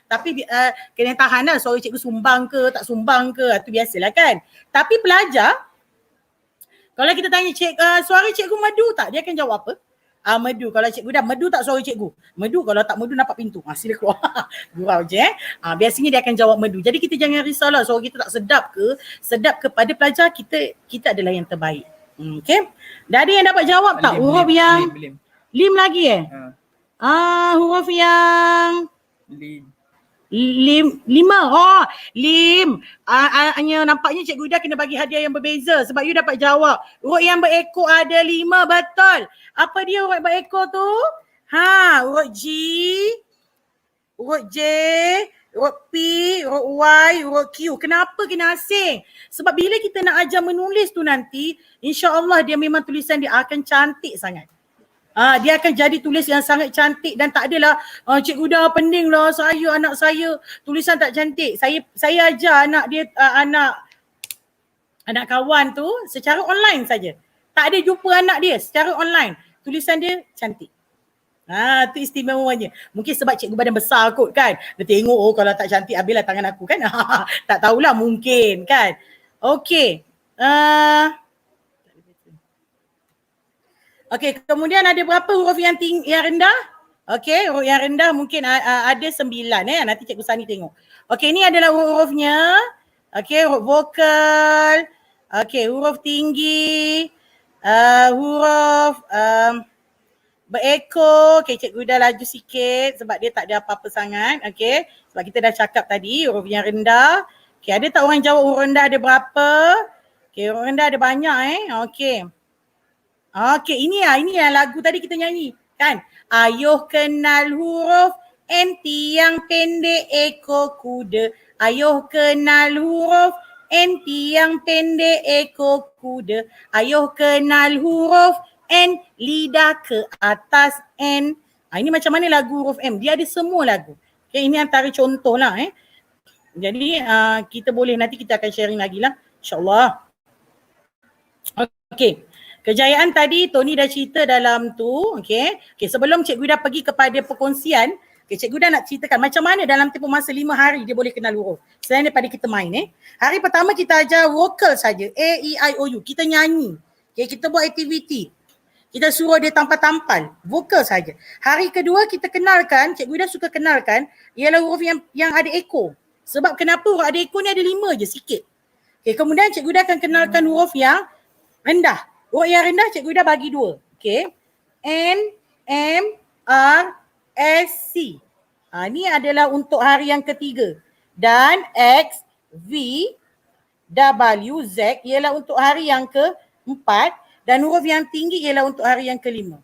Tapi kena tahan lah suara cikgu sumbang ke, tak sumbang ke, itu biasalah kan. Tapi pelajar, kalau kita tanya suara cikgu merdu tak, dia akan jawab apa? Merdu. Kalau cikgu dah merdu tak suara cikgu? Merdu. Kalau tak merdu nampak pintu. Sila keluar. Gurau je biasanya dia akan jawab merdu. Jadi kita jangan risaulah suara kita tak sedap ke. Sedap kepada pelajar kita adalah yang terbaik. Okay. Dah ada yang dapat jawab tak? Huruf yang Lim lagi huruf yang Lim. Lim. Hanya nampaknya Cikgu Ida kena bagi hadiah yang berbeza sebab you dapat jawab. Huruf yang berekor ada 5, betul. Apa dia huruf berekor tu? Huruf G, huruf J, huruf P, huruf Y, huruf Q. Kenapa kena asing? Sebab bila kita nak ajar menulis tu nanti, insya-Allah dia memang tulisan dia akan cantik sangat. Dia akan jadi tulis yang sangat cantik dan tak adalah cikgu dah pening lah anak saya tulisan tak cantik. Saya ajar anak dia anak kawan tu secara online saja. Tak ada jumpa anak dia secara online. Tulisan dia cantik. Tu istimewanya. Mungkin sebab cikgu badan besar kot kan. Dia tengok kalau tak cantik habislah tangan aku kan. Tak tahulah mungkin kan. Okey. Okey, kemudian ada berapa huruf yang rendah? Okey, huruf yang rendah mungkin ada 9 nanti Cikgu Sani tengok. Okey, ini adalah huruf-hurufnya. Okey, huruf vokal. Okey, huruf tinggi. Huruf berekor. Okey, Cikgu dah laju sikit sebab dia tak ada apa-apa sangat. Okey, sebab kita dah cakap tadi huruf yang rendah. Okey, ada tak orang jawab huruf rendah ada berapa? Okey, huruf rendah ada banyak Okey. Okey, ini yang lagu tadi kita nyanyi kan. Ayuh kenal huruf N tiang pendek ekor kuda. Ayuh kenal huruf N tiang pendek ekor kuda. Ayuh kenal huruf N, lidah ke atas N. Ini macam mana lagu huruf M? Dia ada semua lagu. Okay, ini antara contoh lah. Jadi kita boleh, nanti kita akan sharing lagi lah, insyaAllah. Okay, kejayaan tadi Tony dah cerita dalam tu. Okay, sebelum cikgu dah pergi kepada perkongsian, cikgu dah nak ceritakan macam mana dalam tempoh masa 5 hari dia boleh kenal huruf. Selain daripada kita main. Hari pertama kita ajar vocal saja, A, E, I, O, U. Kita nyanyi. Okay, kita buat aktiviti. Kita suruh dia tampal-tampal, vokal saja. Hari kedua kita kenalkan, cikgu dah suka kenalkan, ialah huruf yang ada ekor. Sebab kenapa huruf ada ekor ni ada 5 je, sikit. Okay, kemudian cikgu dah akan kenalkan huruf yang rendah. Huruf yang rendah cikgu dah bagi 2. Okay. N, M, R, S, C. Ni adalah untuk hari yang ketiga. Dan X, V, W, Z ialah untuk hari yang keempat. Dan huruf yang tinggi ialah untuk hari yang kelima.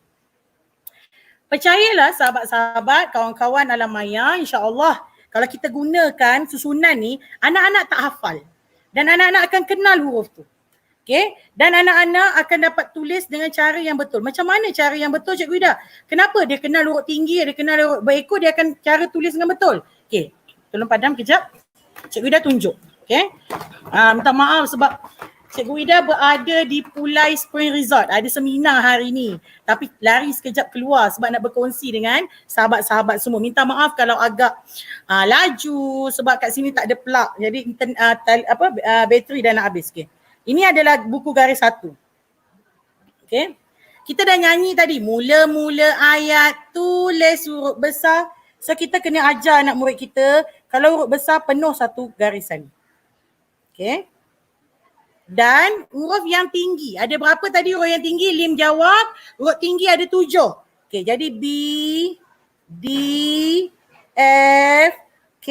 Percayalah sahabat-sahabat, kawan-kawan alam maya, insya-Allah kalau kita gunakan susunan ni, anak-anak tak hafal. Dan anak-anak akan kenal huruf tu. Okay? Dan anak-anak akan dapat tulis dengan cara yang betul. Macam mana cara yang betul, Cikgu Ida? Kenapa dia kenal huruf tinggi, dia kenal huruf berekor, dia akan cara tulis dengan betul? Okay, tolong padam kejap. Cikgu Ida tunjuk. Okay? Minta maaf sebab Cikgu Ida berada di Pulai Spring Resort. Ada seminar hari ni. Tapi lari sekejap keluar sebab nak berkongsi dengan sahabat-sahabat semua. Minta maaf kalau agak laju sebab kat sini tak ada plug. Jadi bateri dah nak habis. Okay. Ini adalah buku garis 1. Okay. Kita dah nyanyi tadi. Mula-mula ayat tulis huruf besar. So kita kena ajar anak murid kita. Kalau huruf besar penuh satu garisan. Okay. Dan huruf yang tinggi. Ada berapa tadi huruf yang tinggi? Lim jawab. Huruf tinggi ada 7. Okay, jadi B, D, F, K,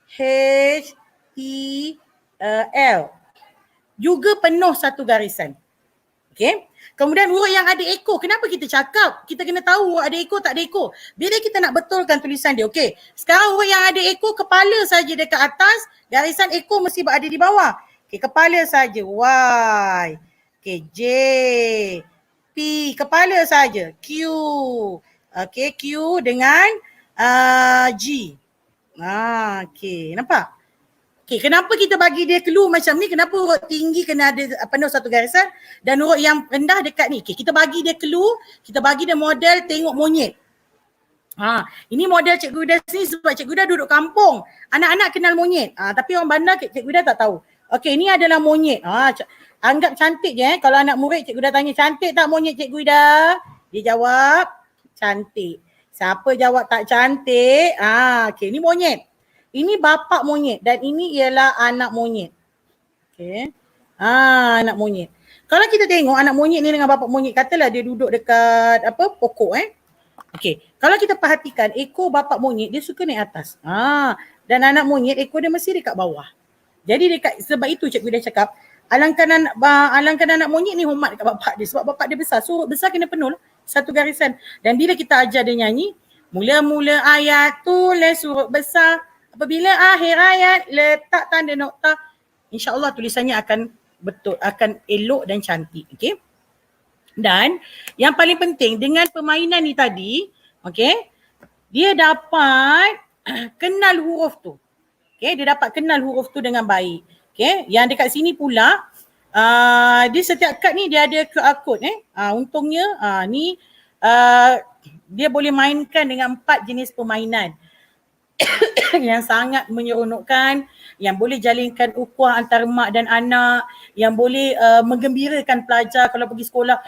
H, E, L. Juga penuh satu garisan. Okay. Kemudian huruf yang ada ekor. Kenapa kita cakap? Kita kena tahu huruf ada ekor tak ada ekor. Bila kita nak betulkan tulisan dia. Okay. Sekarang huruf yang ada ekor, kepala saja dekat atas. Garisan ekor mesti berada di bawah. Okay, kepala saja. Y. Okay, J. P. Kepala saja. Q. Okay, Q dengan G. Okay, nampak? Okay, kenapa kita bagi dia clue macam ni? Kenapa huruf tinggi kena ada penuh satu garisan dan huruf yang rendah dekat ni? Okay, kita bagi dia clue, kita bagi dia model tengok monyet. Ini model Cikgu Ida sini sebab Cikgu Ida duduk kampung. Anak-anak kenal monyet. Tapi orang bandar Cikgu Ida tak tahu. Okey, ni adalah monyet. Anggap cantik je. Kalau anak murid Cikgu Ida tanya, cantik tak monyet Cikgu Ida? Dia jawab, cantik. Siapa jawab tak cantik? Okey, ni monyet. Ini bapa monyet dan ini ialah anak monyet. Okey. Anak monyet. Kalau kita tengok anak monyet ni dengan bapa monyet, katalah dia duduk dekat pokok Okey. Kalau kita perhatikan ekor bapa monyet dia suka naik atas. Dan anak monyet ekor dia mesti dekat bawah. Jadi sebab itu Cikgu dah cakap, alangkan anak monyet ni hormat dekat bapak dia sebab bapak dia besar. So besar kena penuh satu garisan. Dan bila kita ajar dia nyanyi, mula-mula ayat tulis huruf besar, apabila akhir ayat letak tanda nokta, insya-Allah tulisannya akan betul, akan elok dan cantik. Okey. Dan yang paling penting dengan permainan ni tadi, okey, dia dapat kenal huruf tu. Okay, dia dapat kenal huruf tu dengan baik. Okay, yang dekat sini pula, di setiap kad ni dia ada QR code. Untungnya ni dia boleh mainkan dengan 4 jenis permainan yang sangat menyeronokkan, yang boleh jalinkan ukhuwah antara mak dan anak, yang boleh menggembirakan pelajar kalau pergi sekolah.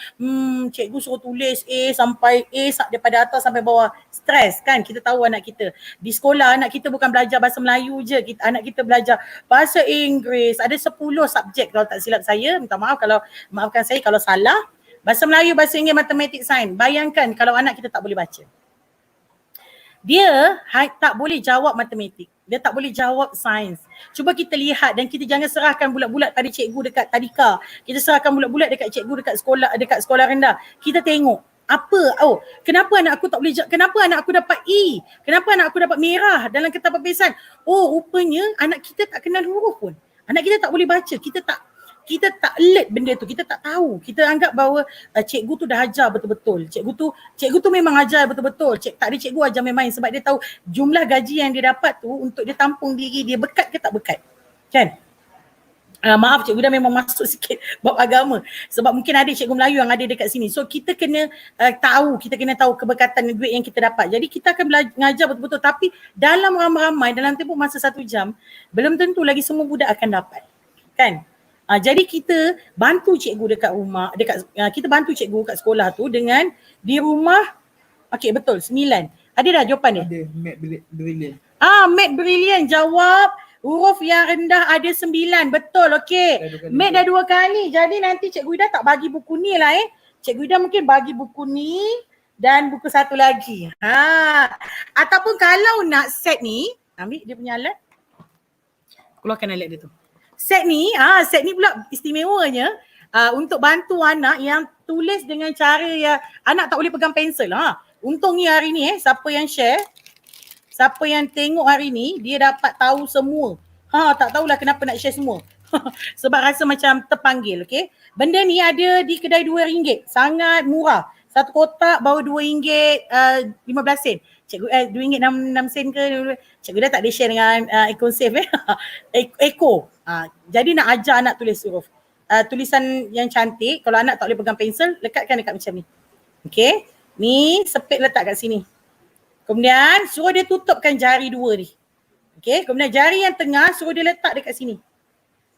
Cikgu suruh tulis A sampai A daripada atas sampai bawah. Stres kan? Kita tahu anak kita. Di sekolah anak kita bukan belajar bahasa Melayu je. Anak kita belajar bahasa Inggeris. Ada 10 subjek kalau tak silap saya. Minta maaf maafkan saya kalau salah. Bahasa Melayu, bahasa Inggeris, matematik, sains. Bayangkan kalau anak kita tak boleh baca. Dia tak boleh jawab matematik. Dia tak boleh jawab sains. Cuba kita lihat dan kita jangan serahkan bulat-bulat pada cikgu dekat tadika. Kita serahkan bulat-bulat dekat cikgu dekat sekolah rendah. Kita tengok Apa? Oh, kenapa anak aku tak boleh, kenapa anak aku dapat E? Kenapa anak aku dapat merah dalam kertas pepisan? Oh, rupanya anak kita tak kenal huruf pun. Anak kita tak boleh baca. Kita tak alert benda tu. Kita tak tahu. Kita anggap bahawa cikgu tu dah ajar betul-betul. Cikgu tu memang ajar betul-betul. Tak ada cikgu ajar main-main sebab dia tahu jumlah gaji yang dia dapat tu untuk dia tampung diri dia bekat ke tak bekat. Kan? Maaf cikgu dah memang masuk sikit bab agama sebab mungkin ada cikgu Melayu yang ada dekat sini. So kita kena tahu keberkatan duit yang kita dapat. Jadi kita akan mengajar betul-betul tapi dalam ramai-ramai dalam tempoh masa 1 jam belum tentu lagi semua budak akan dapat. Kan? Jadi kita bantu cikgu dekat rumah, kita bantu cikgu kat sekolah tu dengan di rumah. Okey betul 9. Ada dah jawapan dia? Ada Math Brilliant. Math Brilliant jawab. Huruf yang rendah ada 9. Betul, okey. Mat dah 2 kali. Jadi nanti Cikgu Ida tak bagi buku ni lah Cikgu Ida mungkin bagi buku ni dan buku satu lagi. Ataupun kalau nak set ni, ambil dia punya alat. Keluarkan alat dia tu. Set ni pula istimewanya untuk bantu anak yang tulis dengan cara yang anak tak boleh pegang pensel. Untungnya hari ni siapa yang share, siapa yang tengok hari ni, dia dapat tahu semua. Tak tahulah kenapa nak share semua. Sebab rasa macam terpanggil, okey. Benda ni ada di kedai RM2. Sangat murah. Satu kotak baru RM2.15. Cikgu RM2.6 ke? Cikgu dah tak ada share dengan EcoSafe Eco. Jadi nak ajar anak tulis huruf. Tulisan yang cantik, kalau anak tak boleh pegang pensel, lekatkan dekat macam ni. Okey. Ni sepit letak kat sini. Kemudian suruh dia tutupkan jari 2 ni. Okey, kemudian jari yang tengah suruh dia letak dekat sini.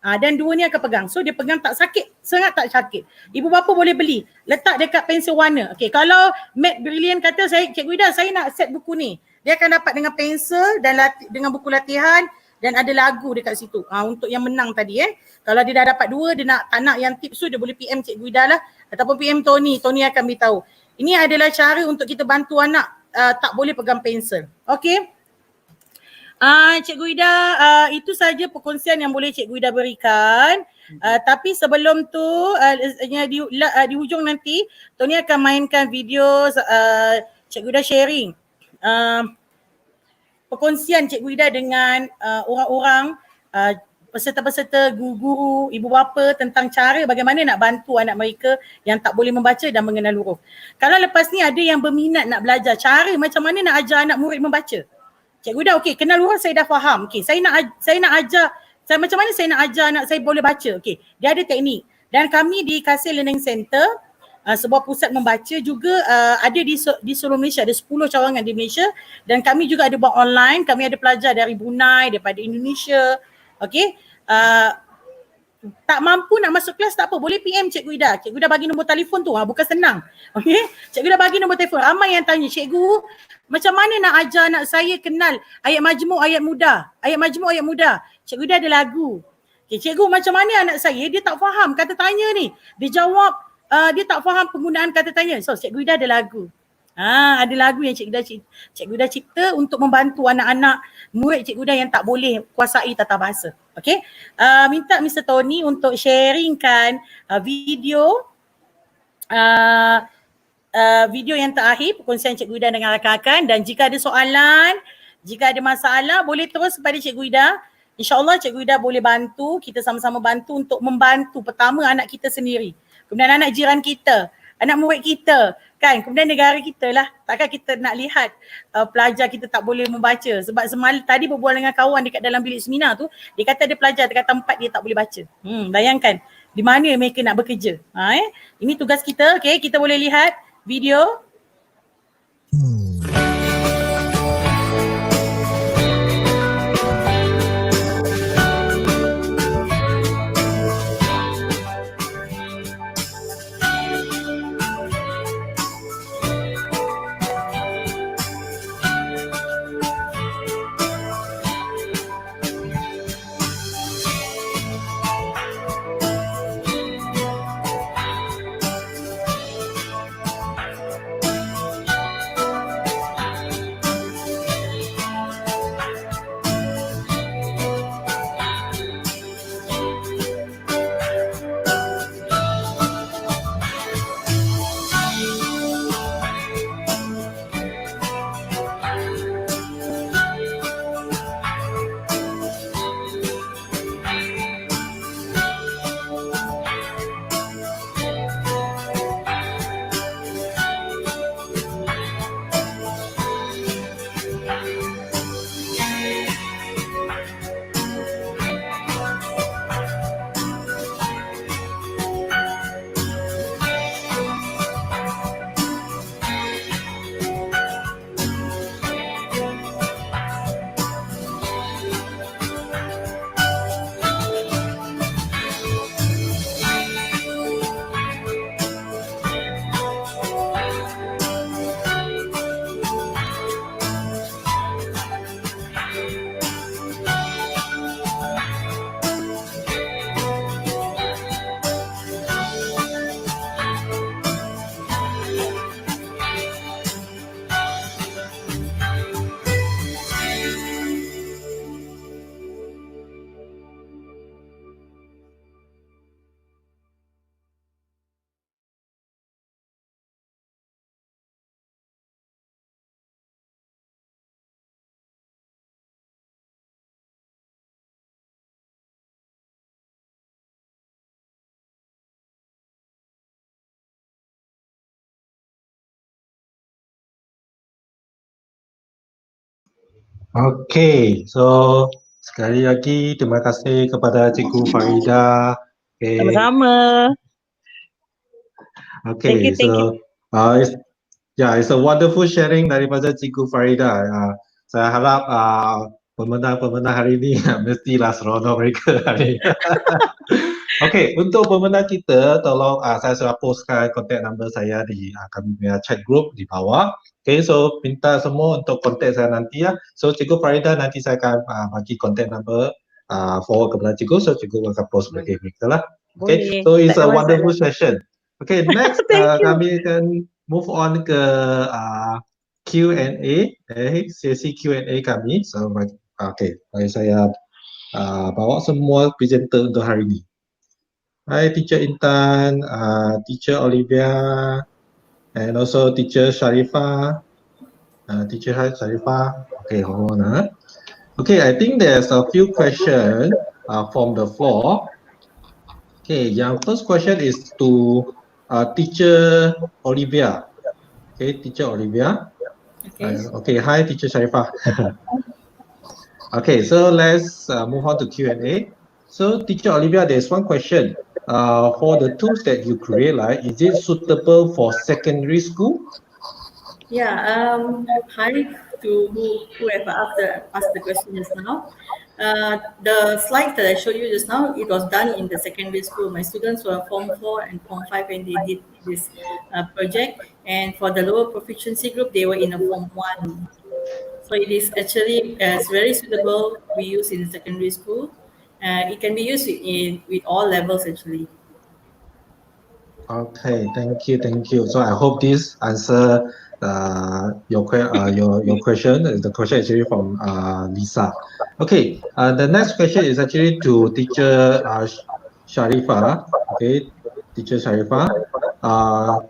Dan 2 ni akan pegang. So dia pegang tak sakit, sangat tak sakit. Ibu bapa boleh beli, letak dekat pensel warna. Okey, kalau Math Brilliant kata Cikgu Ida saya nak set buku ni. Dia akan dapat dengan pensel dan dengan buku latihan dan ada lagu dekat situ. Untuk yang menang tadi Kalau dia dah dapat 2, dia tak nak yang tips tu, dia boleh PM Cikgu Ida lah ataupun PM Tony. Tony akan beritahu. Ini adalah cara untuk kita bantu anak tak boleh pegang pensel. Okey. Cikgu Ida, itu saja perkongsian yang boleh Cikgu Ida berikan. Tapi sebelum tu di hujung nanti Tony akan mainkan video Cikgu Ida sharing perkongsian Cikgu Ida dengan orang-orang peserta-peserta, guru-guru, ibu bapa tentang cara bagaimana nak bantu anak mereka yang tak boleh membaca dan mengenal huruf. Kalau lepas ni ada yang berminat nak belajar cara macam mana nak ajar anak murid membaca. Cikgu Ida okey, kenal huruf saya dah faham. Okey, saya nak ajar macam mana saya nak ajar anak saya boleh baca. Okey, dia ada teknik. Dan kami di Kasih Learning Center, sebuah pusat membaca juga ada di seluruh Malaysia, ada 10 cawangan di Malaysia dan kami juga ada buat online. Kami ada pelajar dari Brunei, daripada Indonesia. Okey, tak mampu nak masuk kelas tak apa, boleh PM Cikgu Ida. Cikgu Ida bagi nombor telefon tu, bukan senang. Okey, Cikgu Ida bagi nombor telefon. Ramai yang tanya, Cikgu, macam mana nak ajar anak saya kenal ayat majmuk, ayat mudah. Ayat majmuk, ayat mudah. Cikgu Ida ada lagu. Okey, Cikgu, macam mana anak saya dia tak faham kata tanya ni. Dia jawab dia tak faham penggunaan kata tanya. So Cikgu Ida ada lagu. Ada lagu yang Cikgu Ida cipta untuk membantu anak-anak murid Cikgu Ida yang tak boleh kuasai tata bahasa. Okey. Minta Mr. Tony untuk sharingkan video video yang terakhir perkongsian Cikgu Ida dengan rakan-rakan, dan jika ada soalan, jika ada masalah boleh terus kepada Cikgu Ida. InsyaAllah Cikgu Ida boleh bantu, kita sama-sama bantu untuk membantu pertama anak kita sendiri. Kemudian anak jiran kita, anak murid kita, kan, kemudian negara kita lah. Takkan kita nak lihat pelajar kita tak boleh membaca. Sebab tadi berbual dengan kawan dekat dalam bilik seminar tu, dia kata ada pelajar dekat tempat dia tak boleh baca. Bayangkan di mana mereka nak bekerja. Ini tugas kita, okay, kita boleh lihat video. Okay, so sekali lagi terima kasih kepada Cikgu Farida. Okay, Sama-sama. okay, Thank you. so it's a wonderful sharing daripada Cikgu Farida. Saya harap pemenang-pemenang hari ini mestilah seronok mereka hari ini. Okay, untuk pemenang kita, tolong saya sudah postkan contact number saya di kami punya chat group di bawah. Okay, so minta semua untuk contact saya nanti ya. So Cikgu Farida nanti saya akan bagi contact number forward kepada Cikgu, so Cikgu akan post bagi mereka lah. Okay, Boleh. so it's Tak a ada wonderful masalah. session. Okay, next Thank you. kami akan move on ke Q&A, sesi Q&A kami. So, okay, bagi saya bawa semua presenter untuk hari ini. Hi, Teacher Intan, Teacher Olivia, and also Teacher Sharifah. Teacher Sharifah. Okay, hold on. Okay, I think there's a few questions from the floor. Okay, your first question is to Teacher Olivia. Okay, Teacher Olivia. Okay, hi, Teacher Sharifah. Okay, so let's move on to Q&A. So, Teacher Olivia, there's one question. For the tools that you create, is it suitable for secondary school? Yeah, hi to whoever asked the question just now. The slides that I showed you just now, it was done in the secondary school. My students were Form 4 and Form 5 when they did this project. And for the lower proficiency group, they were in a Form 1. So it is actually it's very suitable to be used in secondary school. It can be used with all levels actually. Okay, thank you. So I hope this answer your question. The question is actually from Lisa. Okay, the next question is actually to Teacher Sharifah. Okay, Teacher Sharifah.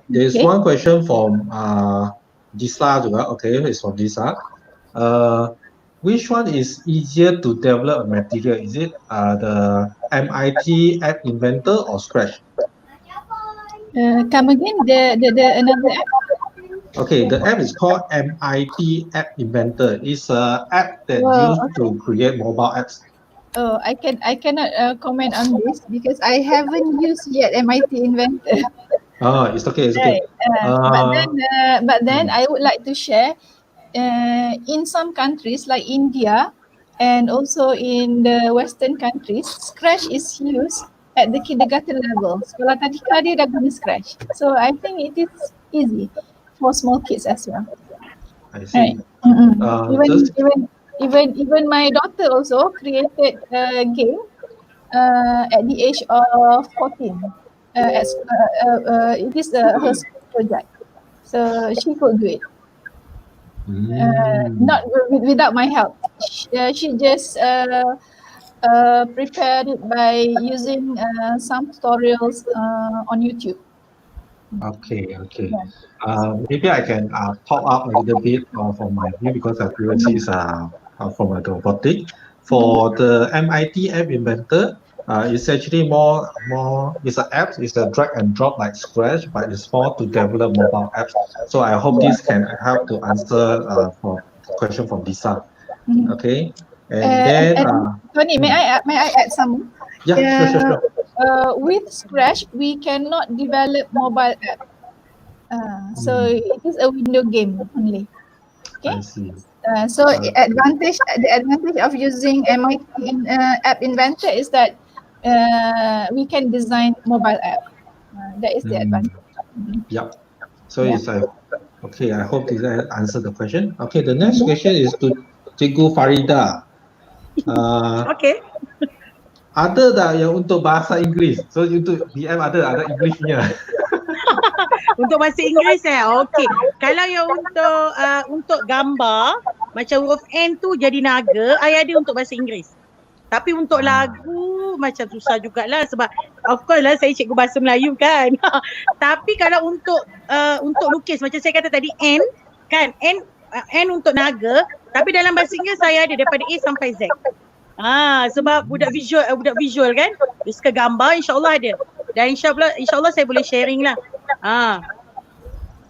There's one question from Lisa juga. Okay, it's from Lisa. Which one is easier to develop a material? Is it the MIT App Inventor or Scratch? Come again, the another app? Okay, the app is called MIT App Inventor. It's an app that used to create mobile apps. Oh, I cannot comment on this because I haven't used yet MIT Inventor. Oh, it's okay. Right. But then I would like to share. In some countries like India and also in the Western countries, Scratch is used at the kindergarten level. Sekolah tadika dia dah guna Scratch. So I think it is easy for small kids as well. I see. Right. Even my daughter also created a game at the age of 14. It is her school project. So she could do it. Not without my help. She just prepared it by using some tutorials on YouTube. Okay. Maybe I can top up a little bit from my view because I previously is from a robotic. For the MIT App Inventor, it's actually more. It's an app. It's a drag and drop like Scratch, but it's more to develop mobile apps. So I hope this can help to answer for the question from Lisa. Okay, and then Tony, may I add some? Yeah, sure. With Scratch, we cannot develop mobile app. So it is a window game only. Okay. I see. So the advantage of using MIT App Inventor is that we can design mobile app. That is the advantage. Yeah. So it's okay. I hope this answered the question. Okay. The next question is to Cikgu Farida. Okay. Ada tak yang untuk bahasa Inggeris? So untuk DM ada Englishnya. Untuk bahasa Inggeris okey. Kalau yang untuk gambar macam huruf N tu jadi naga, I ada untuk bahasa Inggeris. Tapi untuk lagu macam susah jugalah sebab of course lah saya cikgu bahasa Melayu kan. Tapi kalau untuk lukis macam saya kata tadi N kan, N untuk naga, tapi dalam bahasa Inggeris saya ada daripada A sampai Z. Sebab budak visual kan, dia suka gambar, insya-Allah ada. Dan insya-Allah saya boleh sharing lah.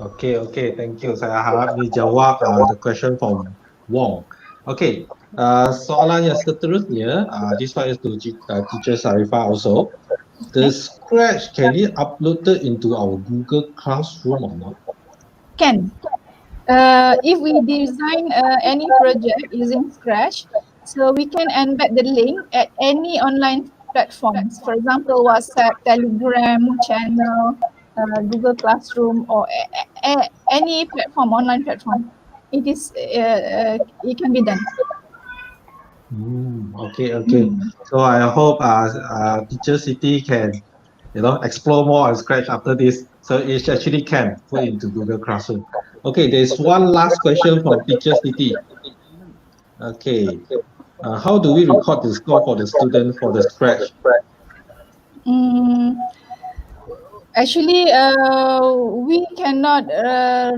Okay, thank you. Saya harap ni jawab the question from Wong. Okay, soalan yang seterusnya, this one is to teacher Sarifah also. The Scratch, can it uploaded into our Google Classroom or not? Can. If we design any project using Scratch, so we can embed the link at any online platforms. For example, WhatsApp, Telegram channel, Google Classroom, or any platform, online platform. It can be done. Okay. So I hope Teacher City can, explore more on Scratch after this. So it actually can put into Google Classroom. Okay, there's one last question from Teacher City. Okay, how do we record the score for the student for the Scratch? Actually, we cannot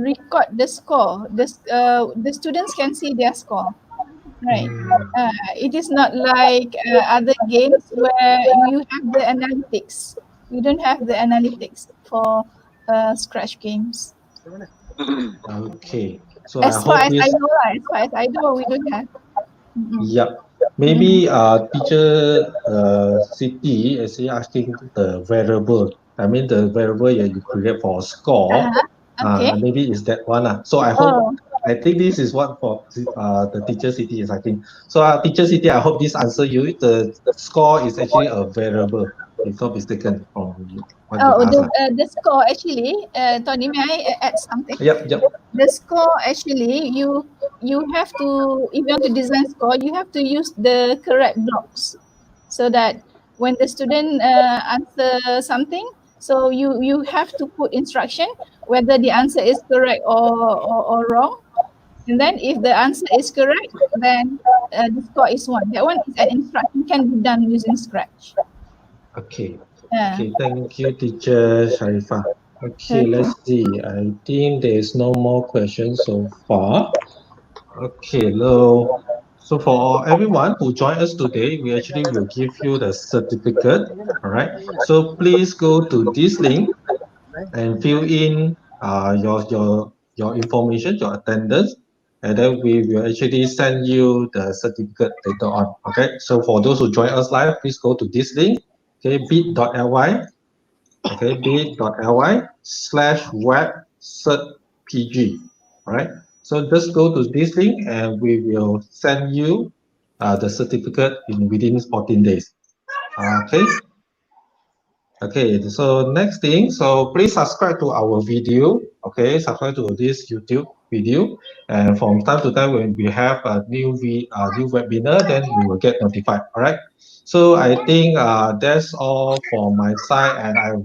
record the score. The students can see their score, right? It is not like other games where you have the analytics. We don't have the analytics for Scratch games. Okay, so As I far hope as this. I know, as far as I know, we don't have. Yep. Maybe teacher City is asking the variable. I mean the variable you create for score. Okay. Maybe is that one. So I hope I think this is what for the teacher City is asking. So teacher City, I hope this answer you. The score is actually a variable, if not mistaken from you, what you asked. The score actually, Tony, may I add something? Yep. The score actually, you have to, if you want to design score, you have to use the correct blocks, so that when the student answer something, so you have to put instruction whether the answer is correct or wrong. And then if the answer is correct, then the score is 1. That one is an instruction, can be done using Scratch. Okay. Okay, thank you, teacher Sharifah. Okay, let's see. I think there's no more questions so far. Okay, so for everyone who joined us today, we actually will give you the certificate. All right. So please go to this link and fill in your information, your attendance, and then we will actually send you the certificate later on. Okay. So for those who join us live, please go to this link. Okay, bit.ly. Okay, bit.ly/web certpg. All right. So just go to this link and we will send you the certificate within 14 days. Okay. Okay, so next thing, so please subscribe to our video. Okay, subscribe to this YouTube video, and from time to time when we have a new webinar, then you will get notified. All right. So I think that's all from my side, and I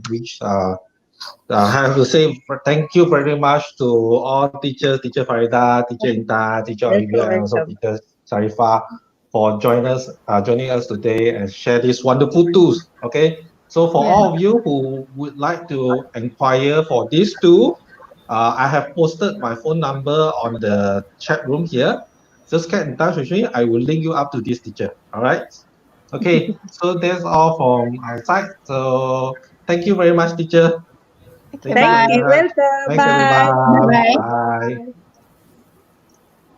have to say thank you very much to all teachers, Teacher Farida, Teacher Inta, Teacher Olivia, and also Teacher Sharifah for joining us today and share these wonderful tools. Okay. So for all of you who would like to inquire for these two, I have posted my phone number on the chat room here. Just get in touch with me. I will link you up to this teacher. All right. Okay. So that's all from our side. So thank you very much, teacher. Okay, Thank you bye. very much. Welcome. Thanks, Bye. everyone. Bye-bye. Bye.